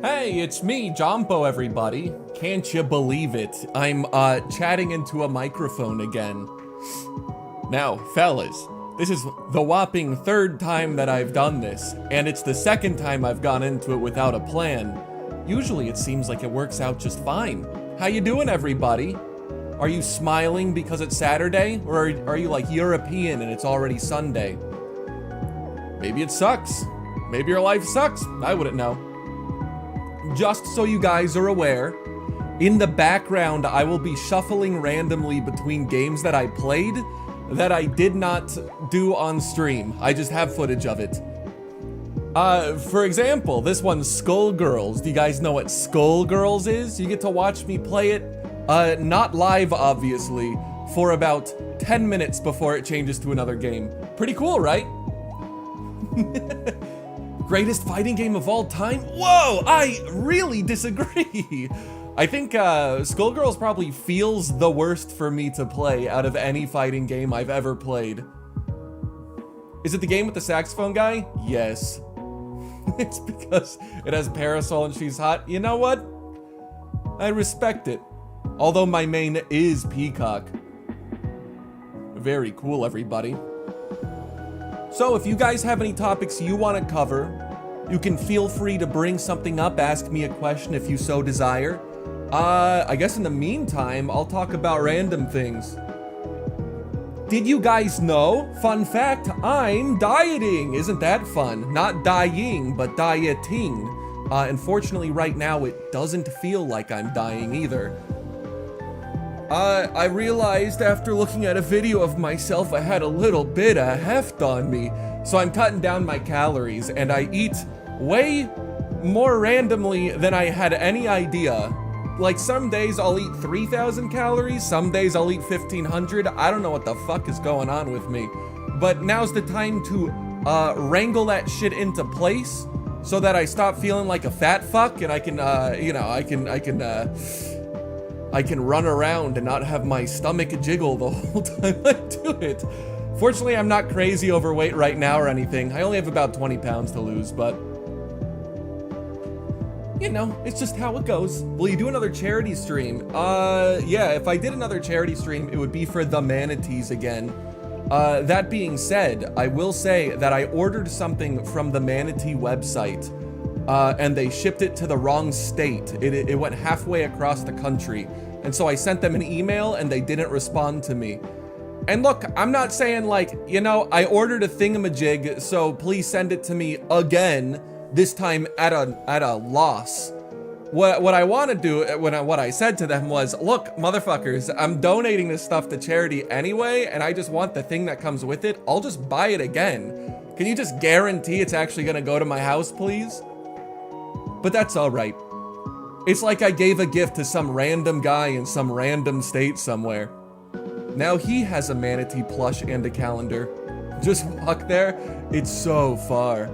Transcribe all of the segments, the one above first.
Hey, it's me, Jompo, everybody. Can't you believe it? I'm, chatting into a microphone again. Now, fellas, this is the whopping third time that I've done this, and it's the second time I've gone into it without a plan. Usually it seems like it works out just fine. How you doing, everybody? Are you smiling because it's Saturday, or are you like European and it's already Sunday? Maybe it sucks. Maybe your life sucks. I wouldn't know. Just so you guys are aware, in the background I will be shuffling randomly between games that I played that I did not do on stream. I just have footage of it. For example, this one's Skullgirls. Do you guys know what Skullgirls is? You get to watch me play it, not live obviously, for about 10 minutes before it changes to another game. Pretty cool, right? Greatest fighting game of all time? Whoa, I really disagree. I think Skullgirls probably feels the worst for me to play out of any fighting game I've ever played. Is it the game with the saxophone guy? Yes. It's because it has Parasol and she's hot. You know what? I respect it. Although my main is Peacock. Very cool, everybody. So if you guys have any topics you want to cover, you can feel free to bring something up, ask me a question if you so desire. I guess in the meantime, I'll talk about random things. Did you guys know? Fun fact, I'm dieting. Isn't that fun? Not dying, but dieting. Unfortunately, right now, it doesn't feel like I'm dying either. I realized after looking at a video of myself I had a little bit of heft on me, so I'm cutting down my calories, and I eat way more randomly than I had any idea. Like, some days I'll eat 3,000 calories, some days I'll eat 1,500, I don't know what the fuck is going on with me. But now's the time to wrangle that shit into place, so that I stop feeling like a fat fuck, and I can, I can run around and not have my stomach jiggle the whole time I do it. Fortunately, I'm not crazy overweight right now or anything. I only have about 20 pounds to lose, but you know, it's just how it goes. Will you do another charity stream? Yeah, if I did another charity stream, it would be for the manatees again. That being said, I will say that I ordered something from the manatee website, and they shipped it to the wrong state. It went halfway across the country. And so I sent them an email and they didn't respond to me. And look, I'm not saying like, you know, I ordered a thingamajig, so please send it to me again, this time at a loss. What I want to do, what I said to them was, look, motherfuckers, I'm donating this stuff to charity anyway, and I just want the thing that comes with it. I'll just buy it again. Can you just guarantee it's actually gonna go to my house, please? But that's all right. It's like I gave a gift to some random guy in some random state somewhere. Now he has a manatee plush and a calendar. Just walk there, it's so far.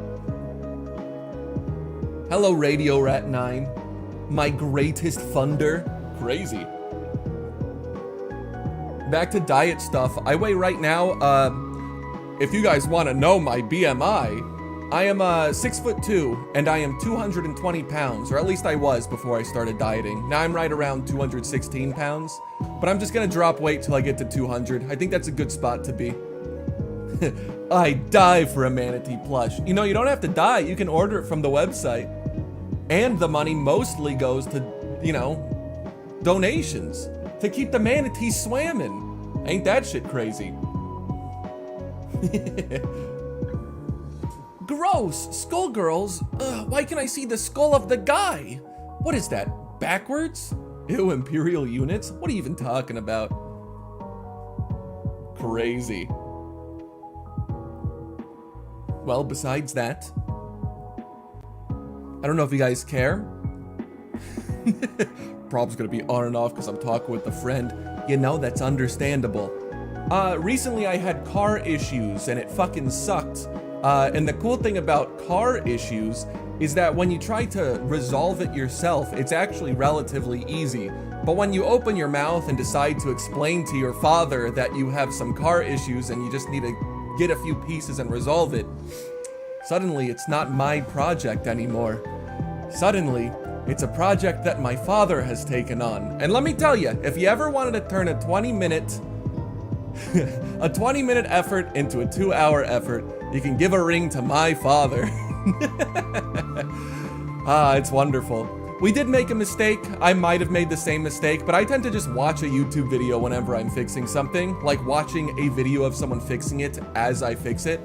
Hello, Radio Rat 9. My greatest funder. Crazy. Back to diet stuff. I weigh right now, if you guys want to know my BMI, I am 6'2", and I am 220 pounds, or at least I was before I started dieting. Now I'm right around 216 pounds, but I'm just gonna drop weight till I get to 200. I think that's a good spot to be. I die for a manatee plush. You know, you don't have to die, you can order it from the website. And the money mostly goes to, you know, donations to keep the manatees swimming. Ain't that shit crazy? Gross! Skullgirls? Why can I see the skull of the guy? What is that, backwards? Ew, Imperial units? What are you even talking about? Crazy. Well, besides that, I don't know if you guys care. Prob's gonna be on and off because I'm talking with a friend. You know, that's understandable. Recently I had car issues and it fucking sucked. And the cool thing about car issues is that when you try to resolve it yourself, it's actually relatively easy. But when you open your mouth and decide to explain to your father that you have some car issues and you just need to get a few pieces and resolve it, suddenly it's not my project anymore. Suddenly, it's a project that my father has taken on. And let me tell you, if you ever wanted to turn a 20-minute effort into a 2-hour effort, you can give a ring to my father. It's wonderful. We did make a mistake. I might have made the same mistake, but I tend to just watch a YouTube video whenever I'm fixing something, like watching a video of someone fixing it as I fix it,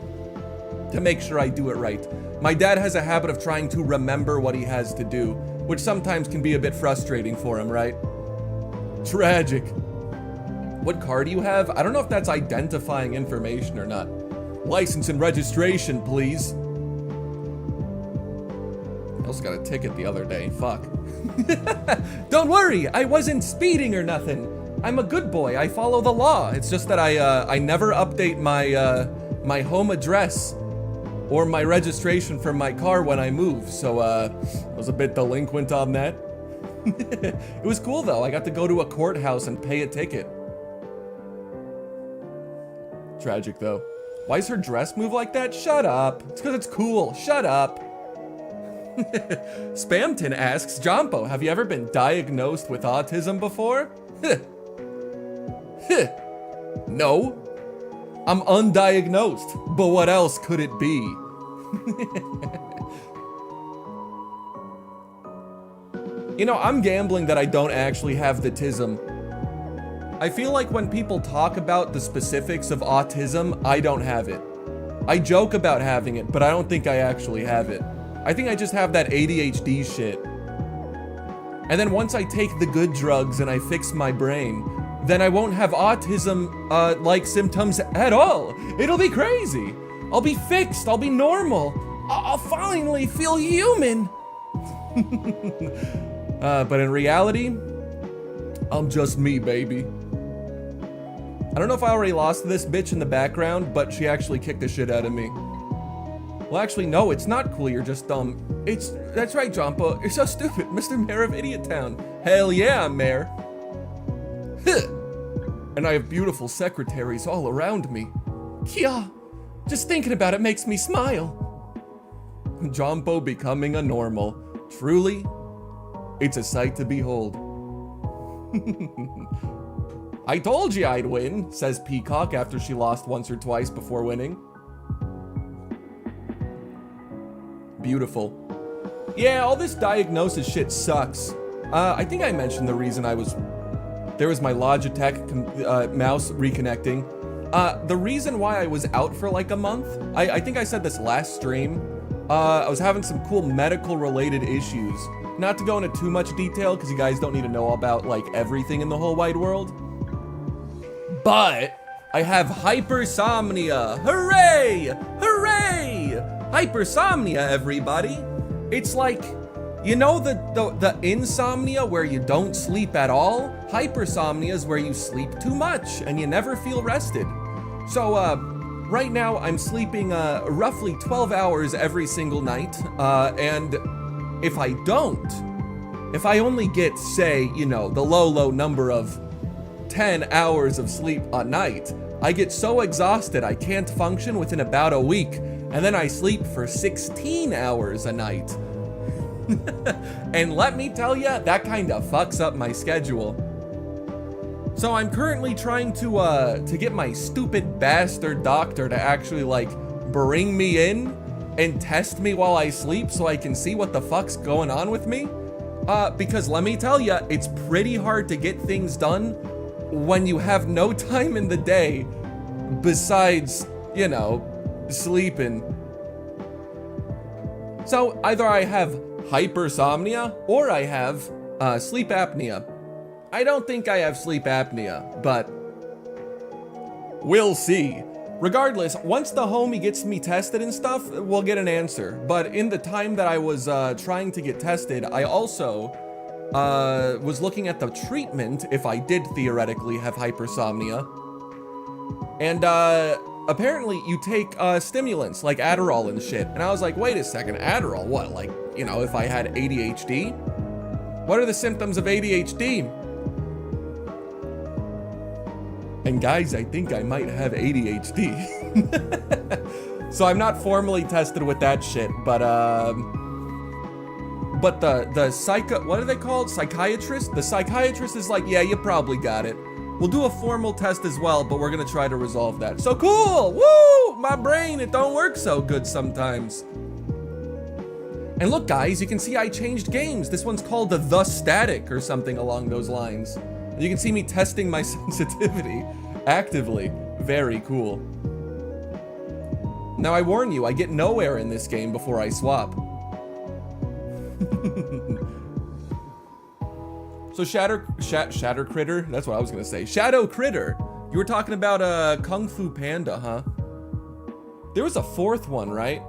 to make sure I do it right. My dad has a habit of trying to remember what he has to do, which sometimes can be a bit frustrating for him, right? Tragic. What car do you have? I don't know if that's identifying information or not. License and registration, please. I also got a ticket the other day. Fuck. Don't worry, I wasn't speeding or nothing. I'm a good boy. I follow the law. It's just that I never update my my home address or my registration for my car when I move. So I was a bit delinquent on that. It was cool though. I got to go to a courthouse and pay a ticket. Tragic though. Why does her dress move like that? Shut up. It's because it's cool. Shut up. Spamton asks, Jompo, have you ever been diagnosed with autism before? No. I'm undiagnosed, but what else could it be? You know, I'm gambling that I don't actually have the tism. I feel like when people talk about the specifics of autism, I don't have it. I joke about having it, but I don't think I actually have it. I think I just have that ADHD shit. And then once I take the good drugs and I fix my brain, then I won't have autism like symptoms at all. It'll be crazy. I'll be fixed. I'll be normal. I'll finally feel human. But in reality, I'm just me, baby. I don't know if I already lost this bitch in the background, but she actually kicked the shit out of me. Well, actually, no, it's not cool. You're just dumb. That's right, Jompo. You're so stupid, Mr. Mayor of Idiot Town. Hell yeah, I'm mayor. And I have beautiful secretaries all around me. Kia, just thinking about it makes me smile. Jompo becoming a normal. Truly, it's a sight to behold. I told you I'd win, says Peacock after she lost once or twice before winning. Beautiful. Yeah, all this diagnosis shit sucks. I think I mentioned the reason there was my Logitech mouse reconnecting. The reason why I was out for like a month, I think I said this last stream, I was having some cool medical related issues. Not to go into too much detail, because you guys don't need to know about like everything in the whole wide world. But I have hypersomnia. Hooray! Hooray! Hypersomnia, everybody. It's like, you know the insomnia where you don't sleep at all? Hypersomnia is where you sleep too much and you never feel rested. So right now I'm sleeping roughly 12 hours every single night. And if I only get, say, you know, the low number of 10 hours of sleep a night, I get so exhausted I can't function within about a week, and then I sleep for 16 hours a night. And let me tell ya, that kind of fucks up my schedule. So I'm currently trying to get my stupid bastard doctor to actually like bring me in and test me while I sleep so I can see what the fuck's going on with me. Because let me tell ya, it's pretty hard to get things done when you have no time in the day besides, you know, sleeping. So either I have hypersomnia or I have sleep apnea. I don't think I have sleep apnea, but we'll see. Regardless, once the homie gets me tested and stuff, we'll get an answer. But in the time that I was trying to get tested, I also was looking at the treatment if I did theoretically have hypersomnia. And apparently you take stimulants like Adderall and shit. And I was like, wait a second, Adderall? What, like, you know, if I had ADHD? What are the symptoms of ADHD? And guys, I think I might have ADHD. So I'm not formally tested with that shit, but but the psycho, what are they called? Psychiatrist? The psychiatrist is like, yeah, you probably got it. We'll do a formal test as well, but we're gonna try to resolve that. So cool! Woo! My brain, it don't work so good sometimes. And look, guys, you can see I changed games. This one's called the Static or something along those lines. And you can see me testing my sensitivity actively. Very cool. Now I warn you, I get nowhere in this game before I swap. So Shatter Critter, that's what I was gonna say. Shadow Critter, you were talking about Kung Fu Panda, huh? There was a fourth one, right?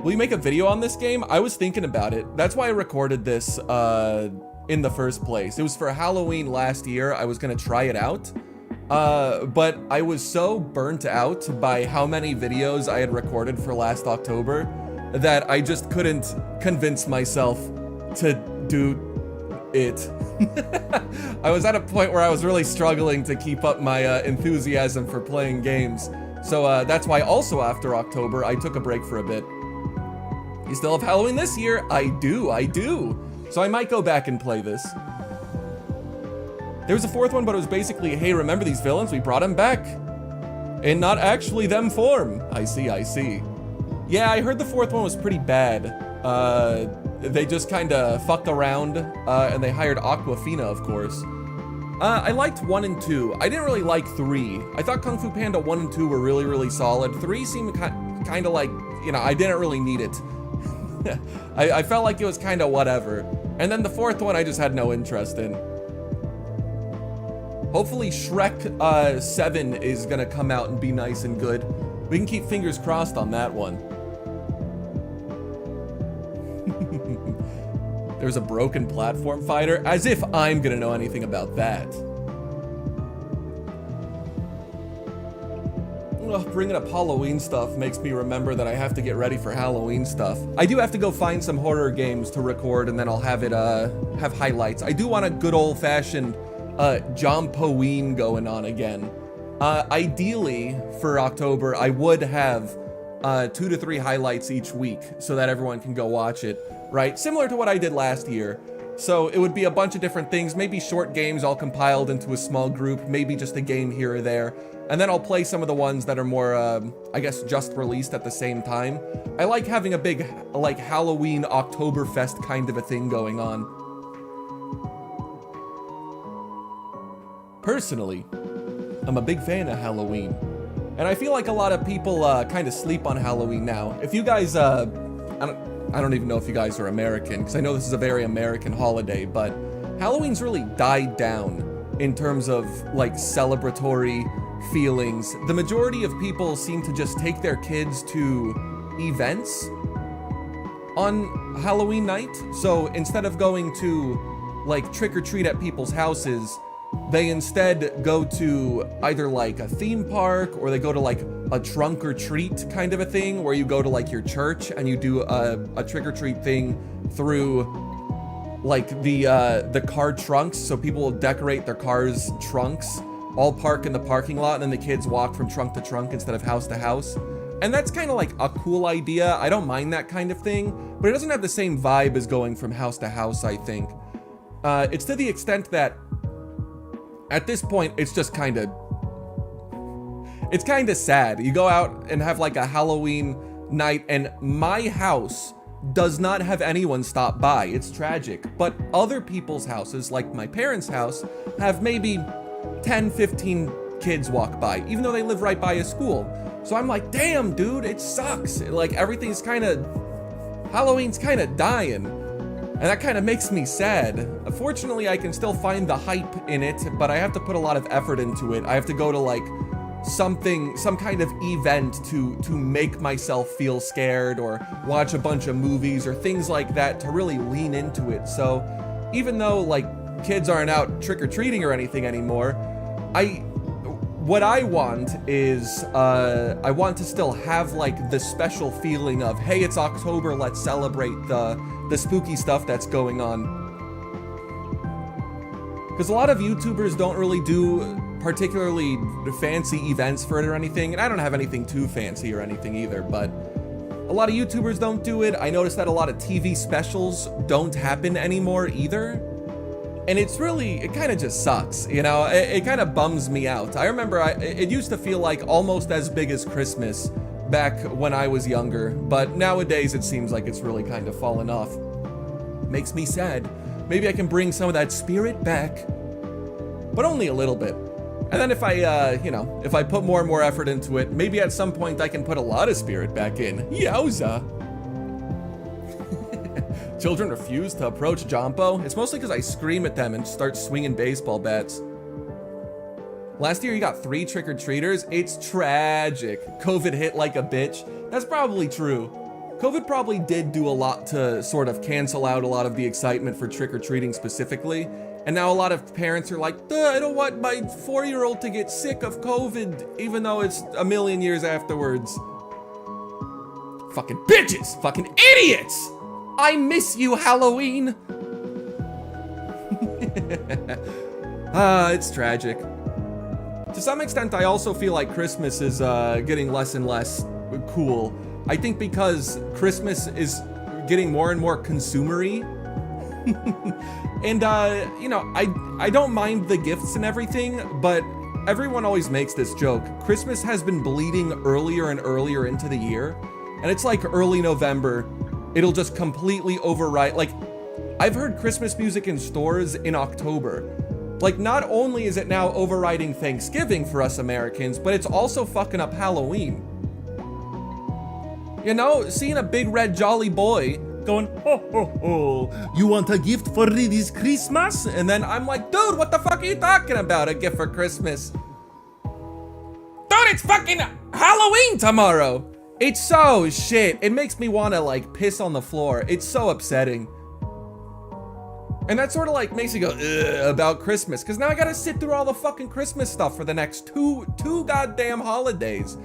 Will you make a video on this game? I was thinking about it. That's why I recorded this in the first place. It was for Halloween last year. I was gonna try it out. But I was so burnt out by how many videos I had recorded for last October that I just couldn't convince myself to do it. I was at a point where I was really struggling to keep up my enthusiasm for playing games. So that's why also after October, I took a break for a bit. You still have Halloween this year? I do. So I might go back and play this. There was a fourth one, but it was basically, hey, remember these villains? We brought them back. And not actually them form. I see. Yeah, I heard the fourth one was pretty bad. They just kind of fucked around, and they hired Aquafina, of course. I liked 1 and 2. I didn't really like 3. I thought Kung Fu Panda 1 and 2 were really, really solid. 3 seemed kind of like, you know, I didn't really need it. I felt like it was kind of whatever. And then the fourth one I just had no interest in. Hopefully Shrek 7 is gonna come out and be nice and good. We can keep fingers crossed on that one. There's a broken platform fighter, as if I'm gonna know anything about that. Ugh, bringing up Halloween stuff makes me remember that I have to get ready for Halloween stuff. I do have to go find some horror games to record, and then I'll have it have highlights. I do want a good old-fashioned Jompo-ween going on again. Ideally, for October, I would have 2 to 3 highlights each week so that everyone can go watch it, right? Similar to what I did last year. So it would be a bunch of different things, maybe short games all compiled into a small group, maybe just a game here or there. And then I'll play some of the ones that are more, I guess, just released at the same time. I like having a big, like, Halloween Oktoberfest kind of a thing going on. Personally, I'm a big fan of Halloween. And I feel like a lot of people kind of sleep on Halloween now. If you guys, I don't even know if you guys are American, because I know this is a very American holiday, but Halloween's really died down in terms of, like, celebratory feelings. The majority of people seem to just take their kids to events on Halloween night. So instead of going to, like, trick-or-treat at people's houses, they instead go to either like a theme park, or they go to like a trunk or treat kind of a thing, where you go to like your church and you do a trick-or-treat thing through like the car trunks. So people will decorate their cars' trunks, all park in the parking lot, and then the kids walk from trunk to trunk instead of house to house. And that's kind of like a cool idea. I don't mind that kind of thing, but it doesn't have the same vibe as going from house to house, I think. It's to the extent that at this point, it's just kind of sad. You go out and have like a Halloween night, and my house does not have anyone stop by. It's tragic. But other people's houses, like my parents' house, have maybe 10, 15 kids walk by, even though they live right by a school. So I'm like, damn, dude, it sucks. Like, everything's Halloween's kind of dying. And that kind of makes me sad. Fortunately, I can still find the hype in it, but I have to put a lot of effort into it. I have to go to like some kind of event to make myself feel scared, or watch a bunch of movies or things like that to really lean into it. So even though like kids aren't out trick-or-treating or anything anymore, what I want is, I want to still have like the special feeling of, hey, it's October, let's celebrate the spooky stuff that's going on. Because a lot of YouTubers don't really do particularly fancy events for it or anything, and I don't have anything too fancy or anything either, but A lot of YouTubers don't do it. I noticed that a lot of TV specials don't happen anymore either. And it's really, it kind of just sucks, you know? It kind of bums me out. I remember it used to feel like almost as big as Christmas back when I was younger, but nowadays it seems like it's really kind of fallen off. Makes me sad. Maybe I can bring some of that spirit back, but only a little bit. And then if I, if I put more and more effort into it, maybe at some point I can put a lot of spirit back in. Yowza. Children refuse to approach Jompo. It's mostly because I scream at them and start swinging baseball bats. Last year you got 3 trick-or-treaters. It's tragic. COVID hit like a bitch. That's probably true. COVID probably did do a lot to sort of cancel out a lot of the excitement for trick-or-treating specifically. And now a lot of parents are like, I don't want my 4-year-old to get sick of COVID, even though it's a million years afterwards. Fucking bitches! Fucking idiots! I miss you, Halloween! It's tragic. To some extent, I also feel like Christmas is getting less and less cool. I think because Christmas is getting more and more consumery. And, I don't mind the gifts and everything, but everyone always makes this joke. Christmas has been bleeding earlier and earlier into the year, and it's like early November, it'll just completely override. Like, I've heard Christmas music in stores in October. Like, not only is it now overriding Thanksgiving for us Americans, but it's also fucking up Halloween. You know, seeing a big red jolly boy going, ho, ho, ho, you want a gift for this Christmas? And then I'm like, dude, what the fuck are you talking about? A gift for Christmas? Dude, it's fucking Halloween tomorrow. It's so shit. It makes me want to, like, piss on the floor. It's so upsetting. And that sort of, like, makes you go, ugh, about Christmas. Because now I gotta sit through all the fucking Christmas stuff for the next two goddamn holidays.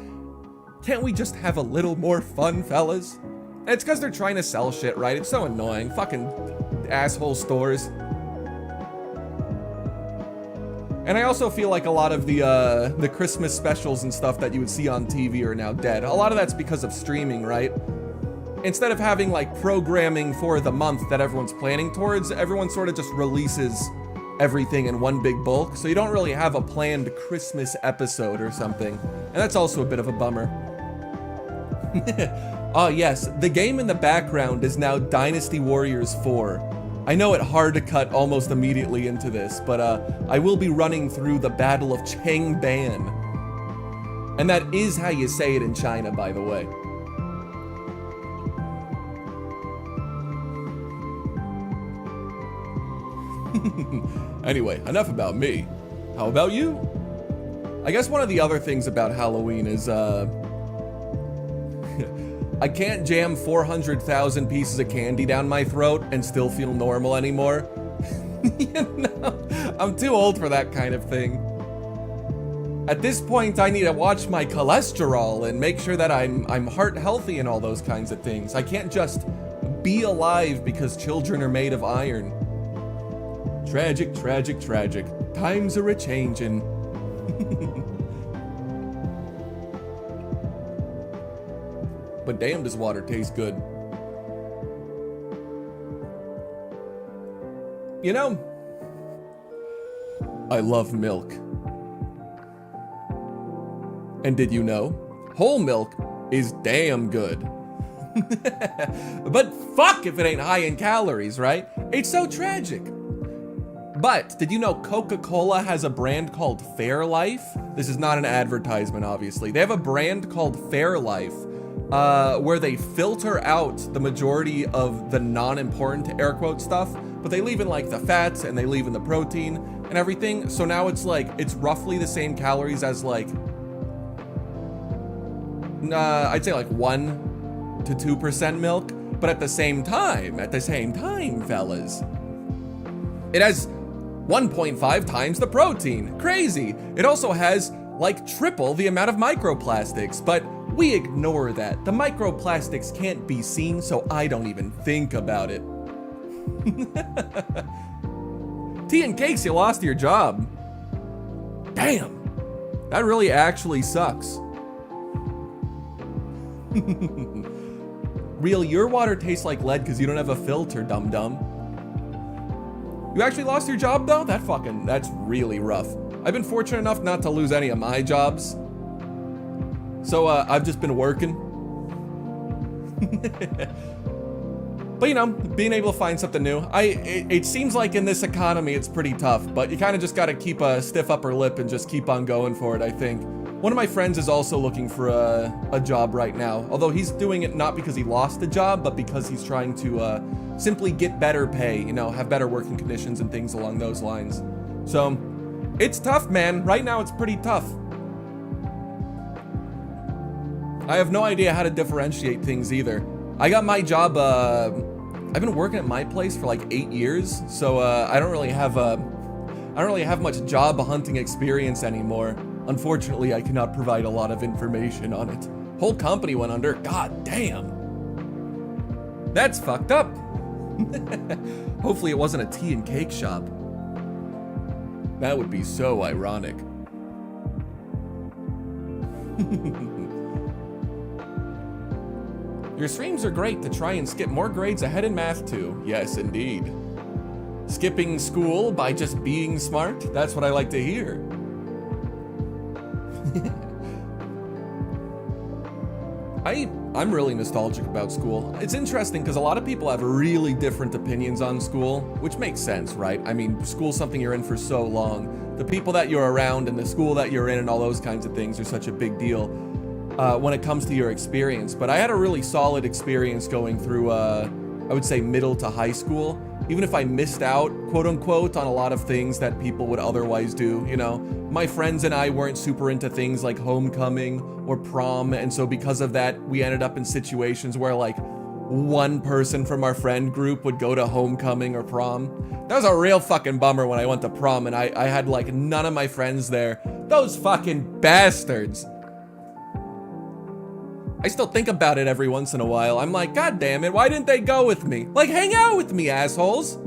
Can't we just have a little more fun, fellas? And it's because they're trying to sell shit, right? It's so annoying. Fucking asshole stores. And I also feel like a lot of the Christmas specials and stuff that you would see on TV are now dead. A lot of that's because of streaming, right? Instead of having like programming for the month that everyone's planning towards, everyone sort of just releases everything in one big bulk. So you don't really have a planned Christmas episode or something. And that's also a bit of a bummer. Oh yes, the game in the background is now Dynasty Warriors 4. I know it's hard to cut almost immediately into this, but I will be running through the Battle of Changban. And that is how you say it in China, by the way. Anyway, enough about me. How about you? I guess one of the other things about Halloween is, I can't jam 400,000 pieces of candy down my throat and still feel normal anymore. I'm too old for that kind of thing. At this point, I need to watch my cholesterol and make sure that I'm heart healthy and all those kinds of things. I can't just be alive because children are made of iron. Tragic, tragic, tragic. Times are a-changin'. But damn, does water taste good. You know, I love milk. And did you know? Whole milk is damn good. But fuck if it ain't high in calories, right? It's so tragic. But did you know Coca-Cola has a brand called Fairlife? This is not an advertisement, obviously. They have a brand called Fairlife where they filter out the majority of the non-important air quote stuff, but they leave in like the fats and they leave in the protein and everything. So now it's like, it's roughly the same calories as like, I'd say like 1 to 2% milk, but at the same time, fellas, it has 1.5 times the protein. Crazy. It also has like triple the amount of microplastics, but we ignore that. The microplastics can't be seen, so I don't even think about it. Tea and cakes, you lost your job. Damn. That really actually sucks. Real, your water tastes like lead because you don't have a filter, dum-dum. You actually lost your job though? That's really rough. I've been fortunate enough not to lose any of my jobs. So I've just been working. But you know, being able to find something new. It seems like in this economy it's pretty tough, but you kind of just gotta keep a stiff upper lip and just keep on going for it, I think. One of my friends is also looking for a job right now, although he's doing it not because he lost a job, but because he's trying to simply get better pay, you know, have better working conditions and things along those lines. So, it's tough, man. Right now it's pretty tough. I have no idea how to differentiate things either. I got my job, I've been working at my place for like 8 years, so I don't really have much job hunting experience anymore. Unfortunately, I cannot provide a lot of information on it. Whole company went under. God damn. That's fucked up. Hopefully it wasn't a tea and cake shop. That would be so ironic. Your streams are great to try and skip more grades ahead in math too. Yes, indeed. Skipping school by just being smart? That's what I like to hear. I'm really nostalgic about school. It's interesting because a lot of people have really different opinions on school, which makes sense, right? I mean, school's something you're in for so long. The people that you're around and the school that you're in and all those kinds of things are such a big deal when it comes to your experience. But I had a really solid experience going through, I would say, middle to high school. Even if I missed out, quote unquote, on a lot of things that people would otherwise do, you know, my friends and I weren't super into things like homecoming or prom. And so because of that, we ended up in situations where like one person from our friend group would go to homecoming or prom. That was a real fucking bummer when I went to prom and I had like none of my friends there. Those fucking bastards. I still think about it every once in a while. I'm like, God damn it, why didn't they go with me? Like, hang out with me, assholes.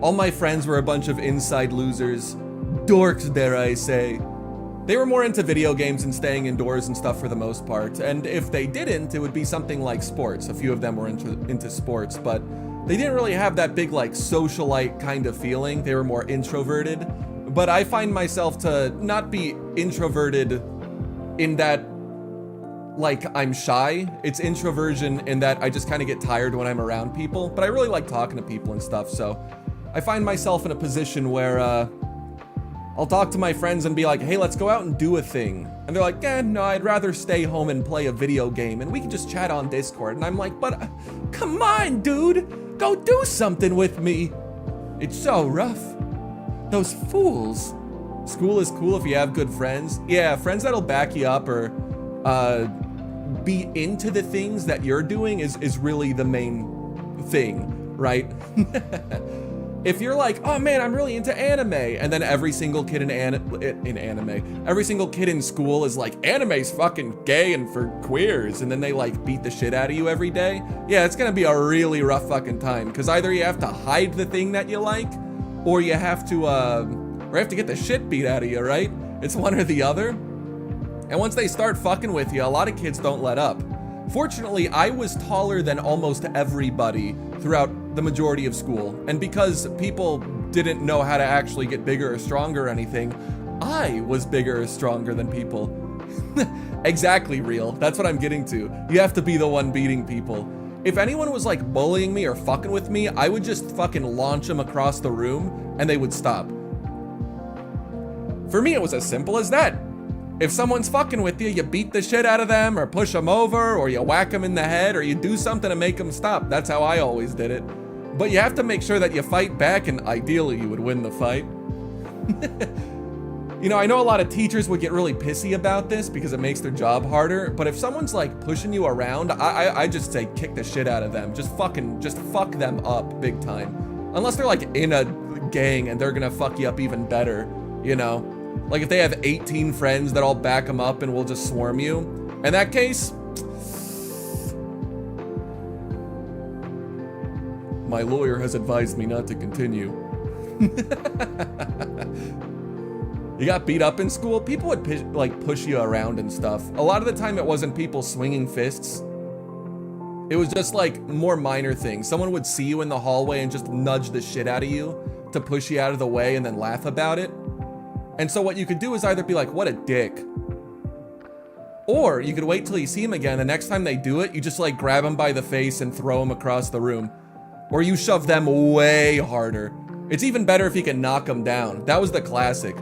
All my friends were a bunch of inside losers. Dorks, dare I say. They were more into video games and staying indoors and stuff for the most part. And if they didn't, it would be something like sports. A few of them were into sports, but they didn't really have that big, like, socialite kind of feeling. They were more introverted. But I find myself to not be introverted in that, like, I'm shy. It's introversion in that I just kind of get tired when I'm around people, but I really like talking to people and stuff, so I find myself in a position where I'll talk to my friends and be like, hey, let's go out and do a thing. And they're like, no, I'd rather stay home and play a video game, and we can just chat on Discord. And I'm like, but come on, dude, go do something with me. It's so rough. Those fools. School is cool if you have good friends. Yeah, friends that'll back you up or be into the things that you're doing is really the main thing, right? If you're like, oh man, I'm really into anime, and then every single kid every single kid in school is like, anime's fucking gay and for queers, and then they like beat the shit out of you every day. Yeah, it's gonna be a really rough fucking time, because either you have to hide the thing that you like, or you have to get the shit beat out of you, right? It's one or the other. And once they start fucking with you, a lot of kids don't let up. Fortunately, I was taller than almost everybody throughout the majority of school. And because people didn't know how to actually get bigger or stronger or anything, I was bigger or stronger than people. Exactly, Real. That's what I'm getting to. You have to be the one beating people. If anyone was like bullying me or fucking with me, I would just fucking launch them across the room and they would stop. For me, it was as simple as that. If someone's fucking with you, you beat the shit out of them or push them over or you whack them in the head or you do something to make them stop. That's how I always did it. But you have to make sure that you fight back, and ideally you would win the fight. You know, I know a lot of teachers would get really pissy about this because it makes their job harder, but if someone's like pushing you around, I just say kick the shit out of them. Just fuck them up big time. Unless they're like in a gang and they're gonna fuck you up even better, you know? Like if they have 18 friends that all back them up and will just swarm you. In that case, my lawyer has advised me not to continue. You got beat up in school? People would push you around and stuff. A lot of the time it wasn't people swinging fists. It was just like more minor things. Someone would see you in the hallway and just nudge the shit out of you to push you out of the way and then laugh about it. And so what you could do is either be like, what a dick. Or you could wait till you see him again. The next time they do it, you just like grab him by the face and throw him across the room. Or you shove them way harder. It's even better if you can knock them down. That was the classic.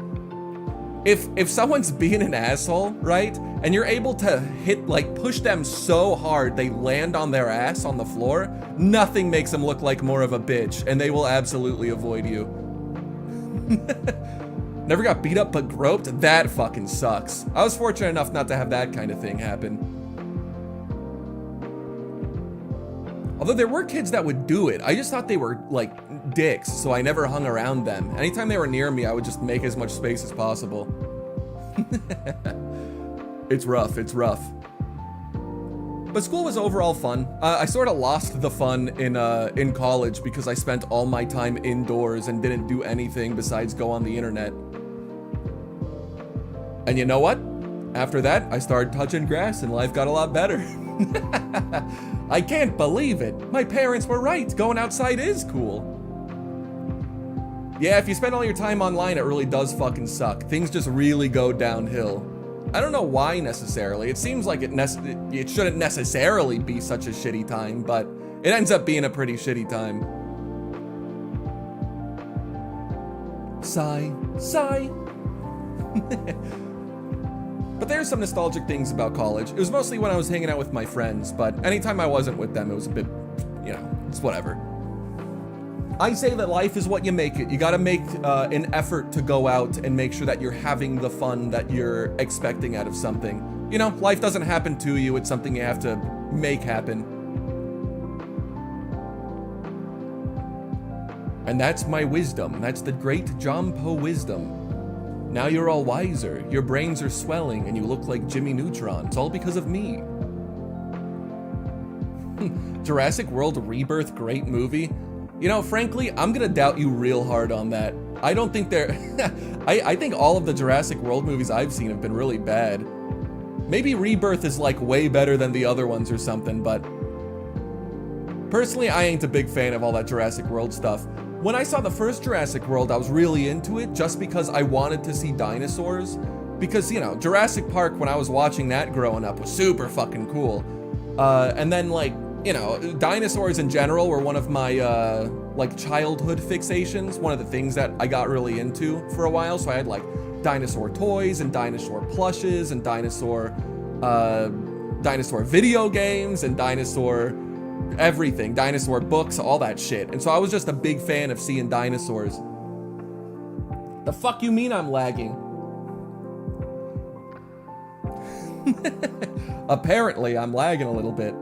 If someone's being an asshole, right? And you're able to push them so hard they land on their ass on the floor, nothing makes them look like more of a bitch, and they will absolutely avoid you. Never got beat up but groped? That fucking sucks. I was fortunate enough not to have that kind of thing happen. Although there were kids that would do it. I just thought they were like dicks, so I never hung around them. Anytime they were near me, I would just make as much space as possible. It's rough, it's rough. But school was overall fun. I sort of lost the fun in college because I spent all my time indoors and didn't do anything besides go on the internet. And you know what? After that, I started touching grass and life got a lot better. I can't believe it. My parents were right. Going outside is cool. Yeah, if you spend all your time online, it really does fucking suck. Things just really go downhill. I don't know why necessarily. It seems like it shouldn't necessarily be such a shitty time, but it ends up being a pretty shitty time. Sigh, sigh. But there's some nostalgic things about college. It was mostly when I was hanging out with my friends, but anytime I wasn't with them, it was a bit, it's whatever. I say that life is what you make it. You gotta make an effort to go out and make sure that you're having the fun that you're expecting out of something. You know, life doesn't happen to you. It's something you have to make happen. And that's my wisdom. That's the great Jompo wisdom. Now you're all wiser, your brains are swelling, and you look like Jimmy Neutron. It's all because of me. Jurassic World Rebirth, great movie. You know, frankly, I'm gonna doubt you real hard on that. I don't think I think all of the Jurassic World movies I've seen have been really bad. Maybe Rebirth is like way better than the other ones or something, but personally, I ain't a big fan of all that Jurassic World stuff. When I saw the first Jurassic World, I was really into it just because I wanted to see dinosaurs. Because, you know, Jurassic Park, when I was watching that growing up, was super fucking cool. And then, like, you know, dinosaurs in general were one of my, childhood fixations. One of the things that I got really into for a while. So I had, like, dinosaur toys and dinosaur plushes and dinosaur video games and dinosaur everything, dinosaur books, all that shit. And so I was just a big fan of seeing dinosaurs. The fuck you mean I'm lagging? Apparently I'm lagging a little bit.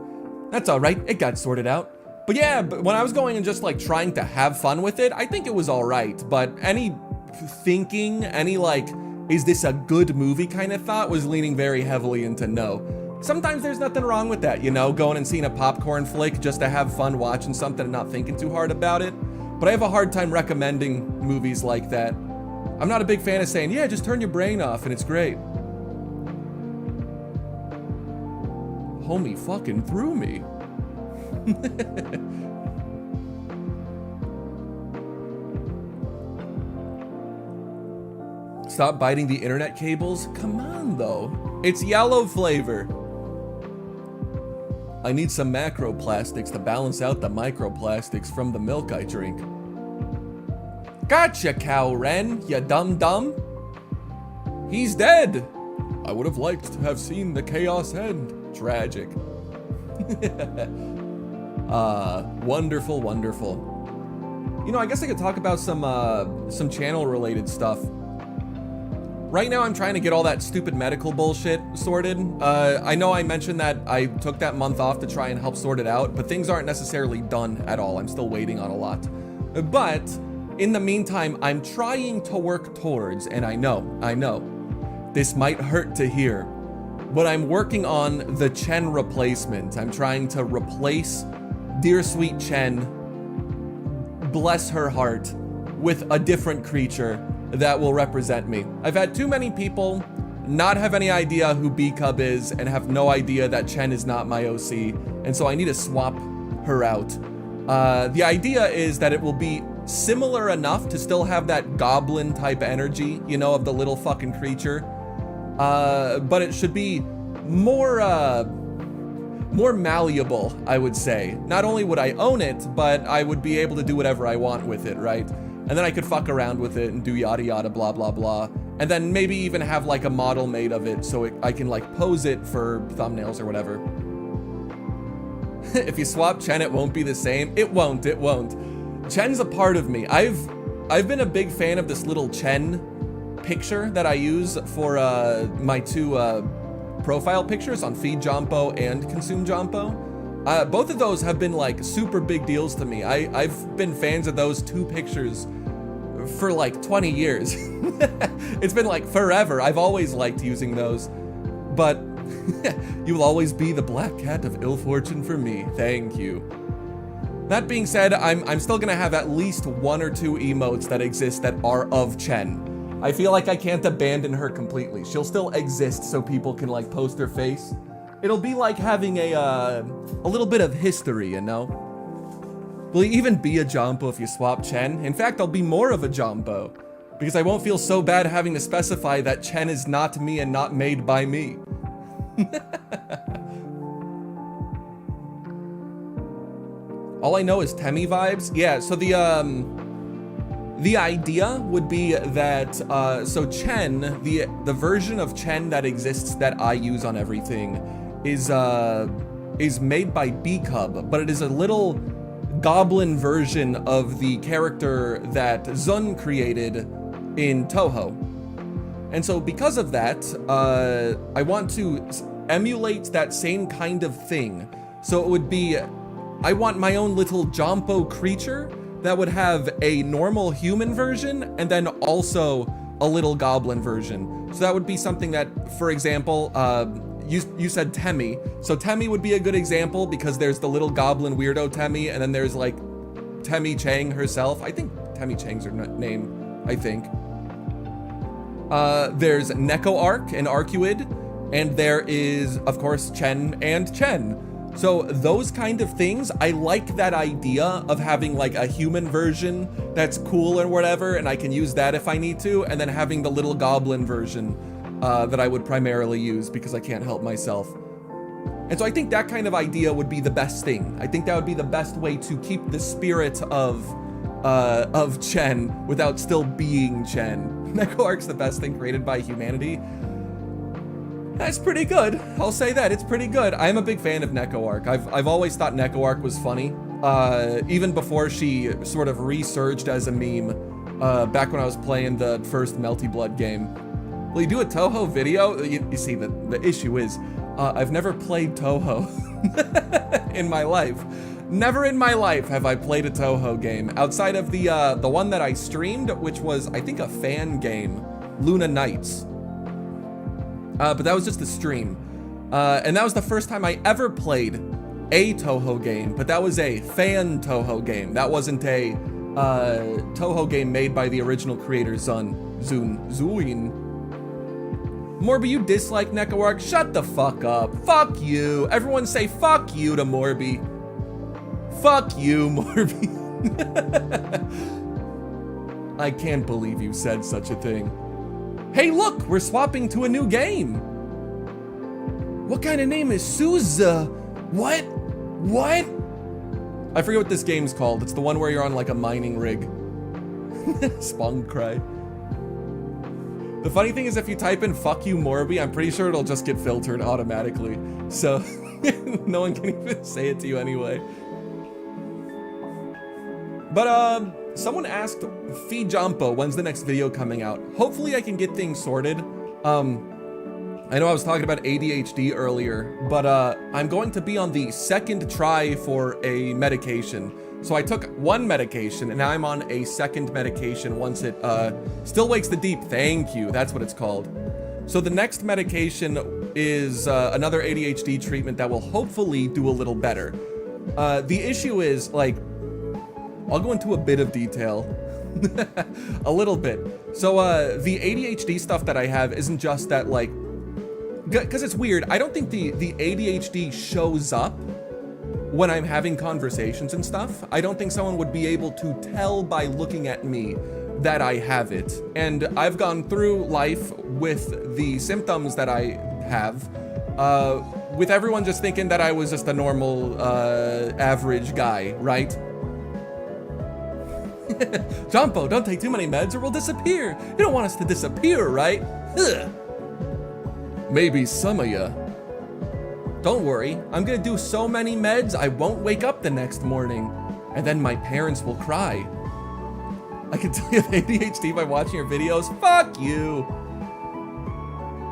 That's all right, it got sorted out. But yeah, when I was going and just like trying to have fun with it, I think it was all right. But any thinking, any like, is this a good movie kind of thought was leaning very heavily into no. Sometimes there's nothing wrong with that, you know, going and seeing a popcorn flick just to have fun watching something and not thinking too hard about it. But I have a hard time recommending movies like that. I'm not a big fan of saying, yeah, just turn your brain off and it's great. Homie fucking threw me. Stop biting the internet cables? Come on, though. It's yellow flavor. I need some macroplastics to balance out the microplastics from the milk I drink. Gotcha, Cow Ren, you dum-dum. He's dead. I would have liked to have seen the chaos end. Tragic. Wonderful, wonderful. You know, I guess I could talk about some channel-related stuff. Right now, I'm trying to get all that stupid medical bullshit sorted. I know I mentioned that I took that month off to try and help sort it out, but things aren't necessarily done at all. I'm still waiting on a lot. But in the meantime, I'm trying to work towards, and I know, this might hurt to hear, but I'm working on the Chen replacement. I'm trying to replace dear sweet Chen, bless her heart, with a different creature that will represent me. I've had too many people not have any idea who B-Cub is and have no idea that Chen is not my OC, and so I need to swap her out. The idea is that it will be similar enough to still have that goblin type energy, you know, of the little fucking creature. But it should be more malleable, I would say. Not only would I own it, but I would be able to do whatever I want with it, right? And then I could fuck around with it and do yada yada blah blah blah. And then maybe even have like a model made of it so I can like pose it for thumbnails or whatever. If you swap Chen, it won't be the same. It won't. Chen's a part of me. I've been a big fan of this little Chen picture that I use for my two profile pictures on Feed Jompo and Consume Jompo. Both of those have been like super big deals to me. I've been fans of those two pictures for like 20 years. It's been like forever. I've always liked using those, but you will always be the black cat of ill fortune for me. Thank you. That being said, I'm still gonna have at least one or two emotes that exist that are of Chen. I feel like I can't abandon her completely. She'll still exist so people can like post her face. It'll be like having a little bit of history, you know? Will you even be a Jompo if you swap Chen? In fact, I'll be more of a Jompo, because I won't feel so bad having to specify that Chen is not me and not made by me. All I know is Temmie vibes. Yeah, so the idea would be that, so Chen, the version of Chen that exists that I use on everything is made by B-Cub, but it is a little goblin version of the character that Zun created in Toho. And so because of that, I want to emulate that same kind of thing. So it would be, I want my own little Jompo creature that would have a normal human version and then also a little goblin version. So that would be something that, for example, you said Temmie. So Temmie would be a good example because there's the little goblin weirdo Temmie, and then there's like Temmie Chang herself. I think Temmie Chang's her name, I think. There's Neko Arc and Arcuid, and there is, of course, Chen and Chen. So those kind of things, I like that idea of having like a human version that's cool or whatever, and I can use that if I need to, and then having the little goblin version that I would primarily use because I can't help myself. And so I think that kind of idea would be the best thing. I think that would be the best way to keep the spirit of Chen without still being Chen. Neko Arc's the best thing created by humanity. That's pretty good. I'll say that, it's pretty good. I'm a big fan of Neko Arc. I've always thought Neko Arc was funny, even before she sort of resurged as a meme, back when I was playing the first Melty Blood game. Will you do a Toho video? You see, the issue is, I've never played Toho in my life. Never in my life have I played a Toho game, outside of the one that I streamed, which was, I think, a fan game, Luna Nights. But that was just a stream. And that was the first time I ever played a Toho game, but that was a fan Toho game. That wasn't a Toho game made by the original creator, Zuin. Morby, you dislike Neko Arc? Shut the fuck up. Fuck you. Everyone say fuck you to Morby. Fuck you, Morby. I can't believe you said such a thing. Hey, look, we're swapping to a new game. What kind of name is Souza? What? I forget what this game's called. It's the one where you're on like a mining rig. Spong cry. The funny thing is, if you type in fuck you Morby, I'm pretty sure it'll just get filtered automatically. So no one can even say it to you anyway. But someone asked Feed Jompo, when's the next video coming out? Hopefully I can get things sorted. I know I was talking about ADHD earlier, but I'm going to be on the second try for a medication. So I took one medication and now I'm on a second medication once it still wakes the deep. Thank you, that's what it's called. So the next medication is another ADHD treatment that will hopefully do a little better. The issue is, like, I'll go into a bit of detail. A little bit. So the ADHD stuff that I have isn't just that, like, because it's weird. I don't think the ADHD shows up when I'm having conversations and stuff. I don't think someone would be able to tell by looking at me that I have it. And I've gone through life with the symptoms that I have, with everyone just thinking that I was just a normal, average guy, right? Jompo, don't take too many meds or we'll disappear. You don't want us to disappear, right? Ugh. Maybe some of ya. Don't worry, I'm gonna do so many meds I won't wake up the next morning, and then my parents will cry. I can tell you have ADHD by watching your videos. Fuck you.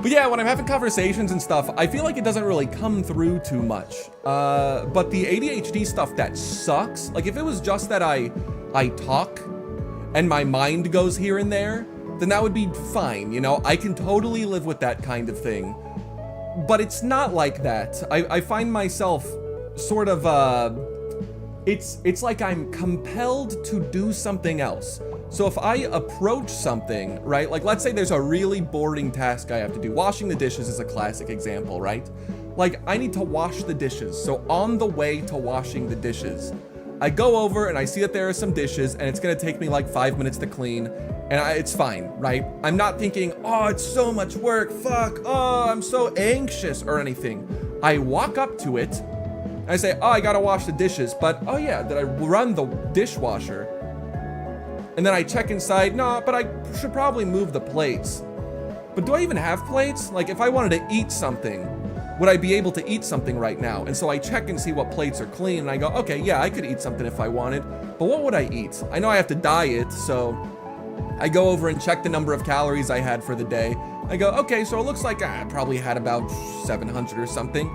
But yeah, when I'm having conversations and stuff, I feel like it doesn't really come through too much. But the ADHD stuff that sucks, like if it was just that I talk and my mind goes here and there, then that would be fine, you know? I can totally live with that kind of thing. But it's not like that. I find myself sort of, it's like I'm compelled to do something else. So if I approach something, right? Like let's say there's a really boring task I have to do. Washing the dishes is a classic example, right? Like I need to wash the dishes. So on the way to washing the dishes, I go over and I see that there are some dishes and it's gonna take me like 5 minutes to clean, and it's fine, right? I'm not thinking, oh, it's so much work, fuck, oh, I'm so anxious or anything. I walk up to it and I say, oh, I gotta wash the dishes, but oh yeah, did I run the dishwasher? And then I check inside, no, but I should probably move the plates. But do I even have plates? Like if I wanted to eat something, would I be able to eat something right now? And so I check and see what plates are clean, and I go, okay, yeah, I could eat something if I wanted, but what would I eat? I know I have to diet, so I go over and check the number of calories I had for the day. I go, okay, so it looks like I probably had about 700 or something.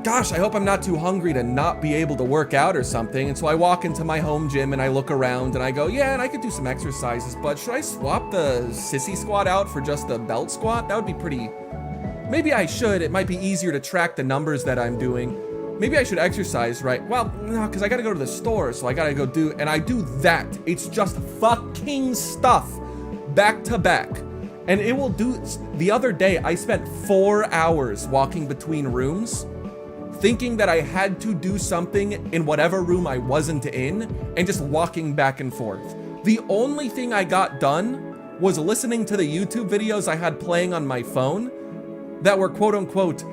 Gosh, I hope I'm not too hungry to not be able to work out or something. And so I walk into my home gym and I look around and I go, yeah, and I could do some exercises, but should I swap the sissy squat out for just the belt squat? That would be pretty... Maybe I should. It might be easier to track the numbers that I'm doing. Maybe I should exercise, right? Well, no, because I gotta go to the store, so I gotta go do, and I do that. It's just fucking stuff, back to back. And it will do, the other day, I spent 4 hours walking between rooms, thinking that I had to do something in whatever room I wasn't in, and just walking back and forth. The only thing I got done was listening to the YouTube videos I had playing on my phone that were quote unquote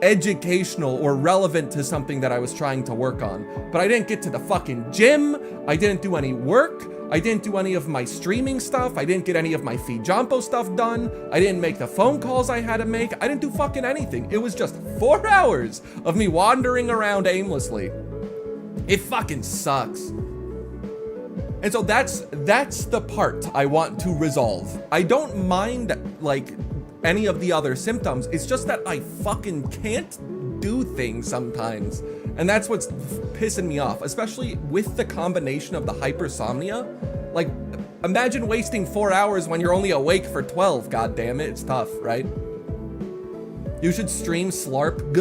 educational or relevant to something that I was trying to work on. But I didn't get to the fucking gym. I didn't do any work. I didn't do any of my streaming stuff. I didn't get any of my Feed Jompo stuff done. I didn't make the phone calls I had to make. I didn't do fucking anything. It was just 4 hours of me wandering around aimlessly. It fucking sucks. And so that's the part I want to resolve. I don't mind like any of the other symptoms. It's just that I fucking can't do things sometimes. And that's what's pissing me off, especially with the combination of the hypersomnia. Like, imagine wasting 4 hours when you're only awake for 12. God damn it, it's tough, right? You should stream Slarp G.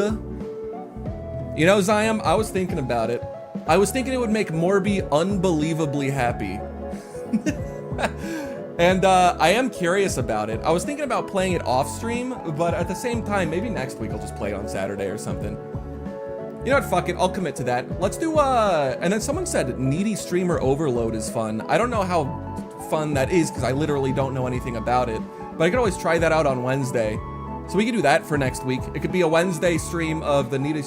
You know, Ziam, I was thinking about it. I was thinking it would make Morby unbelievably happy. And I am curious about it. I was thinking about playing it off stream, but at the same time, maybe next week I'll just play it on Saturday or something. You know what, fuck it, I'll commit to that. Let's do, and then someone said Needy Streamer Overload is fun. I don't know how fun that is, because I literally don't know anything about it, but I can always try that out on Wednesday. So we can do that for next week. It could be a Wednesday stream of the Needy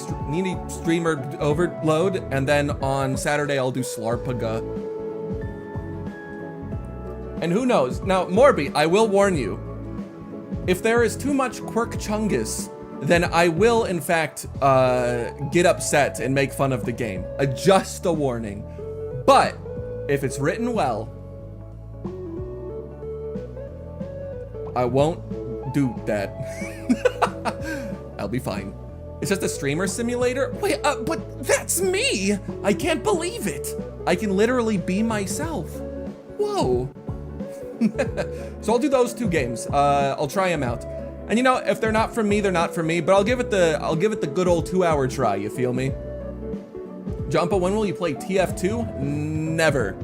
Streamer Overload, and then on Saturday I'll do Slarpaga. And who knows? Now, Morby, I will warn you, if there is too much Quirk Chungus, then I will, in fact, get upset and make fun of the game. Just a warning. But if it's written well, I won't do that. I'll be fine. It's just a streamer simulator? Wait, but that's me! I can't believe it! I can literally be myself. Whoa. So I'll do those 2 games. I'll try them out. And you know, if they're not for me, they're not for me, but I'll give it the good old 2-hour try, you feel me? Jompo, when will you play TF2? Never.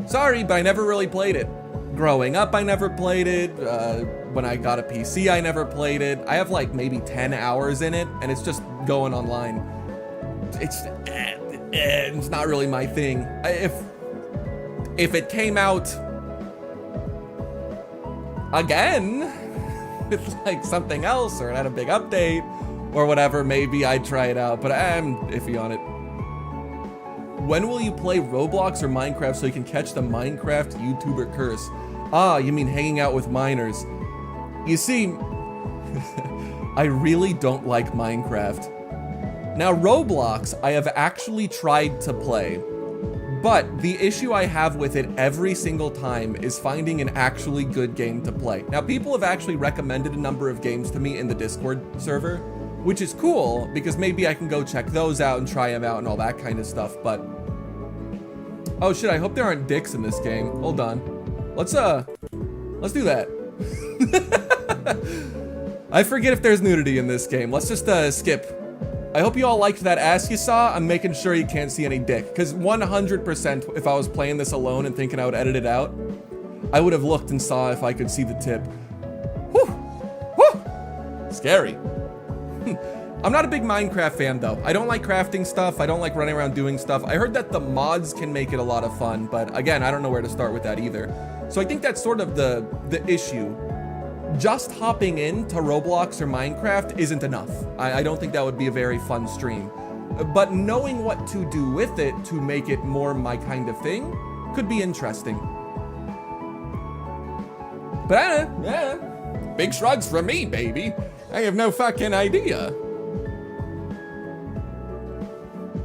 Sorry, but I never really played it. Growing up, I never played it. When I got a PC, I never played it. I have like maybe 10 hours in it, and it's just going online. It's not really my thing. If it came out again with like something else, or it had a big update or whatever, maybe I'd try it out, but I'm iffy on it. When will you play Roblox or Minecraft so you can catch the Minecraft YouTuber curse? Ah, you mean hanging out with minors. You see, I really don't like Minecraft. Now, Roblox, I have actually tried to play, but the issue I have with it every single time is finding an actually good game to play. Now, people have actually recommended a number of games to me in the Discord server, which is cool because maybe I can go check those out and try them out and all that kind of stuff, but... Oh shit, I hope there aren't dicks in this game. Hold on. Let's do that. I forget if there's nudity in this game. Let's just skip. I hope you all liked that ass you saw. I'm making sure you can't see any dick, because 100% if I was playing this alone and thinking I would edit it out, I would have looked and saw if I could see the tip. Whew. Whew. Scary. I'm not a big Minecraft fan though. I don't like crafting stuff. I don't like running around doing stuff. I heard that the mods can make it a lot of fun, but again, I don't know where to start with that either. So I think that's sort of the issue. Just hopping into Roblox or Minecraft isn't enough. I don't think that would be a very fun stream. But knowing what to do with it to make it more my kind of thing could be interesting. But yeah, big shrugs from me, baby. I have no fucking idea.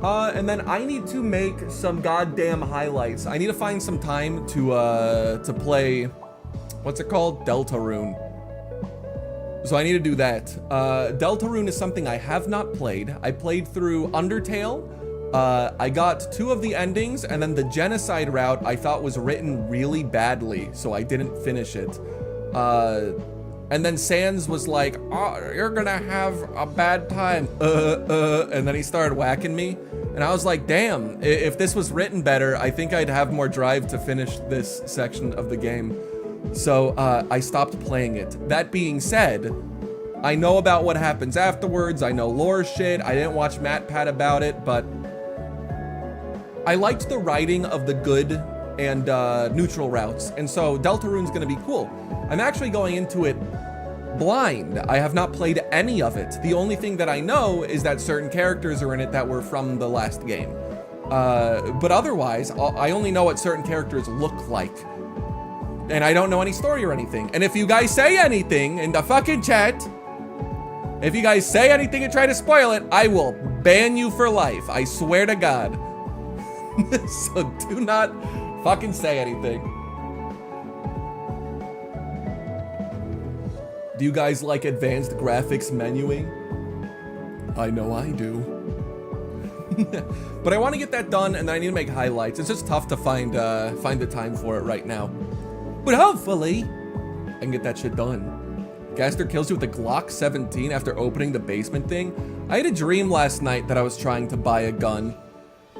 And then I need to make some goddamn highlights. I need to find some time to play, what's it called? Deltarune. So I need to do that. Deltarune is something I have not played. I played through Undertale. I got 2 of the endings, and then the genocide route I thought was written really badly, so I didn't finish it. And then Sans was like, oh, you're gonna have a bad time. And then he started whacking me. And I was like, damn, if this was written better, I think I'd have more drive to finish this section of the game. So I stopped playing it. That being said, I know about what happens afterwards. I know lore shit. I didn't watch MatPat about it, but I liked the writing of the good and neutral routes. And so Deltarune's gonna be cool. I'm actually going into it blind. I have not played any of it. The only thing that I know is that certain characters are in it that were from the last game. But otherwise, I only know what certain characters look like. And I don't know any story or anything. And if you guys say anything in the fucking chat, if you guys say anything and try to spoil it, I will ban you for life. I swear to God. So do not fucking say anything. Do you guys like advanced graphics menuing? I know I do. But I want to get that done, and then I need to make highlights. It's just tough to find the time for it right now. But hopefully, I can get that shit done. Gaster kills you with the Glock 17 after opening the basement thing. I had a dream last night that I was trying to buy a gun.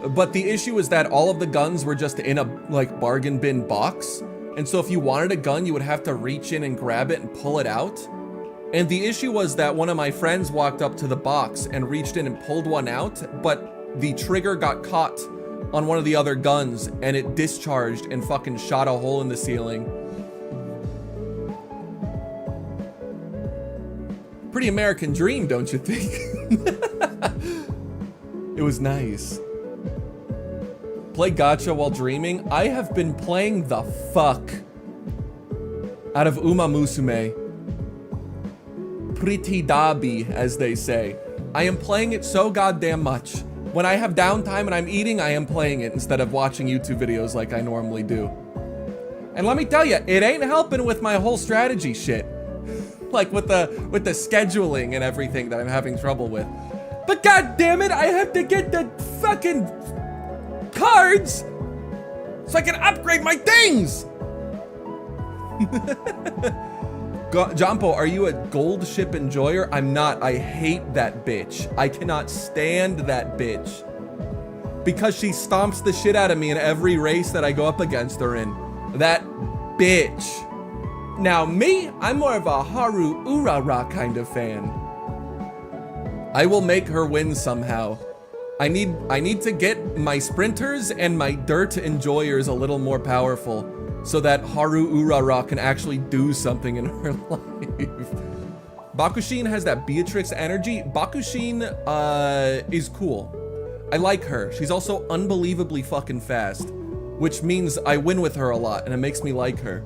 But the issue is that all of the guns were just in a like bargain bin box. And so if you wanted a gun, you would have to reach in and grab it and pull it out. And the issue was that one of my friends walked up to the box and reached in and pulled one out, but the trigger got caught on one of the other guns and it discharged and fucking shot a hole in the ceiling. Pretty American dream, don't you think? It was nice. Play gacha while dreaming? I have been playing the fuck out of Uma Musume. Pretty Dabi, as they say. I am playing it so goddamn much. When I have downtime and I'm eating, I am playing it instead of watching YouTube videos like I normally do. And let me tell you, it ain't helping with my whole strategy shit. Like with the scheduling and everything that I'm having trouble with. But god damn it, I have to get the fucking cards so I can upgrade my things. Jompo, are you a gold ship enjoyer? I'm not. I hate that bitch. I cannot stand that bitch. because she stomps the shit out of me in every race that I go up against her in. That bitch. Now me, I'm more of a Haru Urara kind of fan. I will make her win somehow. I need to get my sprinters and my dirt enjoyers a little more powerful so that Haru Urara can actually do something in her life. Bakushin has that Beatrix energy. Bakushin is cool. I like her. She's also unbelievably fucking fast, which means I win with her a lot and it makes me like her.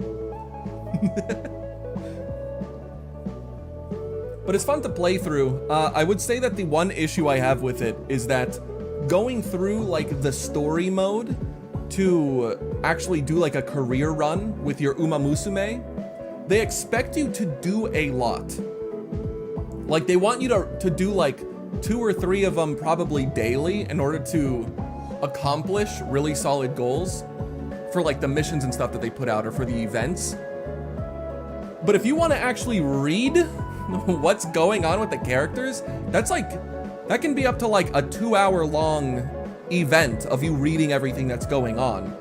But it's fun to play through. I would say that the one issue I have with it is that going through like the story mode to actually do like a career run with your Uma Musume, they expect you to do a lot. Like they want you to do like 2 or 3 of them probably daily in order to accomplish really solid goals for like the missions and stuff that they put out or for the events. But if you want to actually read what's going on with the characters, that can be up to like a 2-hour long event of you reading everything that's going on.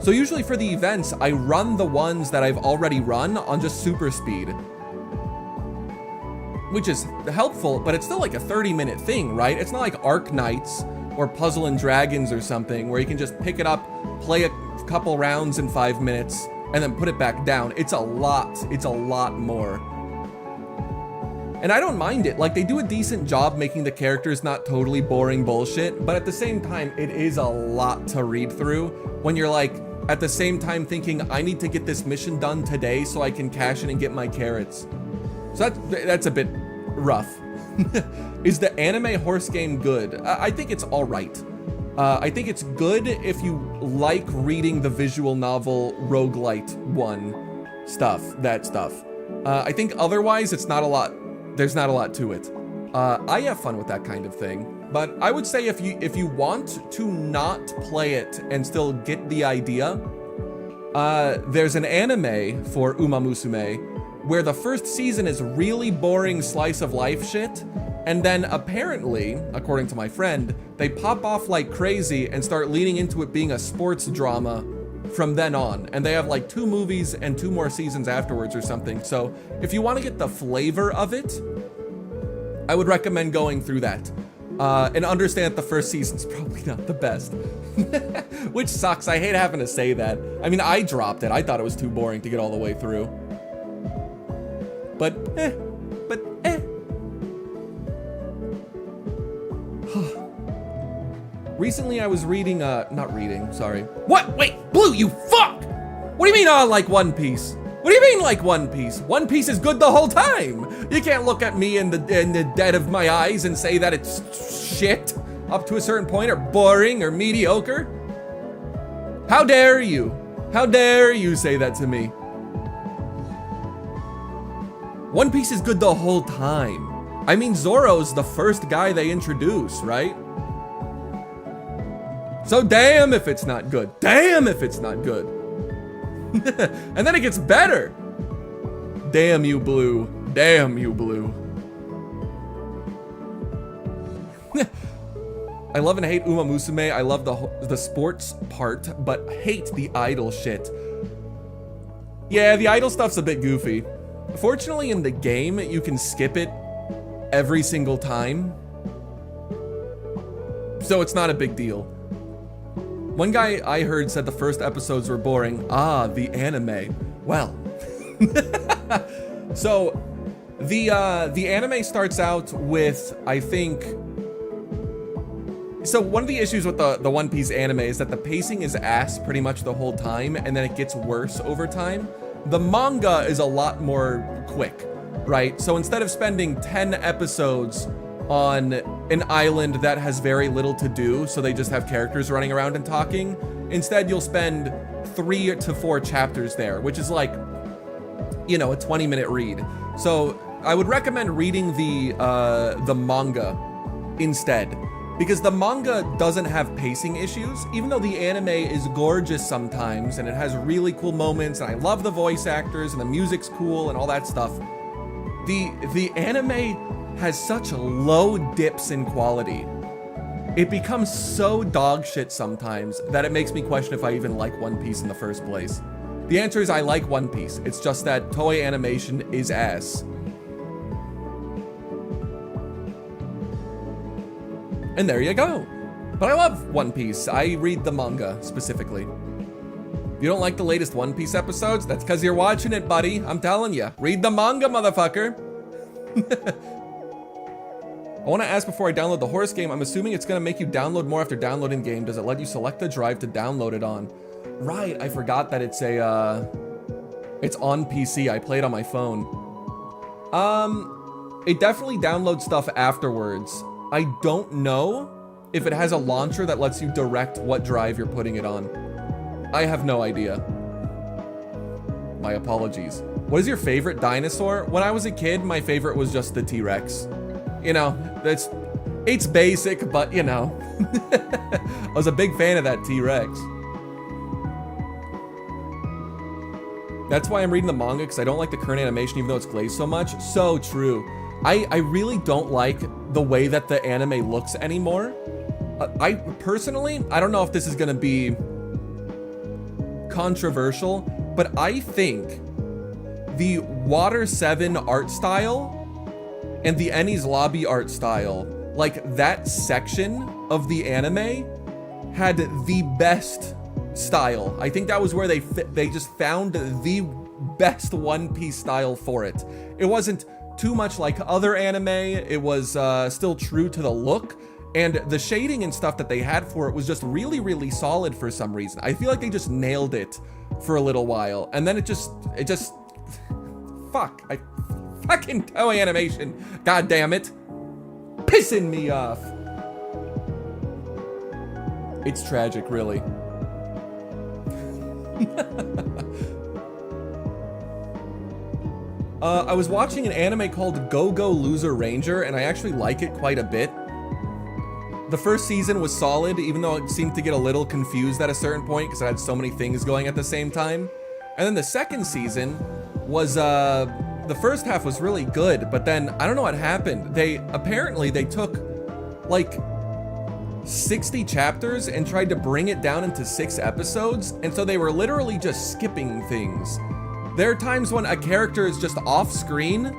So usually for the events, I run the ones that I've already run on just super speed, which is helpful, but it's still like a 30-minute thing, right? It's not like Arc Knights or Puzzle and Dragons or something where you can just pick it up, play a couple rounds in 5 minutes, and then put it back down. It's a lot more. And I don't mind it. Like, they do a decent job making the characters not totally boring bullshit, but at the same time, it is a lot to read through when you're like, at the same time thinking, I need to get this mission done today so I can cash in and get my carrots. So that's a bit rough. Is the anime horse game good? I think it's all right. I think it's good if you like reading the visual novel roguelite one stuff, that stuff. I think otherwise it's not a lot. There's not a lot to it. I have fun with that kind of thing, but I would say if you want to not play it and still get the idea, there's an anime for Uma Musume where the first season is really boring slice of life shit, and then apparently, according to my friend, they pop off like crazy and start leaning into it being a sports drama from then on. And they have like 2 movies and 2 more seasons afterwards or something. So if you want to get the flavor of it, I would recommend going through that. And understand that the first season's probably not the best. Which sucks, I hate having to say that. I mean, I dropped it. I thought it was too boring to get all the way through. But eh. Recently I was reading, sorry. What? Wait, Blue, you fuck! What do you mean I like One Piece? What do you mean like One Piece? One Piece is good the whole time! You can't look at me in the dead of my eyes and say that it's shit up to a certain point, or boring, or mediocre. How dare you? How dare you say that to me? One Piece is good the whole time. I mean, Zoro's the first guy they introduce, right? So damn if it's not good. Damn if it's not good. And then it gets better. Damn you, Blue. Damn you, Blue. I love and hate Uma Musume. I love the sports part, but hate the idol shit. Yeah, the idol stuff's a bit goofy. Fortunately, in the game, you can skip it every single time, so it's not a big deal. One guy I heard said the first episodes were boring. Ah, the anime. Well, so the anime starts out with, I think. So one of the issues with the One Piece anime is that the pacing is ass pretty much the whole time, and then it gets worse over time. The manga is a lot more quick, right? So instead of spending 10 episodes on an island that has very little to do, so they just have characters running around and talking, instead you'll spend 3 to 4 chapters there, which is like, you know, a 20-minute read. So I would recommend reading the manga instead, because the manga doesn't have pacing issues, even though the anime is gorgeous sometimes and it has really cool moments, and I love the voice actors and the music's cool and all that stuff. The anime has such low dips in quality it becomes so dog shit sometimes that it makes me question if I even like One Piece in the first place. The answer is I like One Piece. It's just that Toei animation is ass. And there you go. But I love One Piece. I read the manga specifically. If you don't like the latest One Piece episodes, that's because you're watching it, buddy. I'm telling you. Read the manga, motherfucker. I want to ask before I download the horse game, I'm assuming it's going to make you download more after downloading game. Does it let you select the drive to download it on? Right, I forgot that it's it's on PC. I play it on my phone. It definitely downloads stuff afterwards. I don't know if it has a launcher that lets you direct what drive you're putting it on. I have no idea. My apologies. What is your favorite dinosaur? When I was a kid, my favorite was just the T-Rex. You know, it's basic, but you know. I was a big fan of that T-Rex. That's why I'm reading the manga, because I don't like the current animation even though it's glazed so much. So true. I really don't like the way that the anime looks anymore. I personally, I don't know if this is gonna be controversial, but I think the Water 7 art style and the Enies Lobby art style, like that section of the anime had the best style. I think that was where they just found the best One Piece style for it. It wasn't too much like other anime. It was still true to the look, and the shading and stuff that they had for it was just really, really solid for some reason. I feel like they just nailed it for a little while, and then it just fuck. I fucking Toei animation. God damn it. Pissing me off. It's tragic, really. I was watching an anime called Go Go Loser Ranger, and I actually like it quite a bit. The first season was solid, even though it seemed to get a little confused at a certain point because I had so many things going at the same time. And then the second season was, the first half was really good, but then I don't know what happened. They took like 60 chapters and tried to bring it down into 6 episodes, and so they were literally just skipping things. There are times when a character is just off screen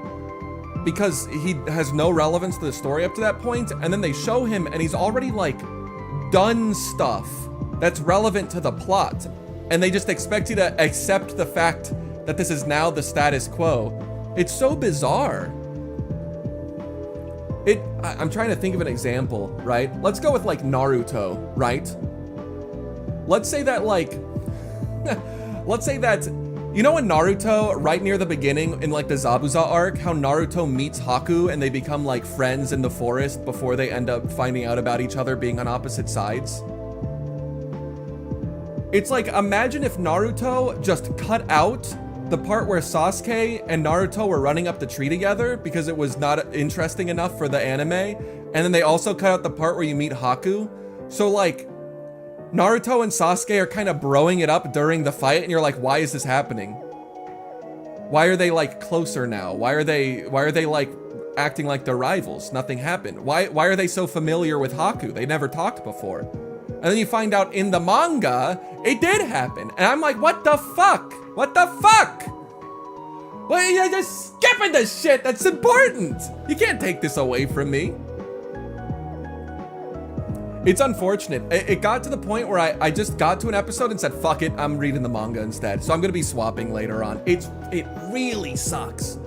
because he has no relevance to the story up to that point, and then they show him and he's already like done stuff that's relevant to the plot, and they just expect you to accept the fact that this is now the status quo. It's so bizarre. I'm trying to think of an example, right? Let's go with like Naruto, right? Let's say that you know in Naruto, right near the beginning in like the Zabuza arc, how Naruto meets Haku and they become like friends in the forest before they end up finding out about each other being on opposite sides? It's like, imagine if Naruto just cut out the part where Sasuke and Naruto were running up the tree together because it was not interesting enough for the anime, and then they also cut out the part where you meet Haku. So like, Naruto and Sasuke are kind of broing it up during the fight, and you're like, why is this happening? Why are they like closer now? Why are they like acting like they're rivals? Nothing happened. Why are they so familiar with Haku? They never talked before. And then you find out in the manga, it did happen. And I'm like, what the fuck? What the fuck? Well, you're just skipping the shit that's important. You can't take this away from me. It's unfortunate. It got to the point where I just got to an episode and said, fuck it, I'm reading the manga instead. So I'm gonna be swapping later on. It really sucks.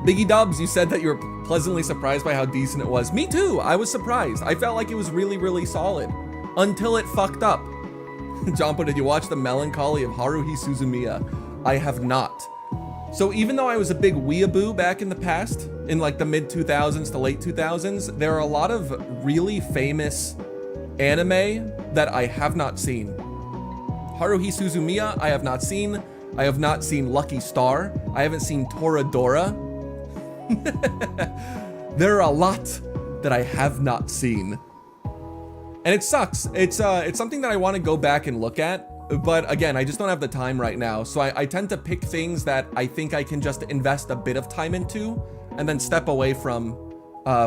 Biggie Dubs, you said that you were pleasantly surprised by how decent it was. Me too, I was surprised. I felt like it was really, really solid. Until it fucked up. Jompo, did you watch The Melancholy of Haruhi Suzumiya? I have not. So even though I was a big weeaboo back in the past, in like the mid 2000s to late 2000s, there are a lot of really famous anime that I have not seen. Haruhi Suzumiya, I have not seen. I have not seen Lucky Star. I haven't seen Toradora. There are a lot that I have not seen. And it sucks. It's something that I want to go back and look at. But again, I just don't have the time right now. So I tend to pick things that I think I can just invest a bit of time into and then step away from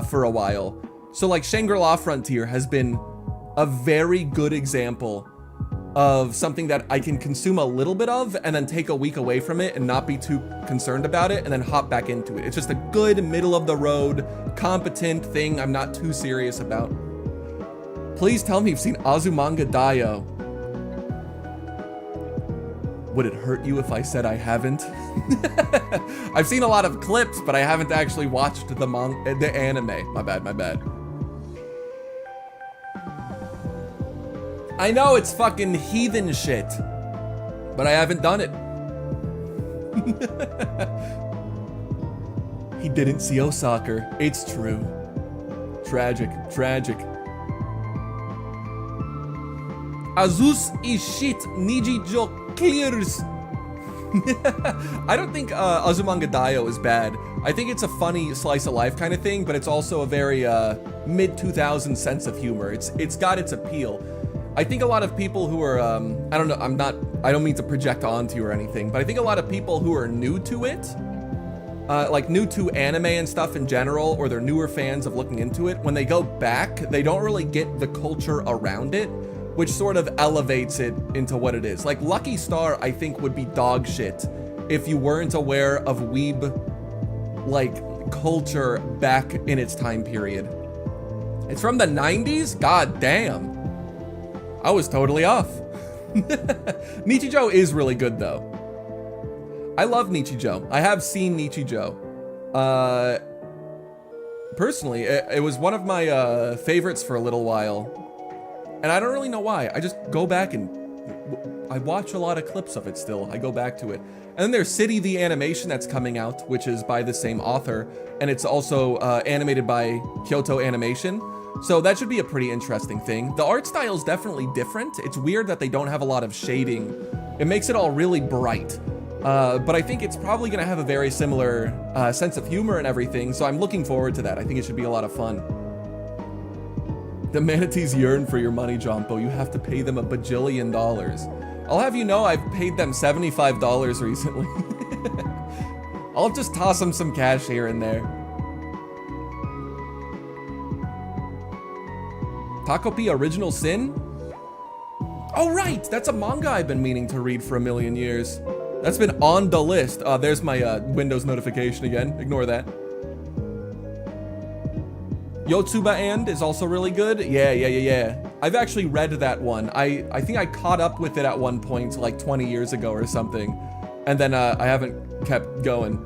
for a while. So like Shangri-La Frontier has been a very good example of something that I can consume a little bit of and then take a week away from it and not be too concerned about it and then hop back into it. It's just a good middle of the road, competent thing I'm not too serious about. Please tell me you've seen Azumanga Daioh. Would it hurt you if I said I haven't? I've seen a lot of clips, but I haven't actually watched the anime. My bad. I know it's fucking heathen shit, but I haven't done it. He didn't see Osaka. It's true. Tragic. Azus ishit Nijijo clears. I don't think Azumanga Daioh is bad. I think it's a funny slice of life kind of thing, but it's also a very mid-2000s sense of humor. It's got its appeal. I think a lot of people who are, I don't know, I don't mean to project onto you or anything, but I think a lot of people who are new to it, like new to anime and stuff in general, or they're newer fans of looking into it, when they go back, they don't really get the culture around it, which sort of elevates it into what it is. Like Lucky Star, I think would be dog shit if you weren't aware of weeb, like, culture back in its time period. It's from the 90s? God damn. I was totally off. Nichijou is really good though. I love Nichijou. I have seen Nichijou. Personally, it was one of my favorites for a little while. And I don't really know why. I just go back and I watch a lot of clips of it still. I go back to it. And then there's City the Animation that's coming out, which is by the same author. And it's also animated by Kyoto Animation. So that should be a pretty interesting thing. The art style is definitely different. It's weird that they don't have a lot of shading. It makes it all really bright. But I think it's probably gonna have a very similar sense of humor and everything. So I'm looking forward to that. I think it should be a lot of fun. The manatees yearn for your money, Jompo. You have to pay them $1 bajillion. I'll have you know I've paid them $75 recently. I'll just toss them some cash here and there. Takopi Original Sin? Oh right, that's a manga I've been meaning to read for a million years. That's been on the list. There's my Windows notification again. Ignore that. Yotsuba And is also really good. Yeah. I've actually read that one. I think I caught up with it at one point like 20 years ago or something. And then I haven't kept going.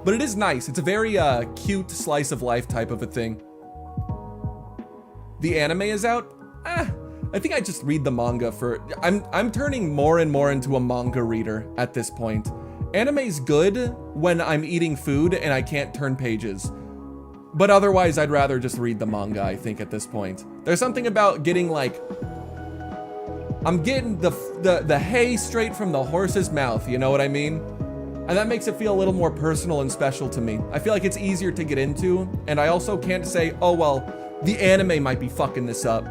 But it is nice. It's a very cute slice of life type of a thing. The anime is out? I think I just read the manga for... I'm turning more and more into a manga reader at this point. Anime's good when I'm eating food and I can't turn pages. But otherwise, I'd rather just read the manga, I think, at this point. There's something about getting, like... I'm getting the hay straight from the horse's mouth, you know what I mean? And that makes it feel a little more personal and special to me. I feel like it's easier to get into, and I also can't say, oh, well, the anime might be fucking this up.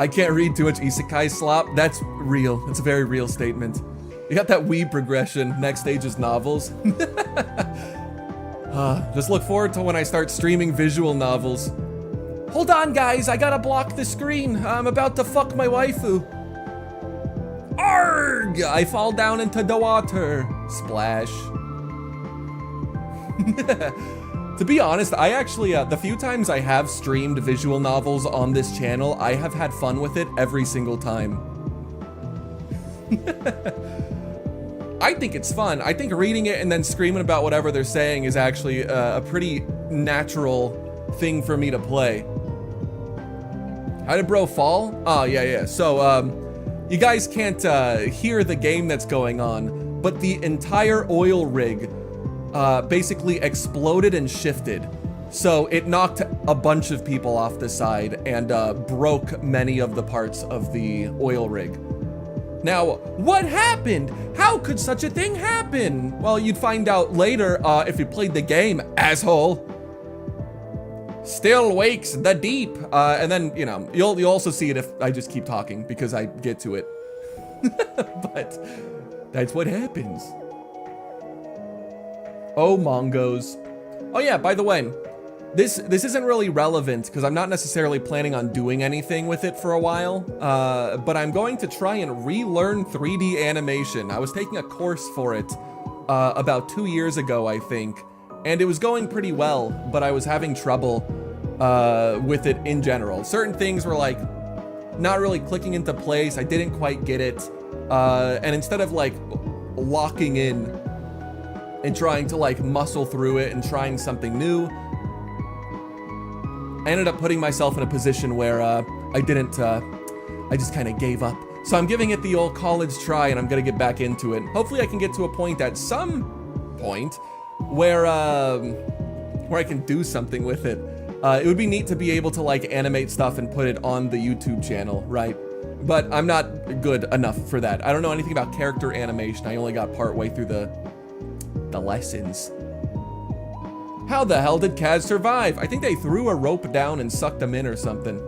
I can't read too much isekai slop. That's real. That's a very real statement. You got that weeb progression. Next stage is novels. Just look forward to when I start streaming visual novels. Hold on, guys. I gotta block the screen. I'm about to fuck my waifu. Arg! I fall down into the water. Splash. To be honest, I actually, the few times I have streamed visual novels on this channel, I have had fun with it every single time. I think it's fun. I think reading it and then screaming about whatever they're saying is actually a pretty natural thing for me to play. How did bro fall? Oh, yeah. So, you guys can't hear the game that's going on, but the entire oil rig basically exploded and shifted. So it knocked a bunch of people off the side and broke many of the parts of the oil rig. Now, what happened? How could such a thing happen? Well, you'd find out later if you played the game, asshole. Still wakes the deep. And then, you know, you'll also see it if I just keep talking because I get to it. But that's what happens. Oh, Mongos. Oh yeah, by the way, this isn't really relevant because I'm not necessarily planning on doing anything with it for a while, but I'm going to try and relearn 3D animation. I was taking a course for it about 2 years ago, I think, and it was going pretty well, but I was having trouble with it in general. Certain things were like not really clicking into place. I didn't quite get it, and instead of like locking in and trying to like muscle through it and trying something new, I ended up putting myself in a position where I just kind of gave up. So I'm giving it the old college try, and I'm gonna get back into it. Hopefully I can get to a point at some point where I can do something with it. It would be neat to be able to like animate stuff and put it on the YouTube channel, right? But I'm not good enough for that. I don't know anything about character animation. I only got part way through the lessons. How the hell did Kaz survive? I think they threw a rope down and sucked him in or something.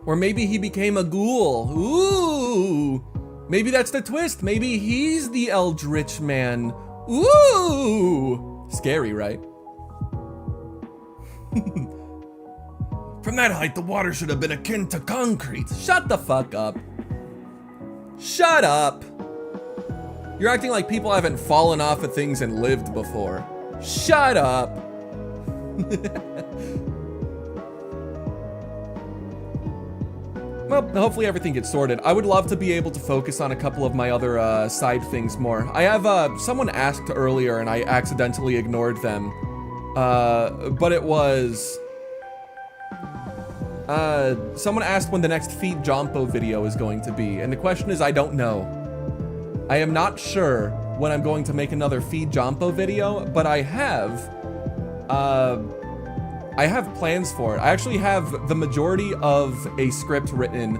Or maybe he became a ghoul. Ooh! Maybe that's the twist. Maybe he's the Eldritch Man. Ooh! Scary, right? From that height, the water should have been akin to concrete. Shut the fuck up. Shut up. You're acting like people haven't fallen off of things and lived before. Shut up. Well, hopefully everything gets sorted. I would love to be able to focus on a couple of my other side things more. I have someone asked earlier and I accidentally ignored them. But it was... someone asked when the next Feed Jompo video is going to be, and the question is, I don't know. I am not sure when I'm going to make another Feed Jompo video, but I have plans for it. I actually have the majority of a script written,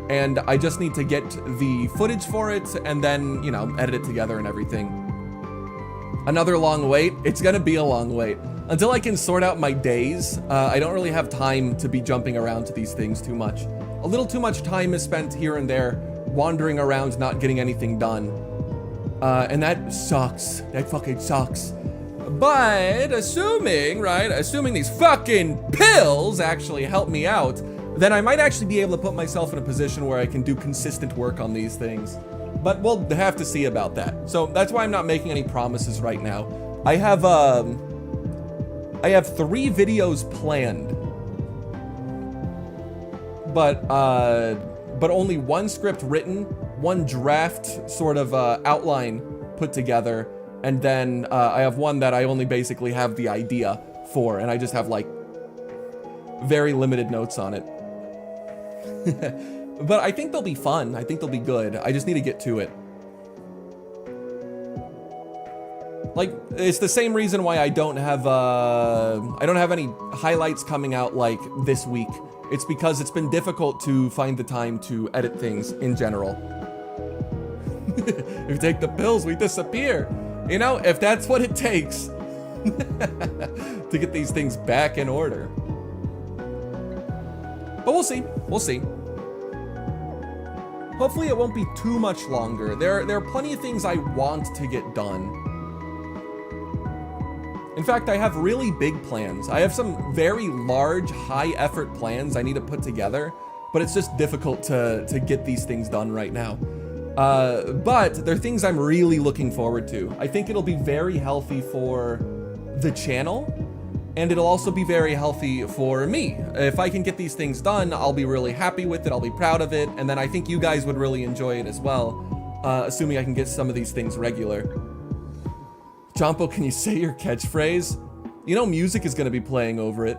and I just need to get the footage for it and then, you know, edit it together and everything. Another long wait? It's gonna be a long wait. Until I can sort out my days, I don't really have time to be jumping around to these things too much. A little too much time is spent here and there, wandering around, not getting anything done. And that sucks. That fucking sucks. But assuming these fucking pills actually help me out, then I might actually be able to put myself in a position where I can do consistent work on these things. But we'll have to see about that. So that's why I'm not making any promises right now. I have 3 videos planned, but only 1 script written, 1 draft sort of outline put together, and then I have 1 that I only basically have the idea for, and I just have like very limited notes on it. But I think they'll be fun. I think they'll be good. I just need to get to it. Like, it's the same reason why I don't have any highlights coming out like this week. It's because it's been difficult to find the time to edit things in general. If you take the pills, we disappear. You know, if that's what it takes to get these things back in order. But we'll see. We'll see. Hopefully it won't be too much longer. There are plenty of things I want to get done. In fact, I have really big plans. I have some very large, high-effort plans I need to put together, but it's just difficult to get these things done right now. But they're things I'm really looking forward to. I think it'll be very healthy for the channel, and it'll also be very healthy for me. If I can get these things done, I'll be really happy with it, I'll be proud of it, and then I think you guys would really enjoy it as well, assuming I can get some of these things regular. Jompo, can you say your catchphrase? You know music is gonna be playing over it.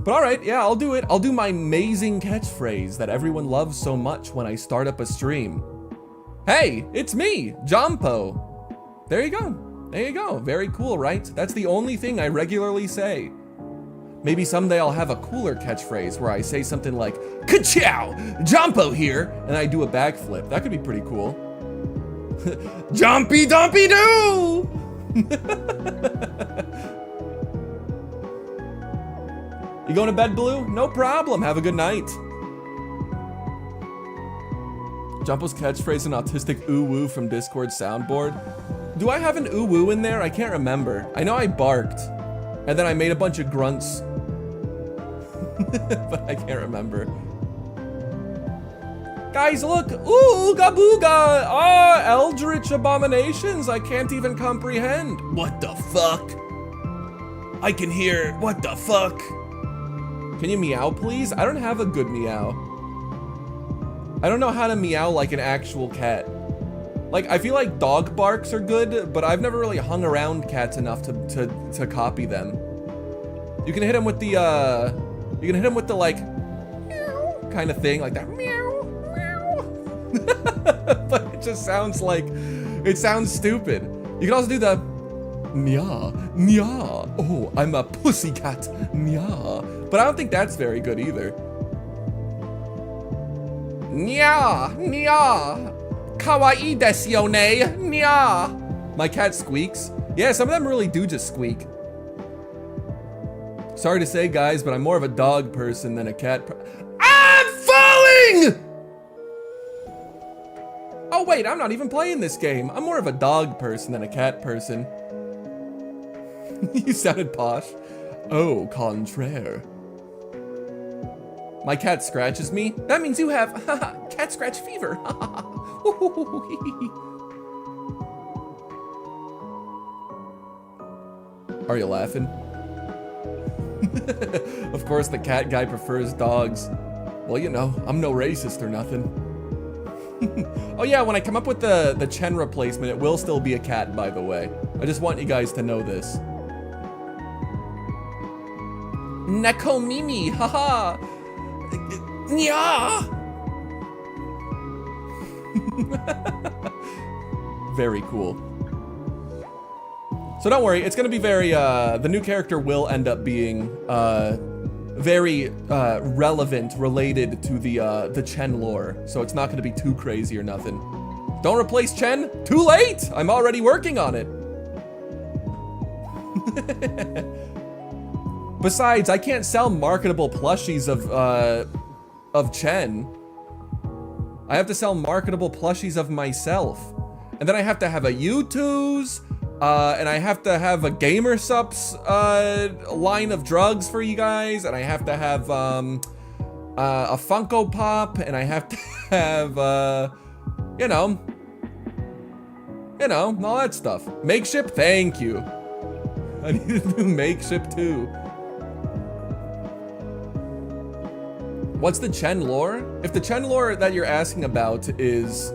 But alright, yeah, I'll do it. I'll do my amazing catchphrase that everyone loves so much when I start up a stream. Hey, it's me, Jompo. There you go. There you go. Very cool, right? That's the only thing I regularly say. Maybe someday I'll have a cooler catchphrase where I say something like, "Ka-chow! Jompo here!" and I do a backflip. That could be pretty cool. Jompy Dompy Doo! You going to bed, Blue? No problem. Have a good night. Jumpo's catchphrase and autistic ooh woo from Discord soundboard. Do I have an ooh woo in there? I can't remember. I know I barked, and then I made a bunch of grunts, but I can't remember. Guys, look! Ooh, ooga booga! Ah, eldritch abominations I can't even comprehend. What the fuck? I can hear, what the fuck? Can you meow, please? I don't have a good meow. I don't know how to meow like an actual cat. Like, I feel like dog barks are good, but I've never really hung around cats enough to copy them. You can hit them with the, like, meow kind of thing, like that, meow. But it just sounds like, it sounds stupid. You can also do the nya, nya. Oh, I'm a pussycat, nya. But I don't think that's very good either. Nya, nya. Kawaii desu yo ne, nya. My cat squeaks. Yeah, some of them really do just squeak. Sorry to say, guys, but I'm more of a dog person than a cat I'm falling! Oh wait, I'm not even playing this game. I'm more of a dog person than a cat person. You sounded posh. Au contraire. My cat scratches me. That means you have cat scratch fever. Are you laughing? Of course the cat guy prefers dogs. Well, you know, I'm no racist or nothing. Oh yeah, when I come up with the Chen replacement, it will still be a cat, by the way. I just want you guys to know this. Nekomimi, haha. Nya. Very cool. So don't worry, it's gonna be very, the new character will end up being, very relevant, related to the Chen lore, so it's not gonna be too crazy or nothing. Don't replace Chen? Too late! I'm already working on it. Besides, I can't sell marketable plushies of Chen. I have to sell marketable plushies of myself, and then I have to have a YouTube's. And I have to have a Gamer Sups line of drugs for you guys, and I have to have a Funko Pop, and I have to have you know, all that stuff. Makeship, thank you. I need to do Makeship too. What's the Chen lore? If the Chen lore that you're asking about is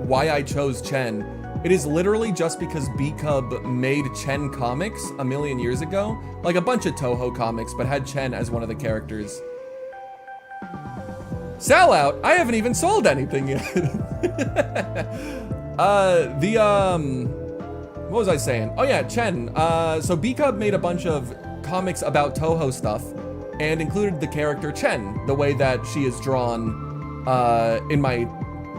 why I chose Chen, it is literally just because B-Cub made Chen comics a million years ago. Like a bunch of Toho comics, but had Chen as one of the characters. Sellout? I haven't even sold anything yet. What was I saying? Oh yeah, Chen. So B-Cub made a bunch of comics about Toho stuff and included the character Chen, the way that she is drawn in my,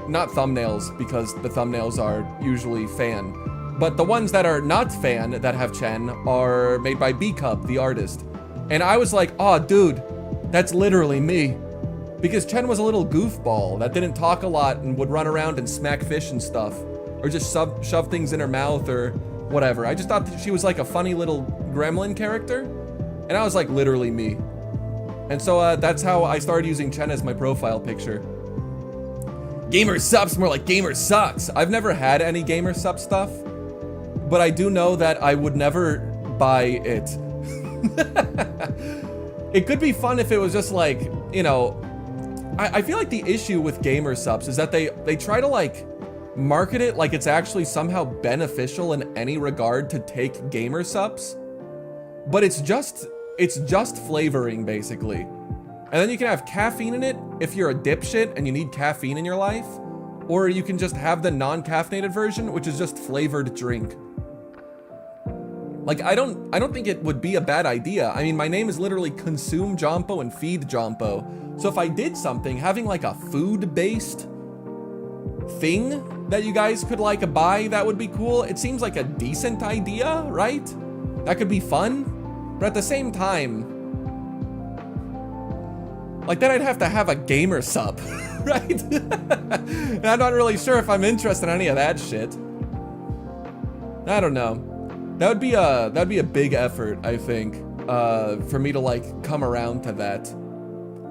not thumbnails, because the thumbnails are usually fan, but the ones that are not fan that have Chen are made by B-Cub, the artist. And I was like, oh dude, that's literally me. Because Chen was a little goofball that didn't talk a lot and would run around and smack fish and stuff, or just shove things in her mouth or whatever. I just thought that she was like a funny little gremlin character, and I was like, literally me. And so that's how I started using Chen as my profile picture. Gamer Sups, more like Gamer Sucks. I've never had any Gamer Sup stuff, but I do know that I would never buy it. It could be fun if it was just like, you know, I feel like the issue with Gamer Sups is that they try to like market it like it's actually somehow beneficial in any regard to take Gamer Sups, but it's just flavoring basically. And then you can have caffeine in it if you're a dipshit and you need caffeine in your life, or you can just have the non-caffeinated version, which is just flavored drink. Like, I don't think it would be a bad idea. I mean, my name is literally Consume Jompo and Feed Jompo. So if I did something, having like a food-based thing that you guys could like buy, that would be cool. It seems like a decent idea, right? That could be fun. But at the same time, like then I'd have to have a Gamer Sup. right? And I'm not really sure if I'm interested in any of that shit. I don't know. That'd be a big effort, I think, for me to like come around to that.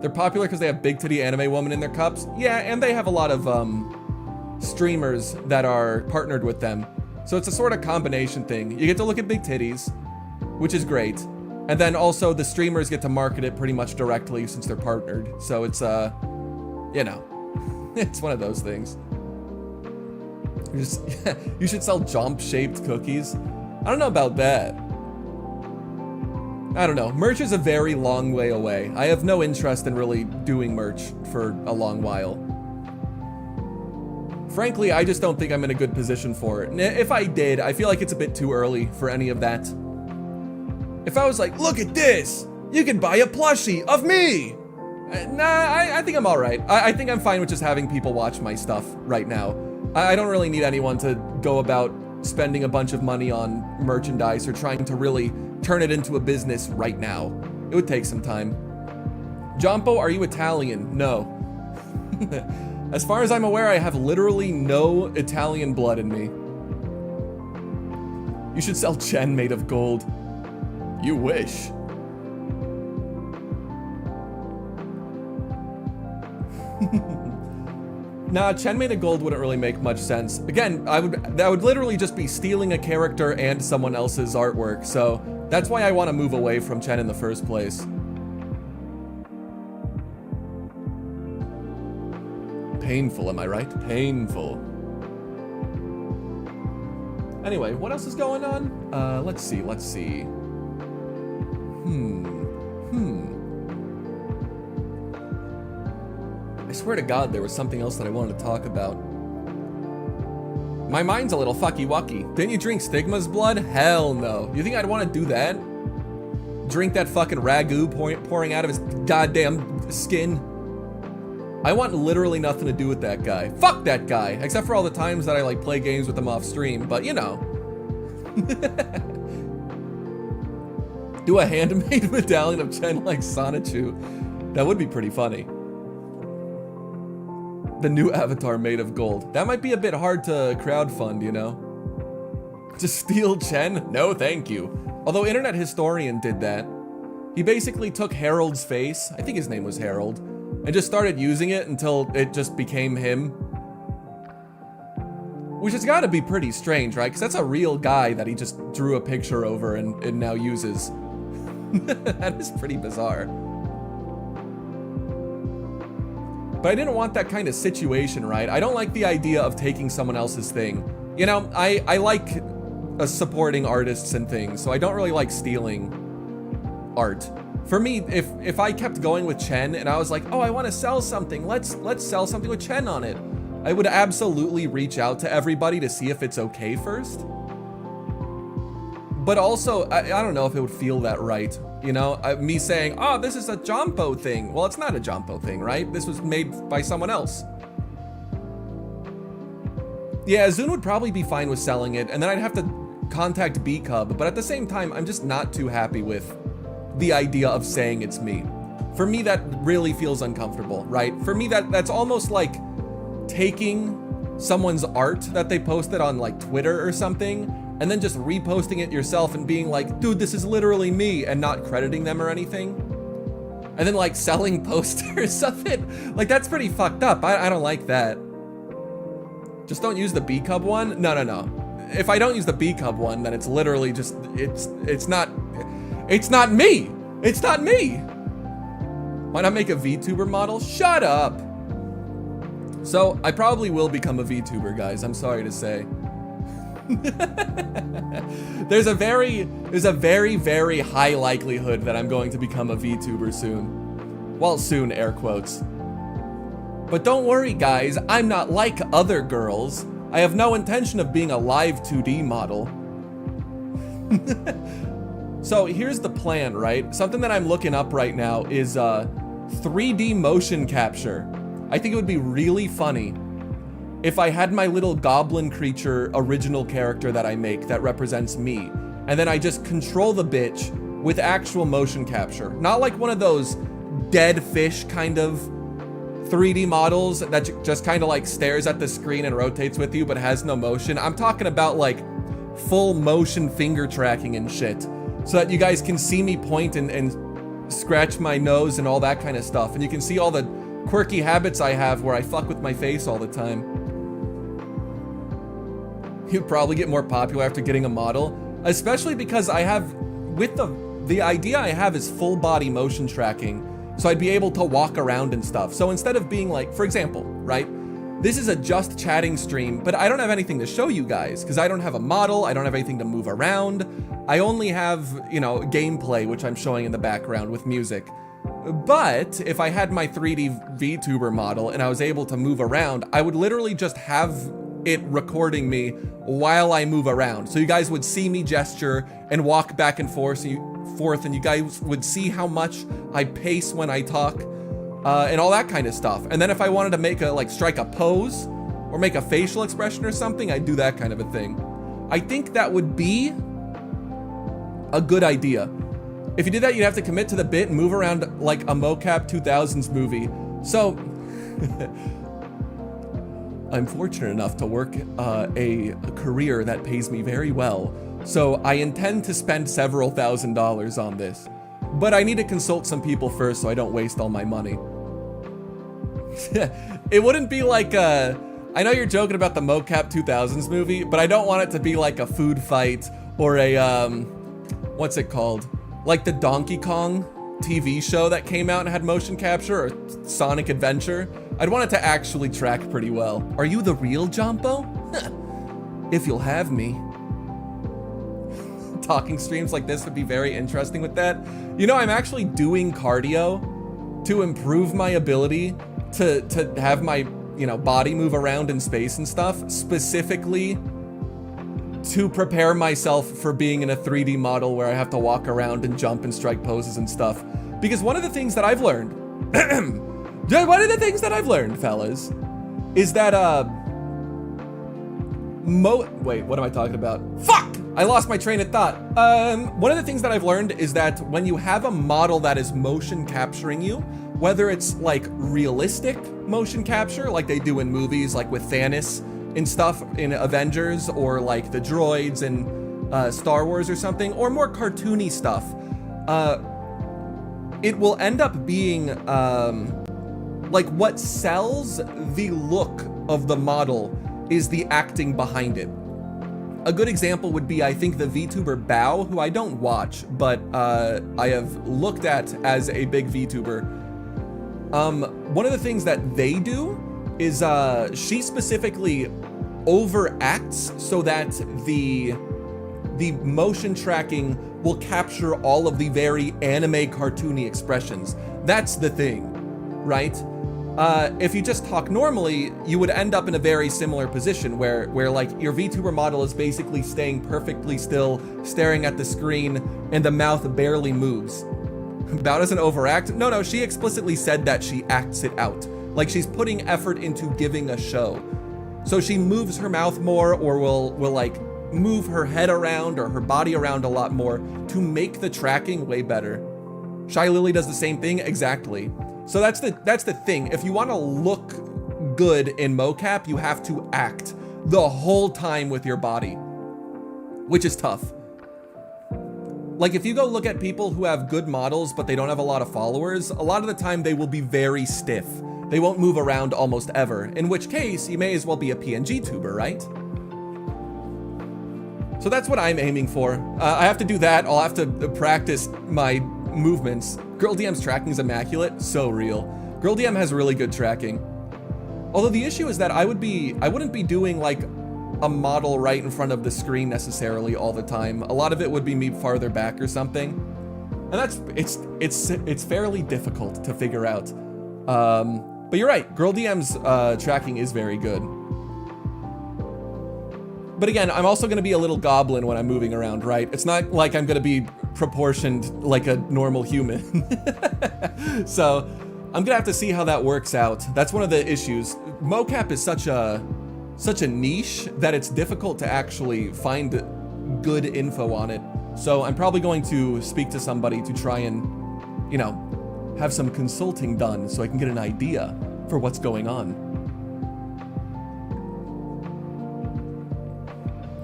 They're popular because they have big titty anime women in their cups. Yeah, and they have a lot of streamers that are partnered with them. So it's a sort of combination thing. You get to look at big titties, which is great. And then also the streamers get to market it pretty much directly since they're partnered. So it's, you know, it's one of those things. You should sell jump-shaped cookies. I don't know about that. I don't know. Merch is a very long way away. I have no interest in really doing merch for a long while. Frankly, I just don't think I'm in a good position for it. And if I did, I feel like it's a bit too early for any of that. If I was like, look at this! You can buy a plushie of me! Nah, I think I'm alright. I think I'm fine with just having people watch my stuff right now. I don't really need anyone to go about spending a bunch of money on merchandise or trying to really turn it into a business right now. It would take some time. Jompo, are you Italian? No. As far as I'm aware, I have literally no Italian blood in me. You should sell Chen made of gold. You wish. Nah, Chen made of gold wouldn't really make much sense. Again, that would literally just be stealing a character and someone else's artwork, so that's why I want to move away from Chen in the first place. Painful, am I right? Painful. Anyway, what else is going on? Let's see. I swear to God, there was something else that I wanted to talk about. My mind's a little fucky-wucky. Didn't you drink Stigma's blood? Hell no. You think I'd want to do that? Drink that fucking ragu pouring out of his goddamn skin? I want literally nothing to do with that guy. Fuck that guy! Except for all the times that I like play games with him off stream, but you know. Do a handmade medallion of Chen like Sonichu. That would be pretty funny. The new avatar made of gold. That might be a bit hard to crowdfund, you know? To steal Chen? No, thank you. Although Internet Historian did that. He basically took Harold's face, I think his name was Harold, and just started using it until it just became him. Which has gotta be pretty strange, right? Because that's a real guy that he just drew a picture over and now uses. That is pretty bizarre. But I didn't want that kind of situation, right? I don't like the idea of taking someone else's thing. You know, I like supporting artists and things, so I don't really like stealing art. For me, if I kept going with Chen and I was like, oh, I want to sell something, let's sell something with Chen on it, I would absolutely reach out to everybody to see if it's okay first. But also, I don't know if it would feel that right. You know, me saying, oh, this is a Jompo thing. Well, it's not a Jompo thing, right? This was made by someone else. Yeah, Zune would probably be fine with selling it, and then I'd have to contact B-Cub, but at the same time, I'm just not too happy with the idea of saying it's me. For me, that really feels uncomfortable, right? For me, that's almost like taking someone's art that they posted on like Twitter or something, and then just reposting it yourself and being like, dude, this is literally me, and not crediting them or anything. And then like selling posters of it. Like, that's pretty fucked up. I don't like that. Just don't use the B-Cub one? No. If I don't use the B-Cub one, then it's literally just, it's not me! It's not me! Why not make a VTuber model? Shut up! So, I probably will become a VTuber, guys, I'm sorry to say. There's a very, very high likelihood that I'm going to become a VTuber soon. Well, soon, air quotes. But don't worry, guys, I'm not like other girls. I have no intention of being a live 2D model. So here's the plan, right? Something that I'm looking up right now is 3D motion capture. I think it would be really funny if I had my little goblin creature original character that I make that represents me, and then I just control the bitch with actual motion capture. Not like one of those dead fish kind of 3D models that just kind of like stares at the screen and rotates with you but has no motion. I'm talking about like full motion finger tracking and shit, so that you guys can see me point and scratch my nose and all that kind of stuff, and you can see all the quirky habits I have where I fuck with my face all the time. You'd probably get more popular after getting a model, especially because I have, with the idea I have is full body motion tracking, so I'd be able to walk around and stuff. So instead of being like, for example, right? This is a just chatting stream, but I don't have anything to show you guys because I don't have a model, I don't have anything to move around. I only have, you know, gameplay, which I'm showing in the background with music. But if I had my 3D VTuber model and I was able to move around, I would literally just have it recording me while I move around. So you guys would see me gesture and walk back and forth, and you guys would see how much I pace when I talk, and all that kind of stuff. And then if I wanted to make strike a pose or make a facial expression or something, I'd do that kind of a thing. I think that would be a good idea. If you did that, you'd have to commit to the bit and move around like a mocap 2000s movie. So I'm fortunate enough to work a career that pays me very well. So I intend to spend several $1,000s on this, but I need to consult some people first so I don't waste all my money. It wouldn't be like I know you're joking about the mocap 2000s movie, but I don't want it to be like a food fight or a, what's it called? Like the Donkey Kong TV show that came out and had motion capture, or Sonic Adventure. I'd want it to actually track pretty well. Are you the real Jompo? If you'll have me. Talking streams like this would be very interesting with that. You know, I'm actually doing cardio to improve my ability to have my, you know, body move around in space and stuff, specifically to prepare myself for being in a 3D model where I have to walk around and jump and strike poses and stuff. Because one of the things that I've learned, fellas, is that, wait, what am I talking about? Fuck! I lost my train of thought. One of the things that I've learned is that when you have a model that is motion capturing you, whether it's like realistic motion capture, like they do in movies, like with Thanos and stuff in Avengers, or like the droids in Star Wars or something, or more cartoony stuff, it will end up being like what sells the look of the model is the acting behind it. A good example would be, I think, the VTuber Bao, who I don't watch, but I have looked at as a big VTuber. One of the things that they do is she specifically overacts so that the motion tracking will capture all of the very anime cartoony expressions. That's the thing, right? If you just talk normally, you would end up in a very similar position where like your VTuber model is basically staying perfectly still, staring at the screen, and the mouth barely moves. Bao doesn't overact. No, she explicitly said that she acts it out. Like she's putting effort into giving a show. So she moves her mouth more, or will like move her head around or her body around a lot more to make the tracking way better. Shy Lily does the same thing, exactly. So that's the thing. If you want to look good in mocap, you have to act the whole time with your body, which is tough. Like if you go look at people who have good models but they don't have a lot of followers, a lot of the time they will be very stiff. They won't move around almost ever, in which case you may as well be a PNG tuber, right? So that's what I'm aiming for. I have to do that. I'll have to practice my movements. Girl DM's tracking is immaculate, so real. Girl DM has really good tracking. Although the issue is that I wouldn't be doing like a model right in front of the screen necessarily all the time. A lot of it would be me farther back or something. And it's fairly difficult to figure out. But you're right, Girl DM's tracking is very good. But again, I'm also gonna be a little goblin when I'm moving around, right? It's not like I'm gonna be proportioned like a normal human. So I'm gonna have to see how that works out. That's one of the issues. Mocap is such a niche that it's difficult to actually find good info on it. So I'm probably going to speak to somebody to try and, you know, have some consulting done so I can get an idea for what's going on.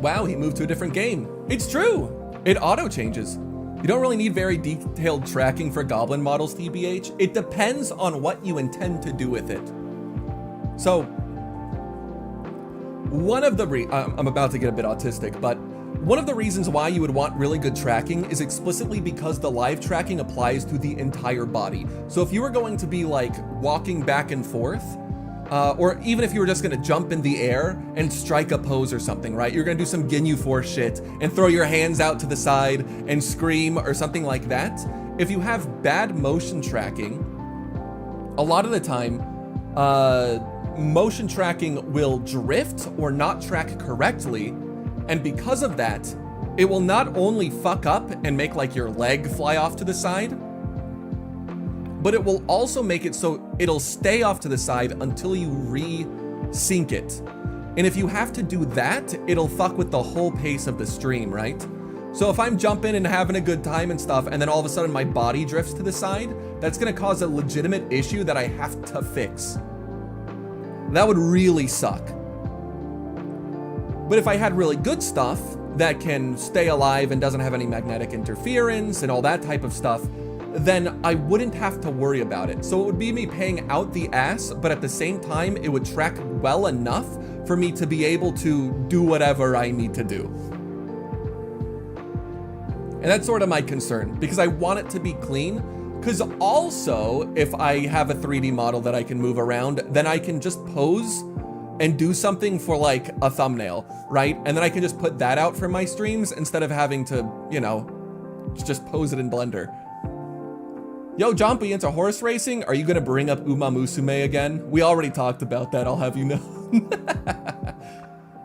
Wow, he moved to a different game. It's true. It auto changes. You don't really need very detailed tracking for goblin models, TBH. It depends on what you intend to do with it. So, one of the I'm about to get a bit autistic, but one of the reasons why you would want really good tracking is explicitly because the live tracking applies to the entire body. So if you were going to be like walking back and forth, or even if you were just gonna jump in the air and strike a pose or something, right? You're gonna do some Ginyu Force shit and throw your hands out to the side and scream or something like that. If you have bad motion tracking, a lot of the time, motion tracking will drift or not track correctly. And because of that, it will not only fuck up and make like your leg fly off to the side, but it will also make it so it'll stay off to the side until you re-sync it. And if you have to do that, it'll fuck with the whole pace of the stream, right? So if I'm jumping and having a good time and stuff, and then all of a sudden my body drifts to the side, that's gonna cause a legitimate issue that I have to fix. That would really suck. But if I had really good stuff that can stay alive and doesn't have any magnetic interference and all that type of stuff, then I wouldn't have to worry about it. So it would be me paying out the ass, but at the same time, it would track well enough for me to be able to do whatever I need to do. And that's sort of my concern, because I want it to be clean. Because also, if I have a 3D model that I can move around, then I can just pose and do something for like a thumbnail, right? And then I can just put that out for my streams instead of having to, you know, just pose it in Blender. Yo, Jompo, you into horse racing? Are you gonna bring up Uma Musume again? We already talked about that, I'll have you know.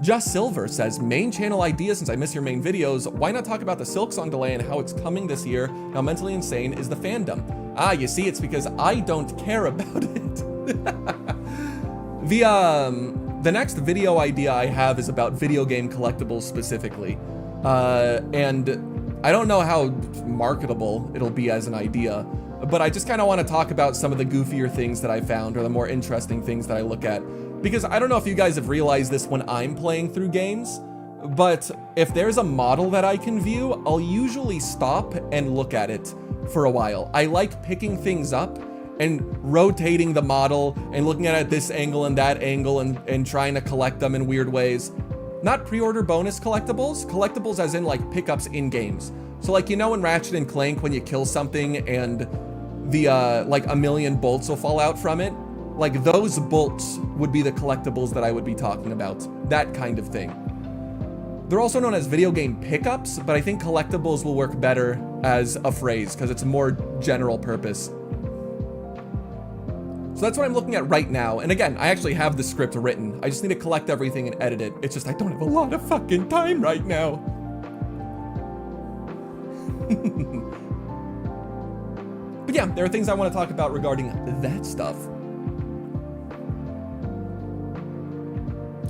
Just Silver says, main channel idea since I miss your main videos, why not talk about the Silk Song delay and how it's coming this year? How mentally insane is the fandom? Ah, you see, it's because I don't care about it. The next video idea I have is about video game collectibles specifically. And I don't know how marketable it'll be as an idea, but I just kind of want to talk about some of the goofier things that I found or the more interesting things that I look at. Because I don't know if you guys have realized this when I'm playing through games, but if there's a model that I can view, I'll usually stop and look at it for a while. I like picking things up and rotating the model and looking at it at this angle and that angle and trying to collect them in weird ways. Not pre-order bonus collectibles as in like pickups in games. So like, you know in Ratchet and Clank when you kill something and the like a million bolts will fall out from it? Like those bolts would be the collectibles that I would be talking about. That kind of thing. They're also known as video game pickups, but I think collectibles will work better as a phrase because it's a more general purpose. So that's what I'm looking at right now. And again, I actually have the script written. I just need to collect everything and edit it. It's just I don't have a lot of fucking time right now. But yeah, there are things I want to talk about regarding that stuff.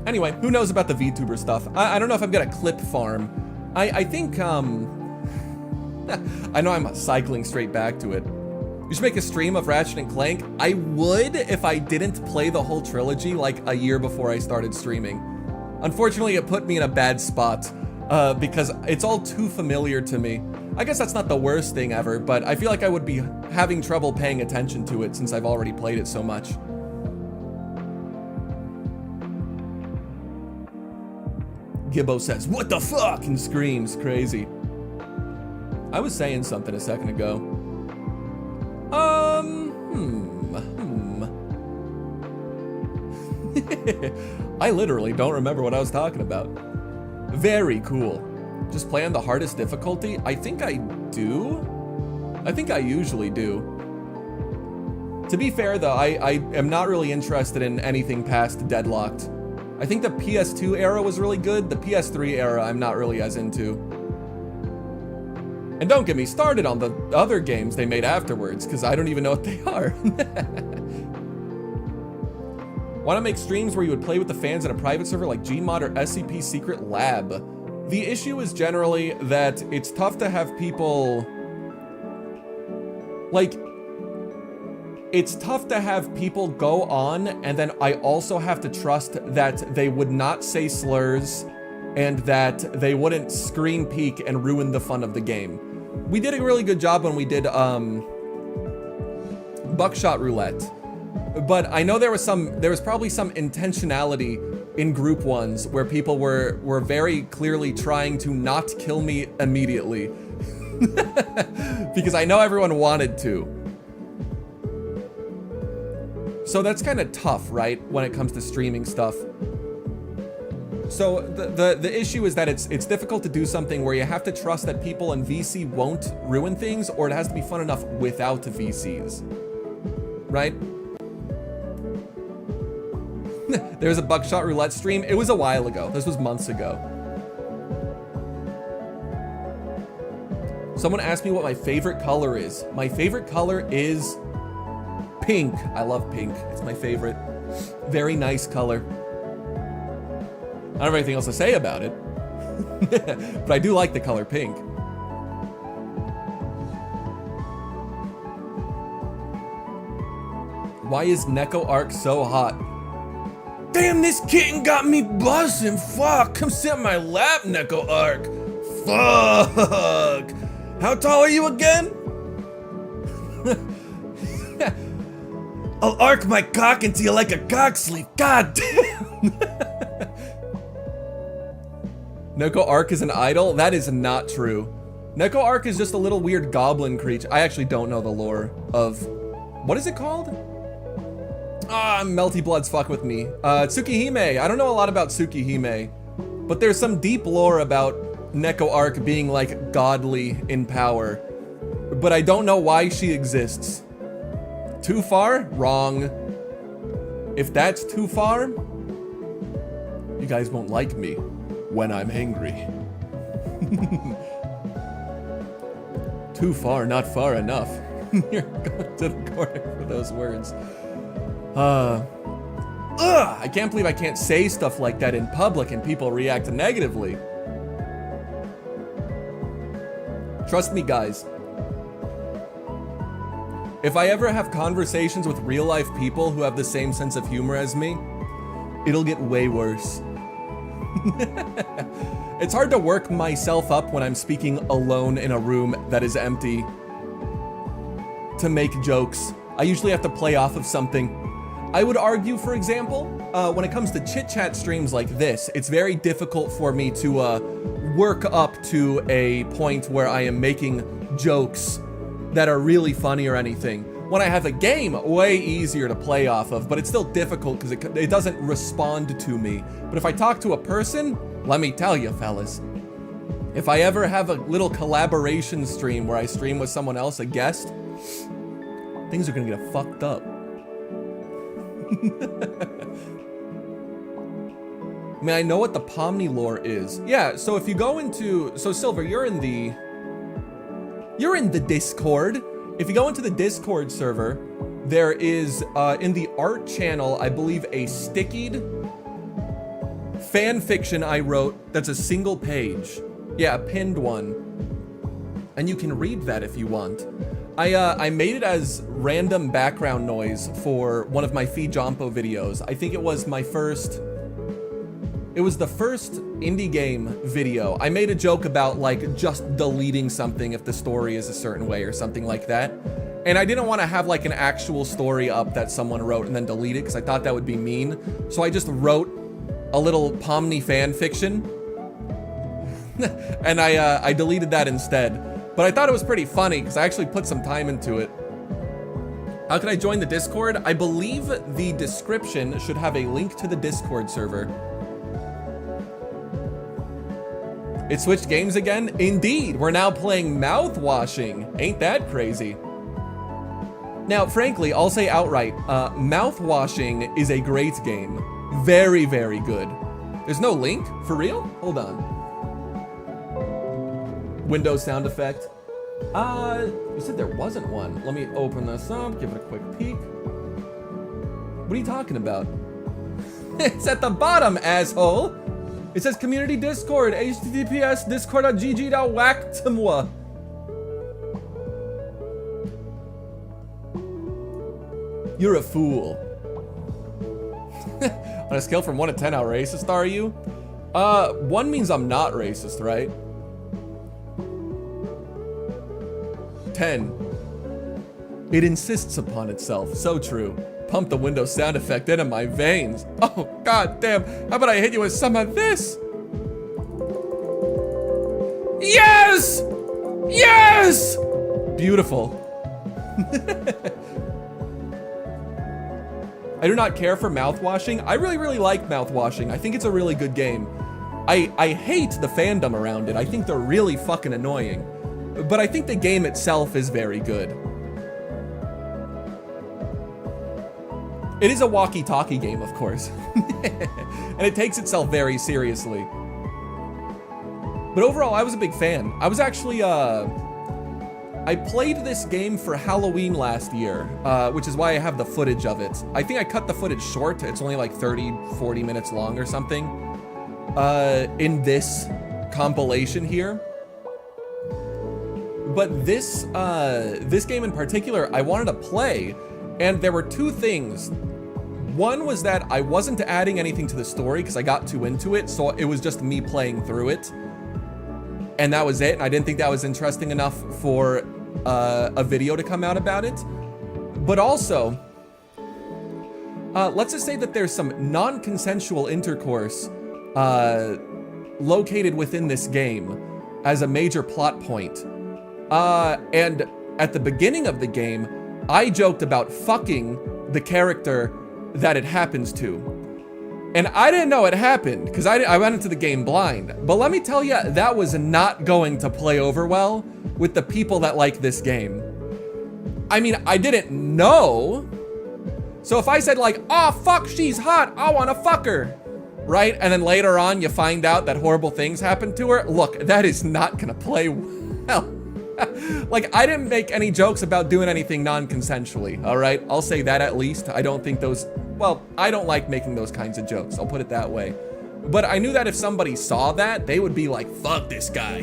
Anyway, who knows about the VTuber stuff? I don't know if I'm gonna clip farm. I think, I know I'm cycling straight back to it. You should make a stream of Ratchet and Clank. I would if I didn't play the whole trilogy like a year before I started streaming. Unfortunately, it put me in a bad spot because it's all too familiar to me. I guess that's not the worst thing ever, but I feel like I would be having trouble paying attention to it since I've already played it so much. Gibbo says, "What the fuck?" and screams crazy. I was saying something a second ago. I literally don't remember what I was talking about. Very cool. Just play on the hardest difficulty? I think I do. I think I usually do. To be fair though, I am not really interested in anything past Deadlocked. I think the PS2 era was really good. The PS3 era I'm not really as into. And don't get me started on the other games they made afterwards, because I don't even know what they are. Want to make streams where you would play with the fans in a private server like Gmod or SCP Secret Lab? The issue is generally that it's tough to have people... Like, it's tough to have people go on, and then I also have to trust that they would not say slurs and that they wouldn't screen peek and ruin the fun of the game. We did a really good job when we did buckshot roulette, but I know there was probably some intentionality in group ones where people were very clearly trying to not kill me immediately because I know everyone wanted to. So that's kind of tough, right, when it comes to streaming stuff. So the issue is that it's difficult to do something where you have to trust that people in VC won't ruin things, or it has to be fun enough without VCs, right? There's a buckshot roulette stream. It was a while ago. This was months ago. Someone asked me what my favorite color is. My favorite color is pink. I love pink. It's my favorite. Very nice color. I don't have anything else to say about it. But I do like the color pink. Why is Neko Arc so hot? Damn, this kitten got me buzzing. Fuck, come sit in my lap, Neko Arc. Fuck. How tall are you again? I'll arc my cock into you like a cock sleeve. God damn. Neko Arc is an idol? That is not true. Neko Arc is just a little weird goblin creature. I actually don't know the lore of... What is it called? Ah, Melty Bloods fuck with me. Tsukihime. I don't know a lot about Tsukihime, but there's some deep lore about Neko Arc being like godly in power. But I don't know why she exists. Too far? Wrong. If that's too far, you guys won't like me when I'm angry. Too far, not far enough. You're going to the corner for those words. I can't believe I can't say stuff like that in public and people react negatively. Trust me, guys. If I ever have conversations with real life people who have the same sense of humor as me, it'll get way worse. It's hard to work myself up when I'm speaking alone in a room that is empty to make jokes. I usually have to play off of something. I would argue, for example, when it comes to chit-chat streams like this, it's very difficult for me to work up to a point where I am making jokes that are really funny or anything. When I have a game, way easier to play off of, but it's still difficult because it doesn't respond to me. But if I talk to a person, let me tell you, fellas, if I ever have a little collaboration stream where I stream with someone else, a guest, things are gonna get fucked up. I mean, I know what the Pomni lore is. Yeah, so if you go into... So, Silver, you're in the Discord. If you go into the Discord server, there is, in the art channel, I believe, a stickied fan fiction I wrote that's a single page. Yeah, a pinned one. And you can read that if you want. I made it as random background noise for one of my Jompo videos. I think it was my first... It was the first indie game video. I made a joke about like just deleting something if the story is a certain way or something like that. And I didn't want to have like an actual story up that someone wrote and then delete it because I thought that would be mean. So I just wrote a little Pomni fan fiction and I deleted that instead. But I thought it was pretty funny because I actually put some time into it. How can I join the Discord? I believe the description should have a link to the Discord server. It switched games again? Indeed, we're now playing Mouthwashing. Ain't that crazy? Now, frankly, I'll say outright, Mouthwashing is a great game. Very, very good. There's no link? For real? Hold on. Windows sound effect. You said there wasn't one. Let me open this up, give it a quick peek. What are you talking about? It's at the bottom, asshole. It says community Discord, https discord.gg.whack-to-moi. You're a fool. On a scale from 1 to 10, how racist are you? 1 means I'm not racist, right? 10. It insists upon itself. So true. Pump the Windows sound effect into my veins. Oh, god damn. How about I hit you with some of this? Yes! Yes! Beautiful. I do not care for mouthwashing. I really like mouthwashing. I think it's a really good game. I hate the fandom around it. I think they're really fucking annoying. But I think the game itself is very good. It is a walkie-talkie game, of course. And it takes itself very seriously. But overall, I was a big fan. I was actually, I played this game for Halloween last year, which is why I have the footage of it. I think I cut the footage short. It's only like 30, 40 minutes long or something. In this compilation here. But this game in particular, I wanted to play, and there were 2 things. One was that I wasn't adding anything to the story because I got too into it, so it was just me playing through it. And that was it, and I didn't think that was interesting enough for a video to come out about it. But also, let's just say that there's some non-consensual intercourse located within this game as a major plot point. And at the beginning of the game, I joked about fucking the character that it happens to. And I didn't know it happened, because I went into the game blind. But let me tell you, that was not going to play over well with the people that like this game. I mean, I didn't know. So if I said like, oh fuck, she's hot, I wanna fuck her, right? And then later on you find out that horrible things happened to her, look, that is not gonna play well. Like, I didn't make any jokes about doing anything non-consensually, all right? I'll say that at least. I don't think those, well, I don't like making those kinds of jokes, I'll put it that way. But I knew that if somebody saw that, they would be like, fuck this guy.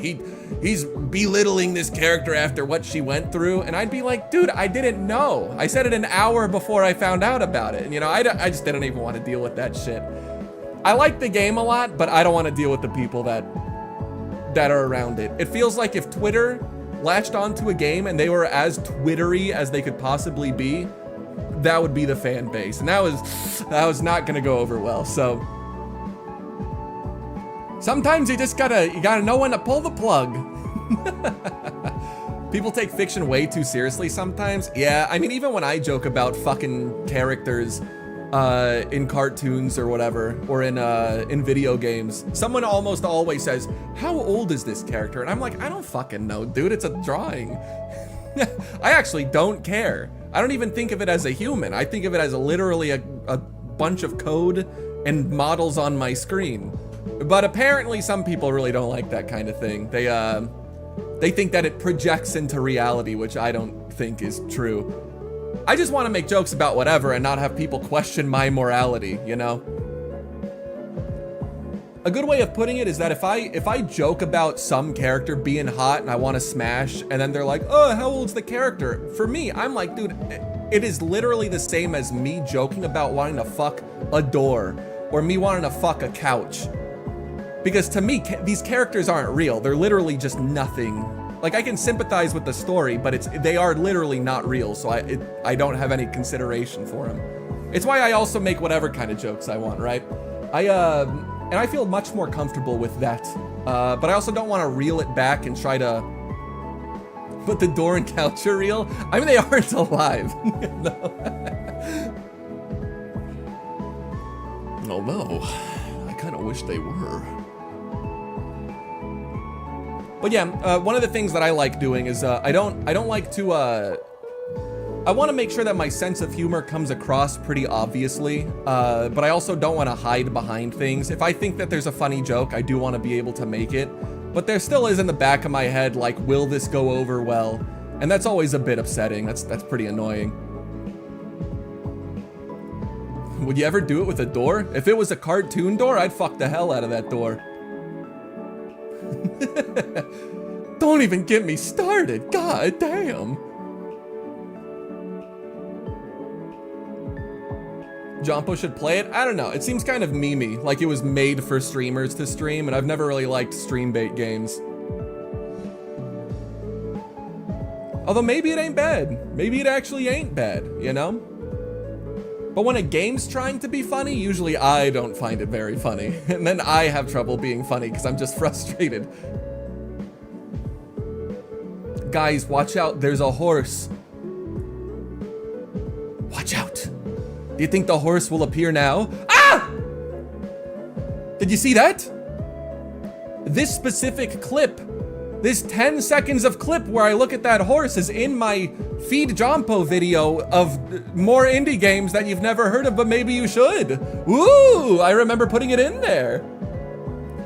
He's belittling this character after what she went through. And I'd be like, dude, I didn't know. I said it an hour before I found out about it. And, you know, I just didn't even want to deal with that shit. I like the game a lot, but I don't want to deal with the people that are around it. It feels like if Twitter latched onto a game and they were as Twittery as they could possibly be, that would be the fan base. And that was not gonna go over well. So sometimes you gotta know when to pull the plug. People take fiction way too seriously sometimes. Yeah, I mean, even when I joke about fucking characters in cartoons or whatever, or in video games, someone almost always says, how old is this character? And I'm like, I don't fucking know, dude, it's a drawing. I actually don't care. I don't even think of it as a human. I think of it as literally a bunch of code and models on my screen. But apparently some people really don't like that kind of thing. They think that it projects into reality, which I don't think is true. I just want to make jokes about whatever and not have people question my morality, you know? A good way of putting it is that if I joke about some character being hot and I want to smash, and then they're like, oh, how old's the character? For me, I'm like, dude, it is literally the same as me joking about wanting to fuck a door or me wanting to fuck a couch. Because to me, these characters aren't real. They're literally just nothing. Like, I can sympathize with the story, but they are literally not real, so I don't have any consideration for them. It's why I also make whatever kind of jokes I want, right? And I feel much more comfortable with that. But I also don't want to reel it back and try to... But the door and couch are real? I mean, they aren't alive. Although, I kind of wish they were. But yeah, one of the things that I like doing is I don't like to I want to make sure that my sense of humor comes across pretty obviously, but I also don't want to hide behind things. If I think that there's a funny joke, I do want to be able to make it, but there still is in the back of my head like, will this go over well? And that's always a bit upsetting. That's pretty annoying. Would you ever do it with a door? If it was a cartoon door, I'd fuck the hell out of that door. Don't even get me started. God damn. Jompo should play it. I don't know. It seems kind of memey, like it was made for streamers to stream, and I've never really liked stream bait games. Although maybe it ain't bad. Maybe it actually ain't bad, you know? But when a game's trying to be funny, usually I don't find it very funny. And then I have trouble being funny because I'm just frustrated. Guys, watch out. There's a horse. Watch out. Do you think the horse will appear now? Ah! Did you see that? This specific clip, this 10 seconds of clip where I look at that horse is in my Feed Jompo video of more indie games that you've never heard of, but maybe you should. Ooh, I remember putting it in there.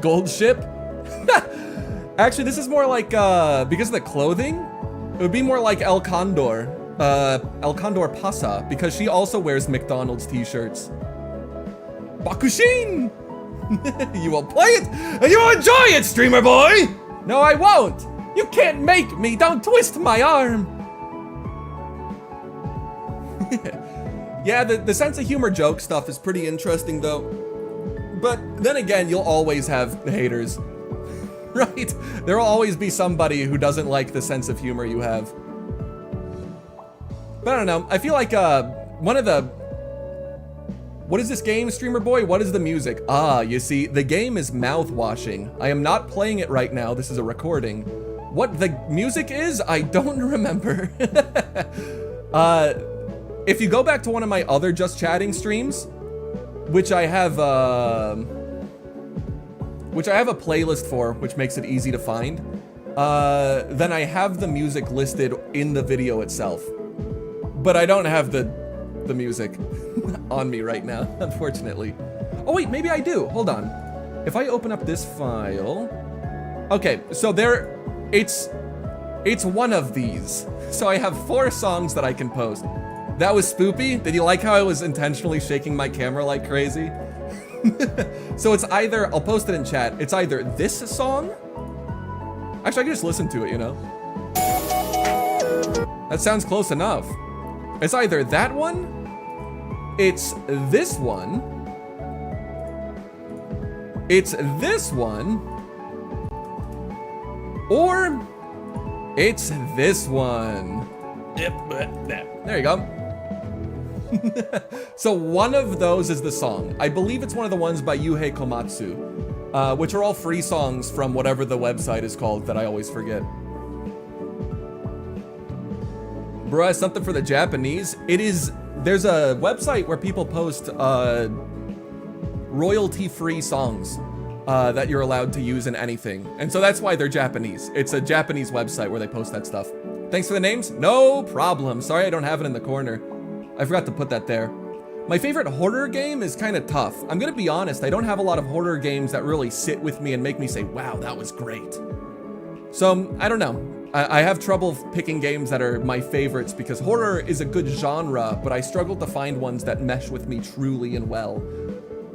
Gold ship. Actually, this is more like, because of the clothing, it would be more like El Condor Pasa, because she also wears McDonald's t-shirts. Bakushin! You will play it, and you will enjoy it, streamer boy! No, I won't! You can't make me! Don't twist my arm! Yeah, the sense of humor joke stuff is pretty interesting, though. But then again, you'll always have haters. Right? There will always be somebody who doesn't like the sense of humor you have. But I don't know, I feel like one of the... What is this game, streamer boy? What is the music? Ah, you see, the game is mouth-washing. I am not playing it right now, this is a recording. What the music is, I don't remember. If you go back to one of my other Just Chatting streams, which I have a playlist for, which makes it easy to find, then I have the music listed in the video itself. But I don't have the music on me right now, unfortunately. Oh wait, maybe I do, hold on. If I open up this file, okay, so it's one of these. So I have 4 songs that I can post. That was spoopy. Did you like how I was intentionally shaking my camera like crazy? So it's either, I'll post it in chat, it's either this song. Actually, I can just listen to it, you know? That sounds close enough. It's either that one, it's this one, it's this one, or it's this one. There you go. So one of those is the song. I believe it's one of the ones by Yuhei Komatsu, which are all free songs from whatever the website is called that I always forget. Bruh, something for the Japanese. It is, there's a website where people post royalty-free songs that you're allowed to use in anything. And so that's why they're Japanese. It's a Japanese website where they post that stuff. Thanks for the names. No problem. Sorry I don't have it in the corner. I forgot to put that there. My favorite horror game is kind of tough. I'm gonna be honest, I don't have a lot of horror games that really sit with me and make me say, wow, that was great. So, I don't know. I have trouble picking games that are my favorites because horror is a good genre, but I struggle to find ones that mesh with me truly and well.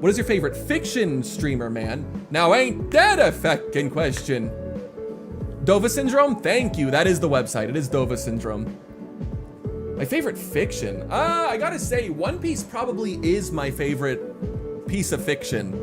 What is your favorite fiction streamer, man? Now ain't that a feckin' question? Dova Syndrome? Thank you, that is the website, it is Dova Syndrome. My favorite fiction? I gotta say, One Piece probably is my favorite piece of fiction.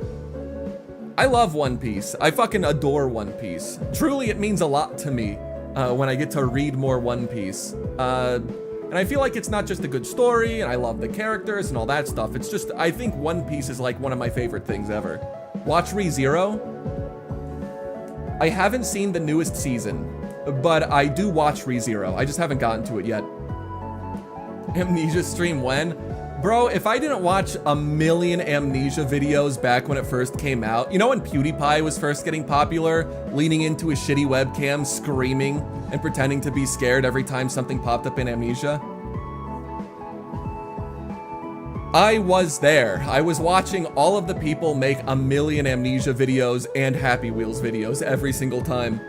I love One Piece. I fucking adore One Piece. Truly, it means a lot to me when I get to read more One Piece. And I feel like it's not just a good story, and I love the characters and all that stuff. It's just, I think One Piece is like one of my favorite things ever. Watch ReZero. I haven't seen the newest season, but I do watch ReZero. I just haven't gotten to it yet. Amnesia stream when? Bro, if I didn't watch a million Amnesia videos back when it first came out, you know when PewDiePie was first getting popular, leaning into his shitty webcam, screaming and pretending to be scared every time something popped up in Amnesia? I was there. I was watching all of the people make a million Amnesia videos and Happy Wheels videos every single time.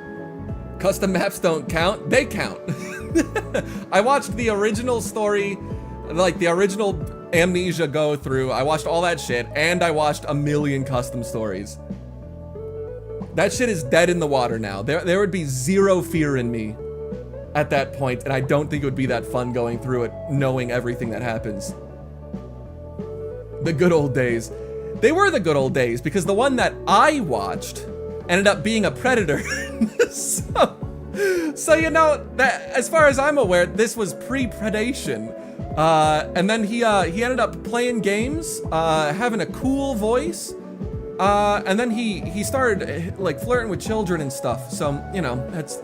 Custom maps don't count, they count. I watched the original story, like the original Amnesia go through. I watched all that shit, and I watched a million custom stories. That shit is dead in the water now. There would be zero fear in me at that point, and I don't think it would be that fun going through it, knowing everything that happens. The good old days. They were the good old days because the one that I watched ended up being a predator. So you know, that as far as I'm aware, this was pre-predation. And then he ended up playing games, having a cool voice, and then he started like flirting with children and stuff. So you know, that's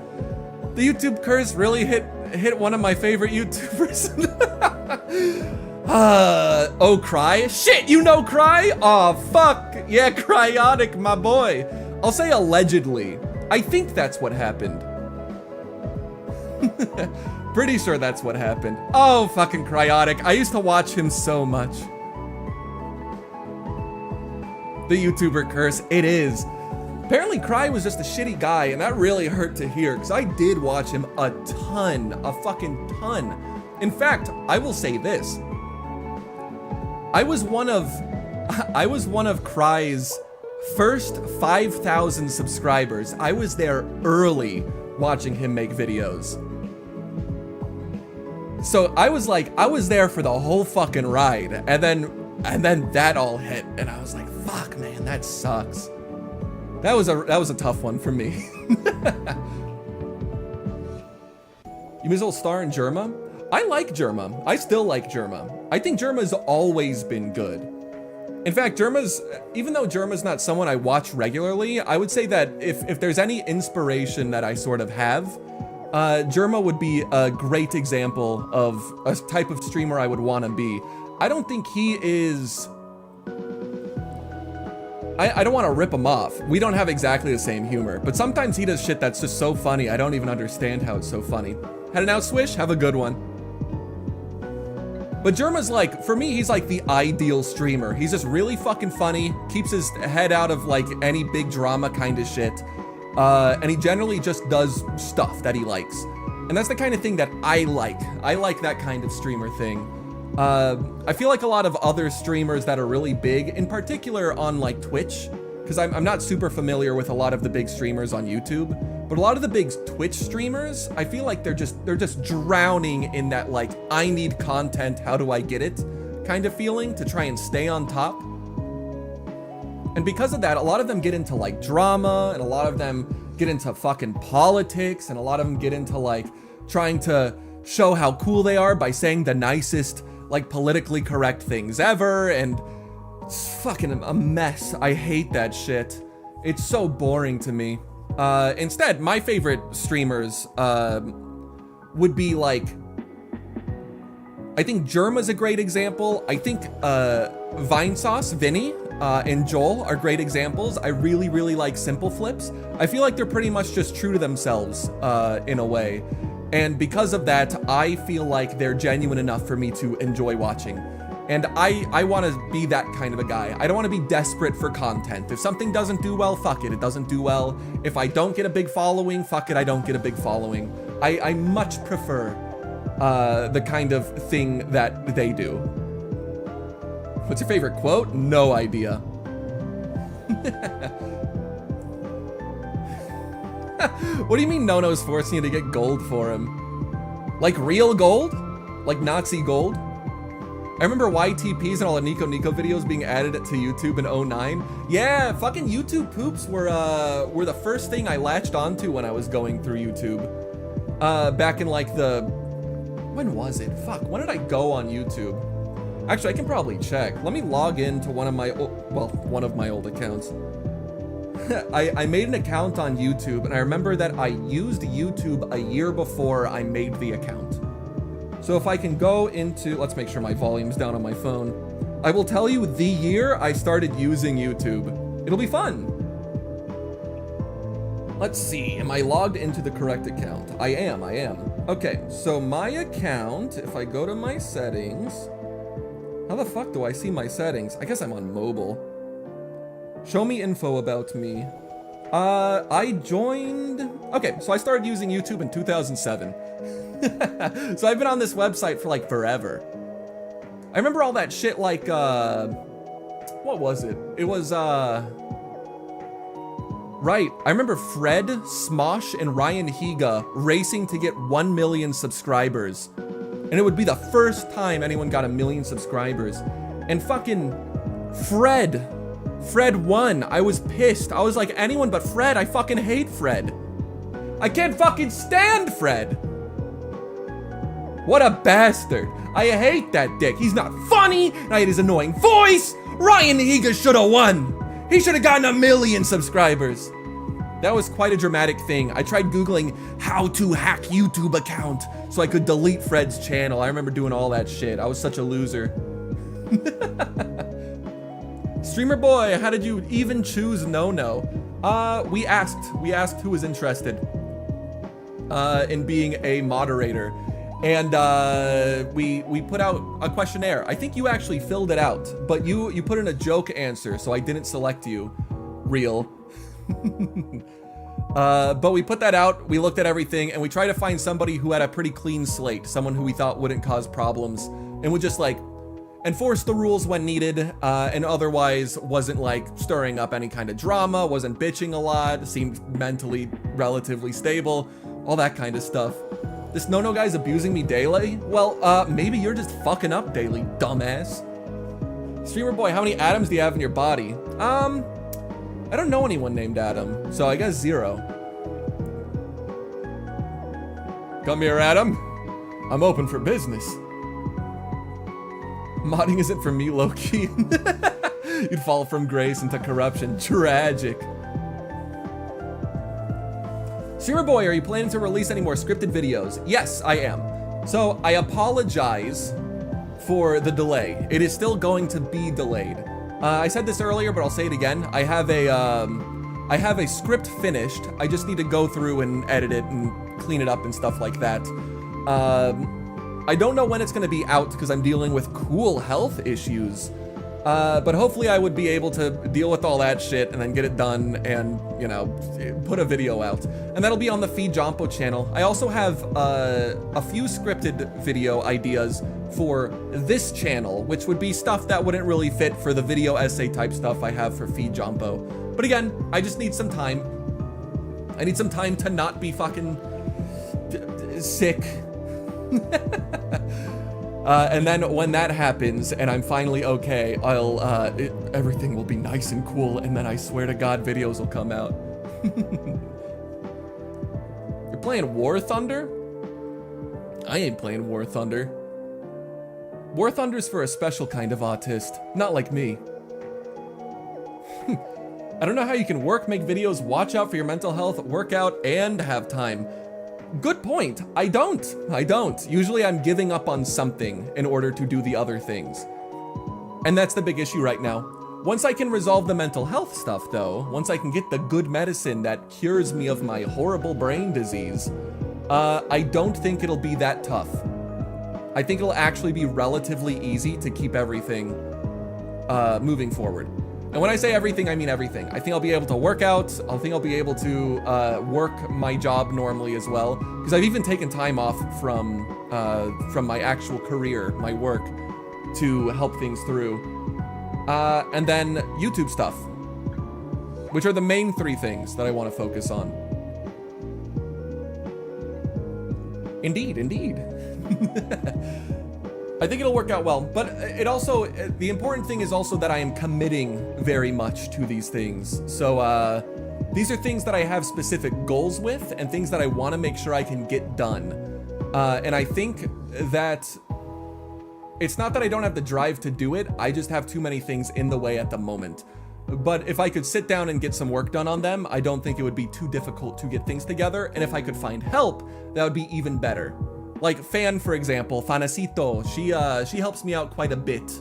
the YouTube curse really hit one of my favorite YouTubers. Oh, Cry? Shit, you know Cry? Aw, fuck. Yeah, Cryotic, my boy. I'll say allegedly. I think that's what happened. Pretty sure that's what happened. Oh, fucking Cryotic. I used to watch him so much. The YouTuber curse, it is. Apparently Cry was just a shitty guy, and that really hurt to hear, because I did watch him a fucking ton. In fact, I will say this. I was one of Cry's first 5,000 subscribers. I was there early watching him make videos. So I was there for the whole fucking ride, and then that all hit, and I was like, fuck man, that sucks. That was a tough one for me. You may as well star in Germa. I like Germa. I still like Germa. I think Germa's always been good. In fact, even though Germa's not someone I watch regularly, I would say that if there's any inspiration that I sort of have, Germa would be a great example of a type of streamer I would want to be. I don't think he is... I don't want to rip him off. We don't have exactly the same humor, but sometimes he does shit that's just so funny, I don't even understand how it's so funny. Heading out, Swish? Have a good one. But Germa's like, for me, he's like the ideal streamer. He's just really fucking funny, keeps his head out of like any big drama kind of shit, and he generally just does stuff that he likes. And that's the kind of thing that I like. I like that kind of streamer thing. I feel like a lot of other streamers that are really big, in particular on like Twitch, because I'm not super familiar with a lot of the big streamers on YouTube, but a lot of the big Twitch streamers, I feel like they're just drowning in that like, I need content, how do I get it kind of feeling to try and stay on top. And because of that, a lot of them get into like drama, and a lot of them get into fucking politics, and a lot of them get into like trying to show how cool they are by saying the nicest, like politically correct things ever, and it's fucking a mess. I hate that shit. It's so boring to me. Instead, my favorite streamers would be like, I think Germa's a great example. I think Vinesauce, Vinny, and Joel are great examples. I really, really like Simple Flips. I feel like they're pretty much just true to themselves in a way. And because of that, I feel like they're genuine enough for me to enjoy watching. And I want to be that kind of a guy. I don't want to be desperate for content. If something doesn't do well, fuck it, it doesn't do well. If I don't get a big following, fuck it, I don't get a big following. I much prefer the kind of thing that they do. What's your favorite quote? No idea. What do you mean Nono's forcing you to get gold for him? Like real gold? Like Nazi gold? I remember YTPs and all the Nico videos being added to YouTube in 09. Yeah, fucking YouTube poops were the first thing I latched onto when I was going through YouTube. Back in like when was it? Fuck, when did I go on YouTube? Actually, I can probably check. Let me log into one of my old accounts. I made an account on YouTube, and I remember that I used YouTube a year before I made the account. So if I can go into, let's make sure my volume's down on my phone. I will tell you the year I started using YouTube. It'll be fun. Let's see, am I logged into the correct account? I am. Okay, so my account, if I go to my settings, how the fuck do I see my settings? I guess I'm on mobile. Show me info about me. I joined... Okay, so I started using YouTube in 2007. So I've been on this website for like forever. I remember all that shit like, what was it? It was, right, I remember Fred, Smosh, and Ryan Higa racing to get 1 million subscribers. And it would be the first time anyone got 1 million subscribers. And fucking... Fred. Fred won. I was pissed. I was like, anyone but Fred. I fucking hate Fred. I can't fucking stand Fred. What a bastard. I hate that dick. He's not funny. I hate his annoying voice. Ryan Higa should have won. He should have gotten 1 million subscribers. That was quite a dramatic thing. I tried Googling how to hack YouTube account so I could delete Fred's channel. I remember doing all that shit. I was such a loser. Streamer boy, how did you even choose no? We asked who was interested in being a moderator. And we put out a questionnaire. I think you actually filled it out, but you put in a joke answer, so I didn't select you. Real. But we put that out, we looked at everything, and we tried to find somebody who had a pretty clean slate, someone who we thought wouldn't cause problems, and would just like enforce the rules when needed, and otherwise wasn't like stirring up any kind of drama, wasn't bitching a lot, seemed mentally relatively stable, all that kind of stuff. This no guy's abusing me daily? Well, maybe you're just fucking up daily, dumbass. Streamer boy, how many atoms do you have in your body? I don't know anyone named Adam, so I guess 0. Come here, Adam. I'm open for business. Modding isn't for me, low-key. You'd fall from grace into corruption. Tragic. Streamer boy, are you planning to release any more scripted videos? Yes, I am. So I apologize for the delay. It is still going to be delayed. I said this earlier, but I'll say it again. I have a script finished. I just need to go through and edit it and clean it up and stuff like that. I don't know when it's going to be out because I'm dealing with cool health issues. But hopefully I would be able to deal with all that shit and then get it done and, you know, put a video out. And that'll be on the Feed Jompo channel. I also have a few scripted video ideas for this channel, which would be stuff that wouldn't really fit for the video essay type stuff I have for Feed Jompo. But again, I just need some time. I need some time to not be fucking sick. And then when that happens and I'm finally okay, everything will be nice and cool, and then I swear to God, videos will come out. You're playing War Thunder? I ain't playing War Thunder. War Thunder's for a special kind of autist, not like me. I don't know how you can work, make videos, watch out for your mental health, work out, and have time. Good point. I don't. Usually I'm giving up on something in order to do the other things. And that's the big issue right now. Once I can resolve the mental health stuff though, once I can get the good medicine that cures me of my horrible brain disease, I don't think it'll be that tough. I think it'll actually be relatively easy to keep everything moving forward. And when I say everything, I mean everything. I think I'll be able to work out. I think I'll be able to work my job normally as well. Because I've even taken time off from my actual career, my work, to help things through. And then YouTube stuff, which are the main 3 things that I want to focus on. Indeed. I think it'll work out well, but it also, the important thing is also that I am committing very much to these things. So these are things that I have specific goals with and things that I want to make sure I can get done. And I think that it's not that I don't have the drive to do it, I just have too many things in the way at the moment. But if I could sit down and get some work done on them, I don't think it would be too difficult to get things together. And if I could find help, that would be even better. Like Fan, for example, Fanacito, she helps me out quite a bit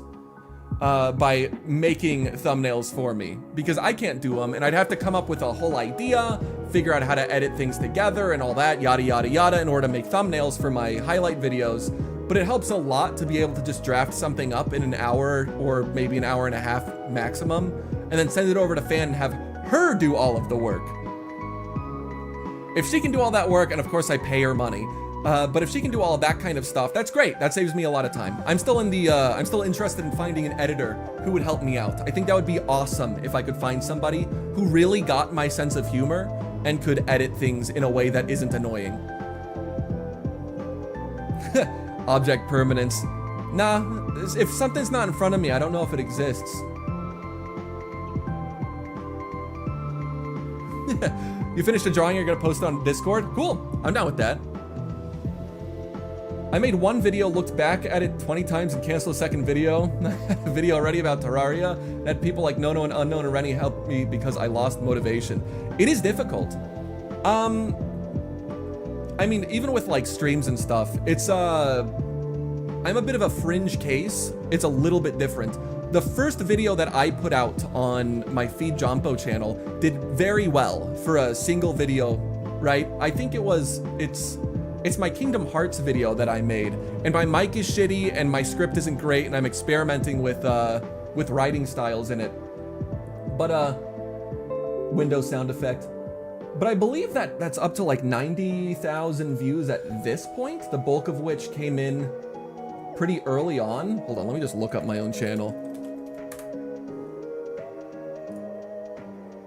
by making thumbnails for me because I can't do them and I'd have to come up with a whole idea, figure out how to edit things together and all that, yada, yada, yada, in order to make thumbnails for my highlight videos. But it helps a lot to be able to just draft something up in an hour or maybe an hour and a half maximum and then send it over to Fan and have her do all of the work. If she can do all that work, and of course I pay her money, but if she can do all of that kind of stuff, that's great. That saves me a lot of time. I'm still interested in finding an editor who would help me out. I think that would be awesome if I could find somebody who really got my sense of humor and could edit things in a way that isn't annoying. Object permanence. Nah, if something's not in front of me, I don't know if it exists. You finished a drawing, you're gonna post it on Discord? Cool, I'm down with that. I made one video, looked back at it 20 times and canceled a second video. Video already about Terraria. Had people like Nono and Unknown and Rennie help me because I lost motivation. It is difficult. I mean, even with like streams and stuff, it's I'm a bit of a fringe case. It's a little bit different. The first video that I put out on my Feed Jompo channel did very well for a single video, right? I think it's my Kingdom Hearts video that I made, and my mic is shitty and my script isn't great, and I'm experimenting with writing styles in it. But Windows sound effect. But I believe that that's up to like 90,000 views at this point, the bulk of which came in pretty early on. Hold on, let me just look up my own channel.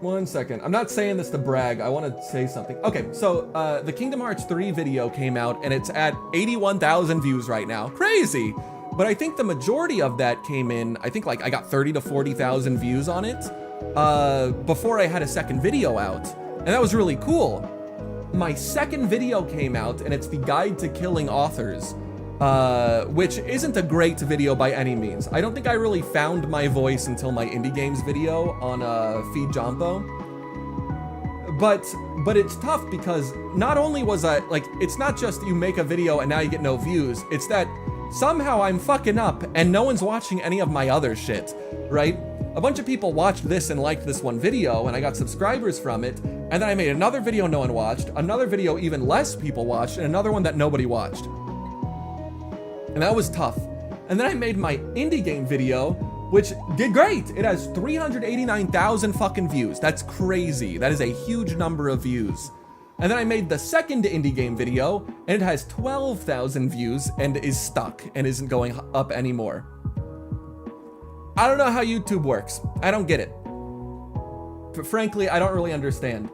1 second. I'm not saying this to brag. I want to say something. Okay, so the Kingdom Hearts 3 video came out and it's at 81,000 views right now. Crazy. But I think the majority of that came in, I think like I got 30 to 40,000 views on it before I had a second video out. And that was really cool. My second video came out and it's the Guide to Killing Authors, which isn't a great video by any means. I don't think I really found my voice until my indie games video on Feed Jompo. But it's tough because not only was I, like, it's not just you make a video and now you get no views, it's that somehow I'm fucking up and no one's watching any of my other shit, right? A bunch of people watched this and liked this one video and I got subscribers from it, and then I made another video no one watched, another video even less people watched, and another one that nobody watched. And that was tough. And then I made my indie game video, which did great. It has 389,000 fucking views. That's crazy. That is a huge number of views. And then I made the second indie game video, and it has 12,000 views and is stuck and isn't going up anymore. I don't know how YouTube works. I don't get it. But frankly, I don't really understand.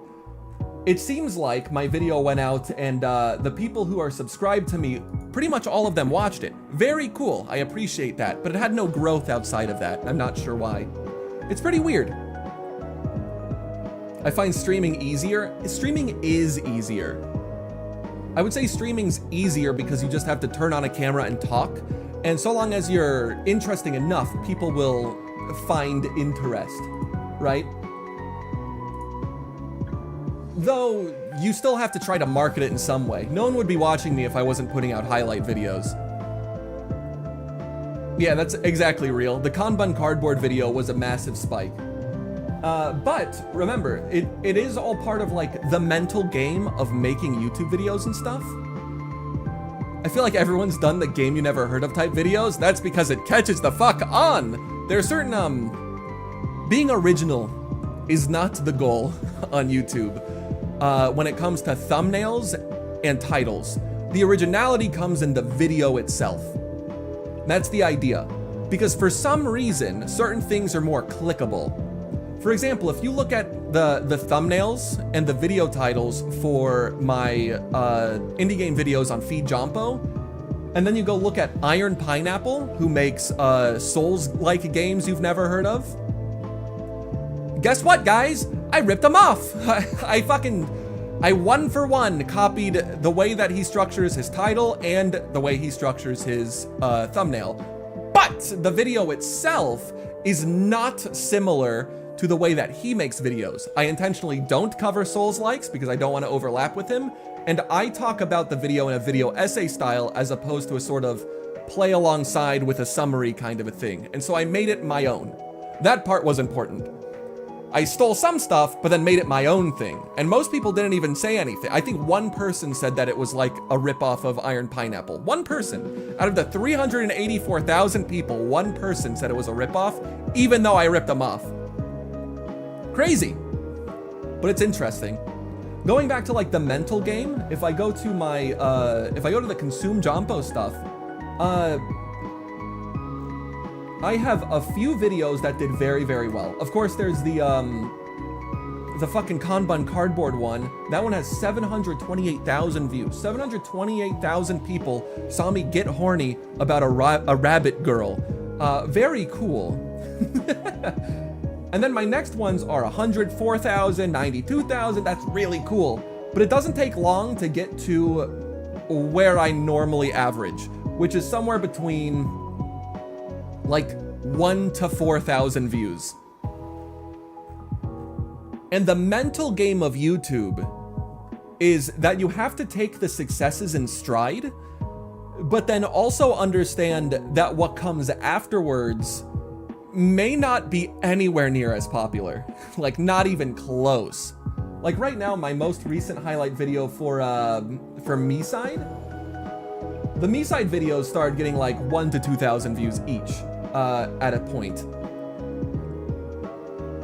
It seems like my video went out and the people who are subscribed to me, pretty much all of them watched it. Very cool, I appreciate that, but it had no growth outside of that. I'm not sure why. It's pretty weird. I find streaming easier. Streaming is easier. I would say streaming's easier because you just have to turn on a camera and talk, and so long as you're interesting enough, people will find interest, right? Though, you still have to try to market it in some way. No one would be watching me if I wasn't putting out highlight videos. Yeah, that's exactly real. The Kanban cardboard video was a massive spike. But remember, it is all part of like the mental game of making YouTube videos and stuff. I feel like everyone's done the game you never heard of type videos. That's because it catches the fuck on. There are certain, being original is not the goal on YouTube. When it comes to thumbnails and titles. The originality comes in the video itself. That's the idea. Because for some reason, certain things are more clickable. For example, if you look at the thumbnails and the video titles for my indie game videos on Feed Jompo, and then you go look at Iron Pineapple, who makes Souls-like games you've never heard of, guess what, guys? I ripped him off. I one for one copied the way that he structures his title and the way he structures his thumbnail. But the video itself is not similar to the way that he makes videos. I intentionally don't cover Souls-likes because I don't want to overlap with him, and I talk about the video in a video essay style as opposed to a sort of play alongside with a summary kind of a thing. And so I made it my own. That part was important. I stole some stuff, but then made it my own thing. And most people didn't even say anything. I think one person said that it was like a ripoff of Iron Pineapple. One person. Out of the 384,000 people, one person said it was a ripoff, even though I ripped them off. Crazy. But it's interesting. Going back to like the mental game, if I go to my, if I go to the Consume Jompo stuff, I have a few videos that did very, very well. Of course, there's the fucking Kanban cardboard one. That one has 728,000 views. 728,000 people saw me get horny about a rabbit girl. Very cool. And then my next ones are 104,000, 92,000. That's really cool. But it doesn't take long to get to where I normally average, which is somewhere between like 1 to 4,000 views. And the mental game of YouTube is that you have to take the successes in stride, but then also understand that what comes afterwards may not be anywhere near as popular. Like, not even close. Like right now, my most recent highlight video for Me-Side, the Me-Side videos started getting like 1 to 2,000 views each at a point.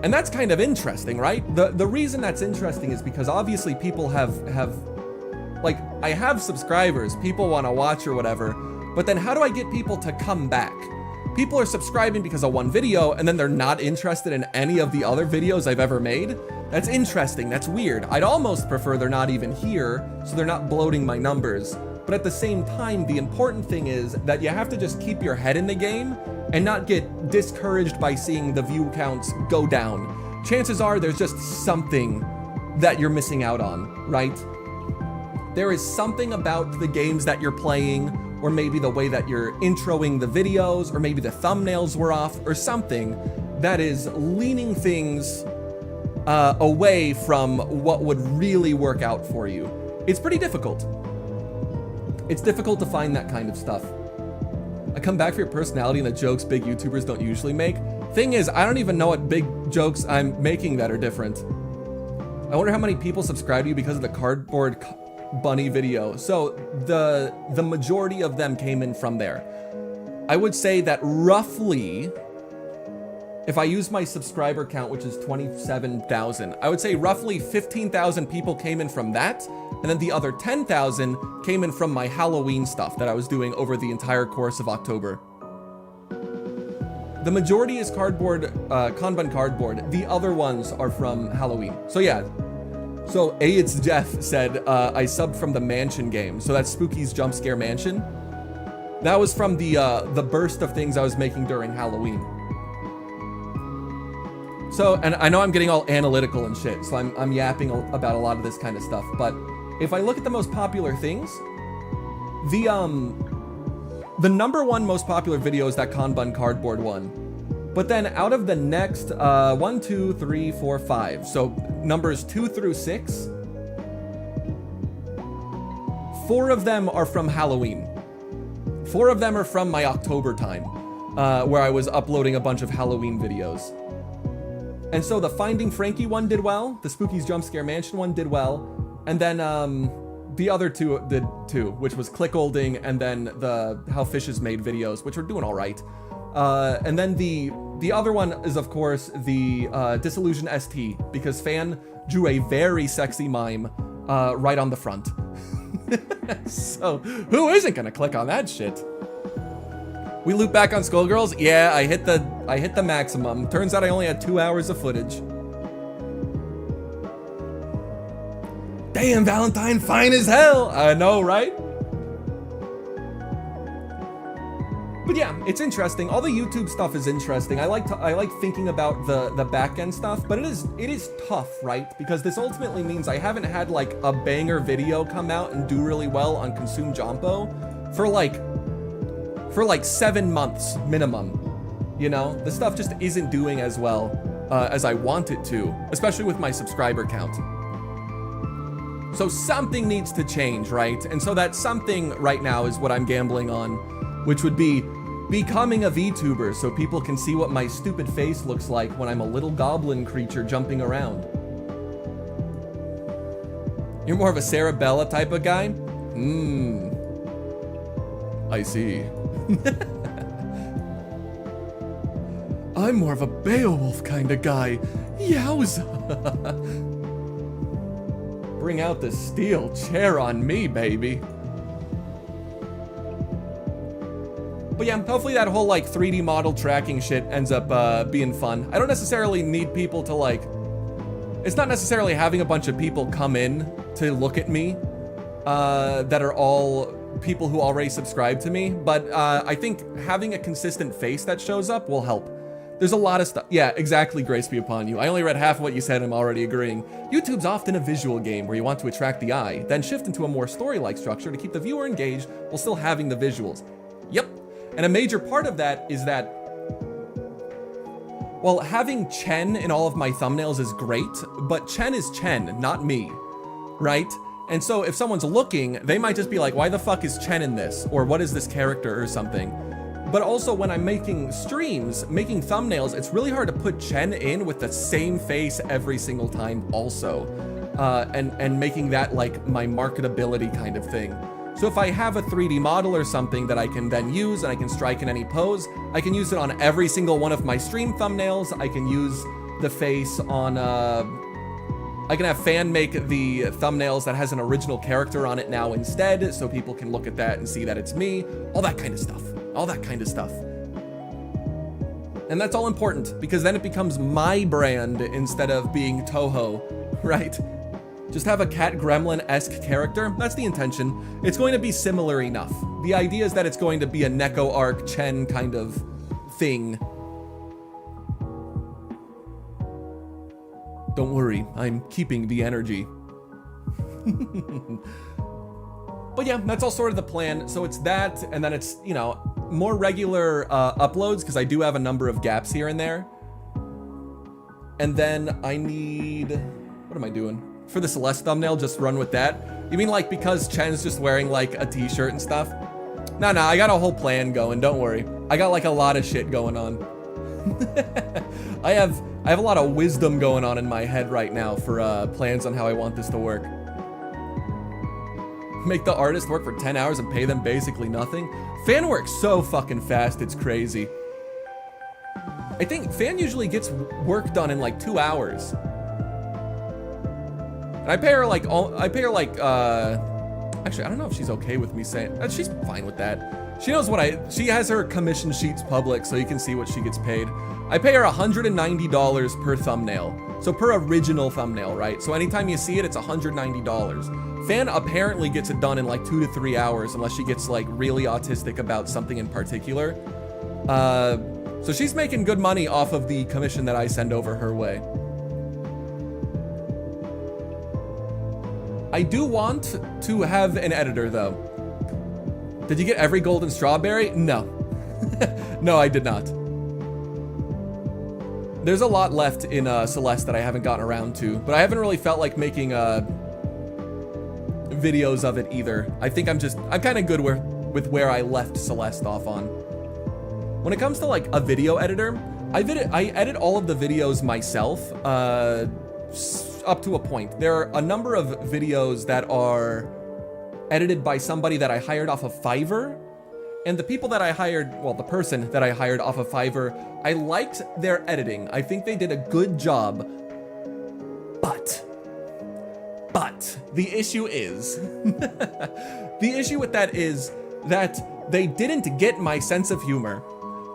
And that's kind of interesting, right? The reason that's interesting is because obviously people have like, I have subscribers, people want to watch or whatever, but then how do I get people to come back? People are subscribing because of one video and then they're not interested in any of the other videos I've ever made. That's interesting, that's weird. I'd almost prefer they're not even here, so they're not bloating my numbers. But at the same time, the important thing is that you have to just keep your head in the game and not get discouraged by seeing the view counts go down. Chances are there's just something that you're missing out on, right? There is something about the games that you're playing, or maybe the way that you're introing the videos, or maybe the thumbnails were off, or something that is leaning things away from what would really work out for you. It's pretty difficult. It's difficult to find that kind of stuff. I come back for your personality and the jokes big YouTubers don't usually make. Thing is, I don't even know what big jokes I'm making that are different. I wonder how many people subscribe to you because of the cardboard bunny video. So the majority of them came in from there. I would say that roughly, if I use my subscriber count, which is 27,000, I would say roughly 15,000 people came in from that, and then the other 10,000 came in from my Halloween stuff that I was doing over the entire course of October. The majority is cardboard, Kanban cardboard. The other ones are from Halloween. So yeah. So It's Jeff said, I subbed from the Mansion game. So that's Spooky's Jump Scare Mansion. That was from the burst of things I was making during Halloween. So, and I know I'm getting all analytical and shit, so I'm yapping about a lot of this kind of stuff, but if I look at the most popular things, the number one most popular video is that Kanban cardboard one. But then out of the next 1, 2, 3, 4, 5, so numbers 2 through 6, 4 of them are from Halloween. 4 of them are from my October time, where I was uploading a bunch of Halloween videos. And so the Finding Frankie one did well, the Spooky's Jump Scare Mansion one did well, and then the other two did too, which was Clickolding and then the How Fishes Made videos, which were doing all right. And then the other one is, of course, the Disillusion ST, because Fan drew a very sexy mime right on the front. So who isn't gonna click on that shit? We loop back on Skullgirls? Yeah, I hit the maximum. Turns out I only had 2 hours of footage. Damn, Valentine, fine as hell. I know, right? But yeah, it's interesting. All the YouTube stuff is interesting. I like thinking about the back end stuff, but it is tough, right? Because this ultimately means I haven't had like a banger video come out and do really well on Consume Jompo for like 7 months minimum. You know, the stuff just isn't doing as well as I want it to, especially with my subscriber count. So something needs to change, right? And so that something right now is what I'm gambling on, which would be becoming a VTuber so people can see what my stupid face looks like when I'm a little goblin creature jumping around. You're more of a Sarabella type of guy? I see. I'm more of a Beowulf kind of guy. Yowza. Bring out the steel chair on me, baby. But yeah, hopefully that whole like 3D model tracking shit ends up being fun. I don't necessarily need people to like, it's not necessarily having a bunch of people come in to look at me that are all people who already subscribe to me, but I think having a consistent face that shows up will help. There's a lot of stuff. Yeah, exactly, grace be upon you. I only read half of what you said and I'm already agreeing. YouTube's often a visual game where you want to attract the eye, then shift into a more story-like structure to keep the viewer engaged while still having the visuals. Yep. And a major part of that is that, well, having Chen in all of my thumbnails is great, but Chen is Chen, not me, right? And so if someone's looking, they might just be like, why the fuck is Chen in this? Or what is this character or something? But also when I'm making streams, making thumbnails, it's really hard to put Chen in with the same face every single time also. And making that like my marketability kind of thing. So if I have a 3D model or something that I can then use and I can strike in any pose, I can use it on every single one of my stream thumbnails. I can use the face on, I can have fan make the thumbnails that has an original character on it now instead, so people can look at that and see that it's me, all that kind of stuff. All that kind of stuff. And that's all important because then it becomes my brand instead of being Toho, right? Just have a cat gremlin-esque character. That's the intention. It's going to be similar enough. The idea is that it's going to be a Neko arc Chen kind of thing. Don't worry, I'm keeping the energy. But yeah, that's all sort of the plan. So it's that, and then it's, you know, more regular uploads, because I do have a number of gaps here and there. And then I need, what am I doing? For the Celeste thumbnail, just run with that. You mean like because Chen's just wearing like a t-shirt and stuff? No, I got a whole plan going, don't worry. I got like a lot of shit going on. I have a lot of wisdom going on in my head right now for plans on how I want this to work. Make the artist work for 10 hours and pay them basically nothing. Fan works so fucking fast, it's crazy. I think Fan usually gets work done in like 2 hours. And I pay her like, actually, I don't know if she's okay with me saying, she's fine with that. She knows she has her commission sheets public so you can see what she gets paid. I pay her $190 per thumbnail. So per original thumbnail, right? So anytime you see it, it's $190. Fan apparently gets it done in like 2 to 3 hours unless she gets like really autistic about something in particular. So she's making good money off of the commission that I send over her way. I do want to have an editor though. Did you get every golden strawberry? No. No, I did not. There's a lot left in Celeste that I haven't gotten around to, but I haven't really felt like making videos of it either. I think I'm kind of good with where I left Celeste off on. When it comes to like a video editor, I edit all of the videos myself up to a point. There are a number of videos that are edited by somebody that I hired off of Fiverr. And the people that I hired, well, the person that I hired off of Fiverr, I liked their editing. I think they did a good job. But the issue is, the issue with that is that they didn't get my sense of humor.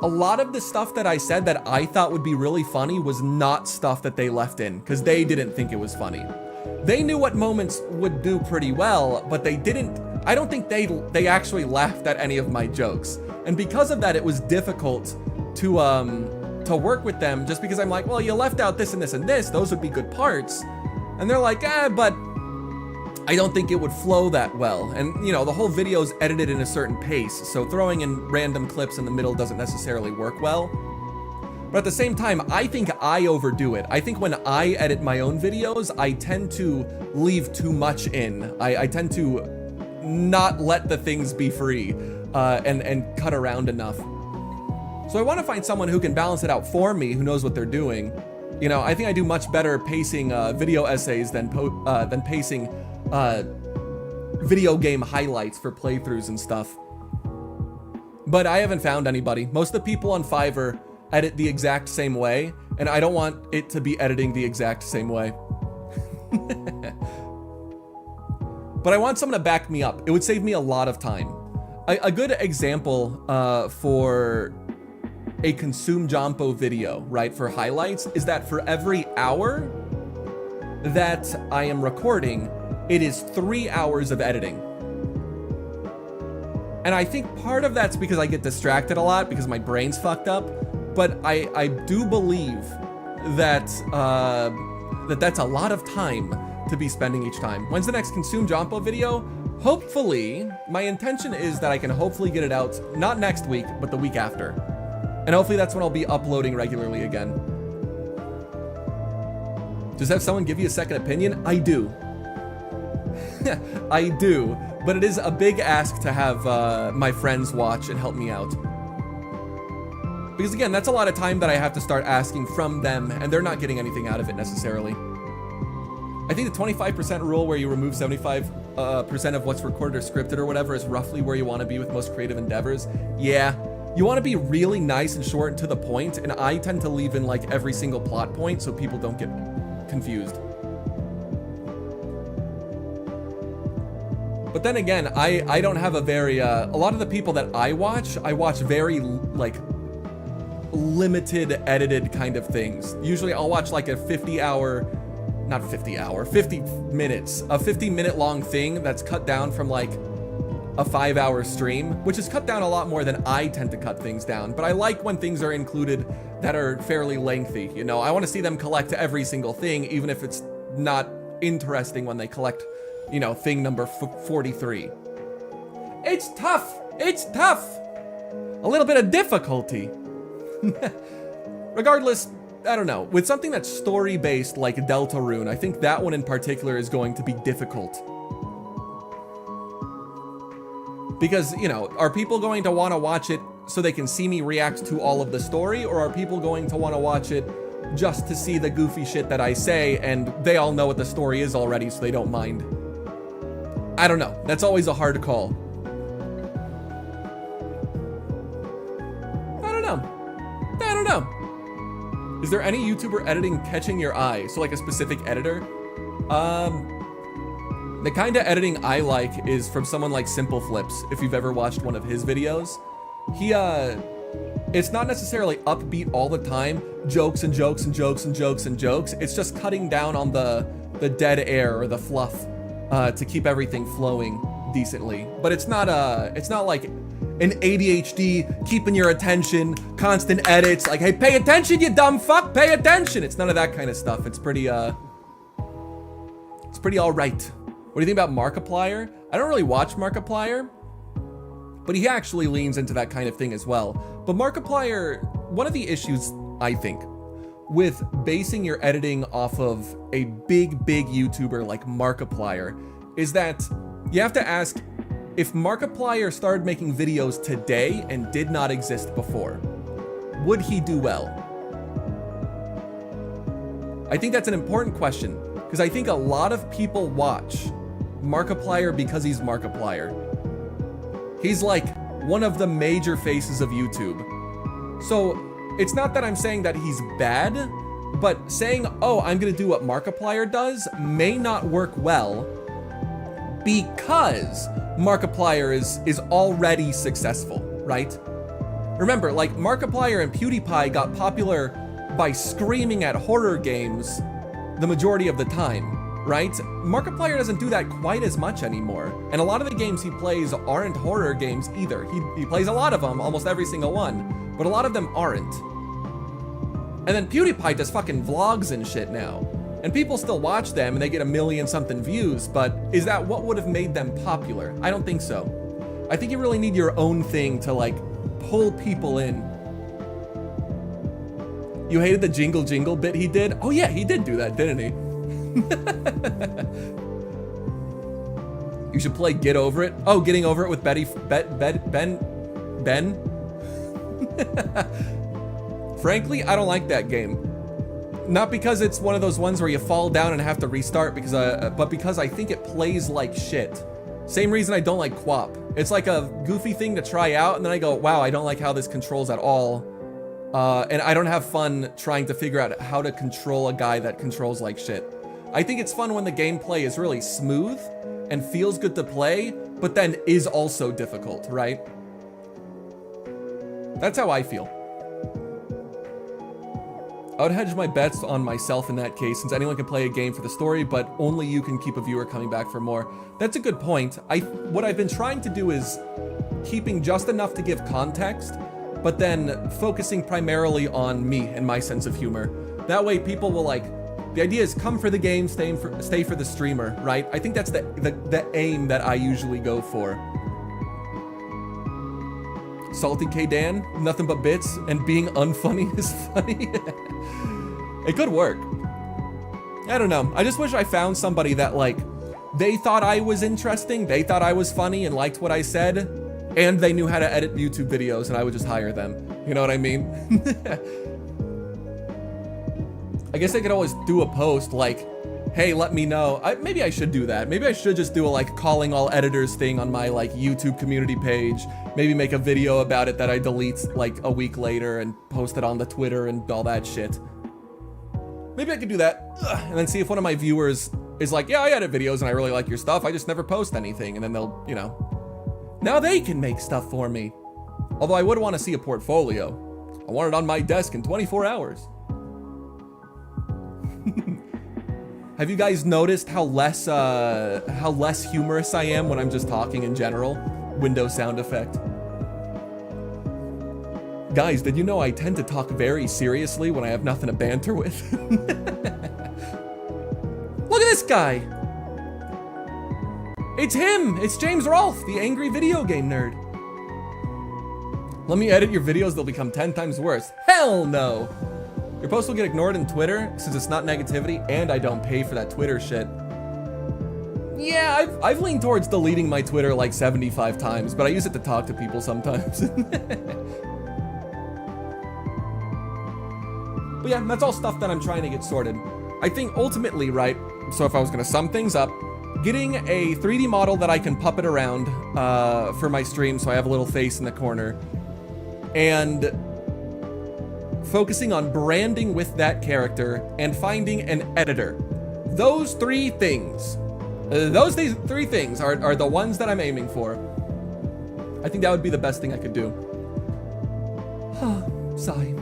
A lot of the stuff that I said that I thought would be really funny was not stuff that they left in, because they didn't think it was funny. They knew what moments would do pretty well, but they didn't, I don't think they actually laughed at any of my jokes. And because of that, it was difficult to work with them, just because I'm like, well, you left out this and this and this, those would be good parts. And they're like, but I don't think it would flow that well. And you know, the whole video's edited in a certain pace, so throwing in random clips in the middle doesn't necessarily work well. But at the same time, I think I overdo it. I think when I edit my own videos, I tend to leave too much in. I tend to not let the things be free and cut around enough. So I want to find someone who can balance it out for me, who knows what they're doing. You know, I think I do much better pacing video essays than pacing video game highlights for playthroughs and stuff. But I haven't found anybody. Most of the people on Fiverr edit the exact same way, and I don't want it to be editing the exact same way. But I want someone to back me up. It would save me a lot of time. A good example for a consume Jompo video, right, for highlights, is that for every hour that I am recording, it is 3 hours of editing. And I think part of that's because I get distracted a lot because my brain's fucked up. but I do believe that that's a lot of time to be spending each time. When's the next Consume Jompo video? Hopefully, my intention is that I can hopefully get it out, not next week, but the week after. And hopefully that's when I'll be uploading regularly again. Just have someone give you a second opinion? I do. I do. But it is a big ask to have my friends watch and help me out. Because again, that's a lot of time that I have to start asking from them, and they're not getting anything out of it necessarily. I think the 25% rule where you remove 75% of what's recorded or scripted or whatever is roughly where you want to be with most creative endeavors. Yeah, you want to be really nice and short and to the point, and I tend to leave in like every single plot point so people don't get confused. But then again, I don't have a very, a lot of the people that I watch very like limited edited kind of things. Usually I'll watch like a 50 minutes, a 50-minute long thing that's cut down from like a 5-hour stream, which is cut down a lot more than I tend to cut things down. But I like when things are included that are fairly lengthy. You know, I want to see them collect every single thing, even if it's not interesting when they collect, you know, thing number 43. It's tough. It's tough. A little bit of difficulty. Regardless, I don't know. With something that's story-based like Deltarune, I think that one in particular is going to be difficult. Because, you know, are people going to want to watch it so they can see me react to all of the story, or are people going to want to watch it just to see the goofy shit that I say, and they all know what the story is already, so they don't mind? I don't know. That's always a hard call. I don't know. Is there any YouTuber editing catching your eye? So like a specific editor? The kind of editing I like is from someone like Simple Flips, if you've ever watched one of his videos. He, it's not necessarily upbeat all the time, jokes and jokes and jokes and jokes and jokes. It's just cutting down on the dead air or the fluff to keep everything flowing decently. But it's not like an ADHD, keeping your attention, constant edits, like, hey, pay attention, you dumb fuck, pay attention. It's none of that kind of stuff. It's pretty all right. What do you think about Markiplier? I don't really watch Markiplier, but he actually leans into that kind of thing as well. But Markiplier, one of the issues, I think, with basing your editing off of a big YouTuber like Markiplier is that you have to ask, if Markiplier started making videos today and did not exist before, would he do well? I think that's an important question, because I think a lot of people watch Markiplier because he's Markiplier. He's like one of the major faces of YouTube. So it's not that I'm saying that he's bad, but saying, oh, I'm gonna do what Markiplier does may not work well because Markiplier is already successful, right? Remember, like, Markiplier and PewDiePie got popular by screaming at horror games the majority of the time, right? Markiplier doesn't do that quite as much anymore. And a lot of the games he plays aren't horror games either. He plays a lot of them, almost every single one, but a lot of them aren't. And then PewDiePie does fucking vlogs and shit now. And people still watch them and they get 1 million something views, but is that what would have made them popular? I don't think so. I think you really need your own thing to like pull people in. You hated the jingle jingle bit he did? Oh yeah, he did do that, didn't he? You should play Get Over It. Oh, Getting Over It with Ben? Frankly, I don't like that game. Not because it's one of those ones where you fall down and have to restart, but because I think it plays like shit. Same reason I don't like QWOP. It's like a goofy thing to try out, and then I go, wow, I don't like how this controls at all. And I don't have fun trying to figure out how to control a guy that controls like shit. I think it's fun when the gameplay is really smooth and feels good to play, but then is also difficult, right? That's how I feel. I would hedge my bets on myself in that case, since anyone can play a game for the story, but only you can keep a viewer coming back for more. That's a good point. What I've been trying to do is keeping just enough to give context, but then focusing primarily on me and my sense of humor. That way people will like, the idea is come for the game, stay for the streamer, right? I think that's the aim that I usually go for. Salty K Dan, nothing but bits, and being unfunny is funny. It could work. I don't know. I just wish I found somebody that like, they thought I was interesting, they thought I was funny and liked what I said, and they knew how to edit YouTube videos, and I would just hire them. You know what I mean? I guess I could always do a post like, hey, let me know. Maybe I should do that. Maybe I should just do a like calling all editors thing on my like YouTube community page. Maybe make a video about it that I delete like a week later and post it on the Twitter and all that shit. Maybe I could do that and then see if one of my viewers is like, yeah, I edit videos and I really like your stuff. I just never post anything. And then they'll, you know, now they can make stuff for me. Although I would want to see a portfolio. I want it on my desk in 24 hours. Have you guys noticed how less humorous I am when I'm just talking in general? Windows sound effect. Guys, did you know I tend to talk very seriously when I have nothing to banter with? Look at this guy! It's him! It's James Rolfe, the angry video game nerd. Let me edit your videos, they'll become 10 times worse. Hell no! Your post will get ignored in Twitter since it's not negativity and I don't pay for that Twitter shit. Yeah, I've leaned towards deleting my Twitter like 75 times, but I use it to talk to people sometimes. But yeah, that's all stuff that I'm trying to get sorted. I think ultimately, right, so if I was gonna sum things up, getting a 3D model that I can puppet around for my stream so I have a little face in the corner, and focusing on branding with that character and finding an editor. Those three things are the ones that I'm aiming for. I think that would be the best thing I could do. Sigh.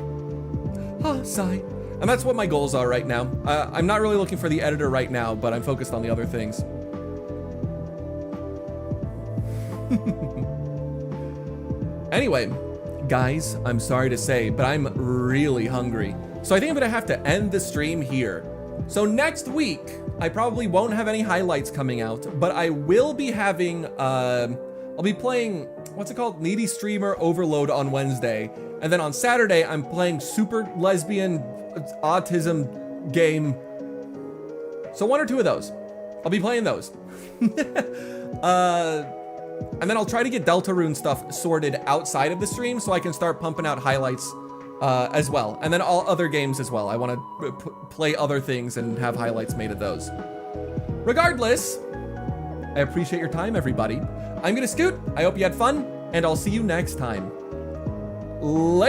Sigh. And that's what my goals are right now. I'm not really looking for the editor right now, but I'm focused on the other things. Anyway, guys, I'm sorry to say, but I'm really hungry. So I think I'm gonna have to end the stream here. So next week, I probably won't have any highlights coming out, but I will be having, I'll be playing, what's it called? Needy Streamer Overload on Wednesday. And then on Saturday, I'm playing Super Lesbian Autism Game. So one or two of those. I'll be playing those. And then I'll try to get Deltarune stuff sorted outside of the stream so I can start pumping out highlights as well. And then all other games as well. I want to play other things and have highlights made of those. Regardless, I appreciate your time, everybody. I'm going to scoot. I hope you had fun, and I'll see you next time. Later.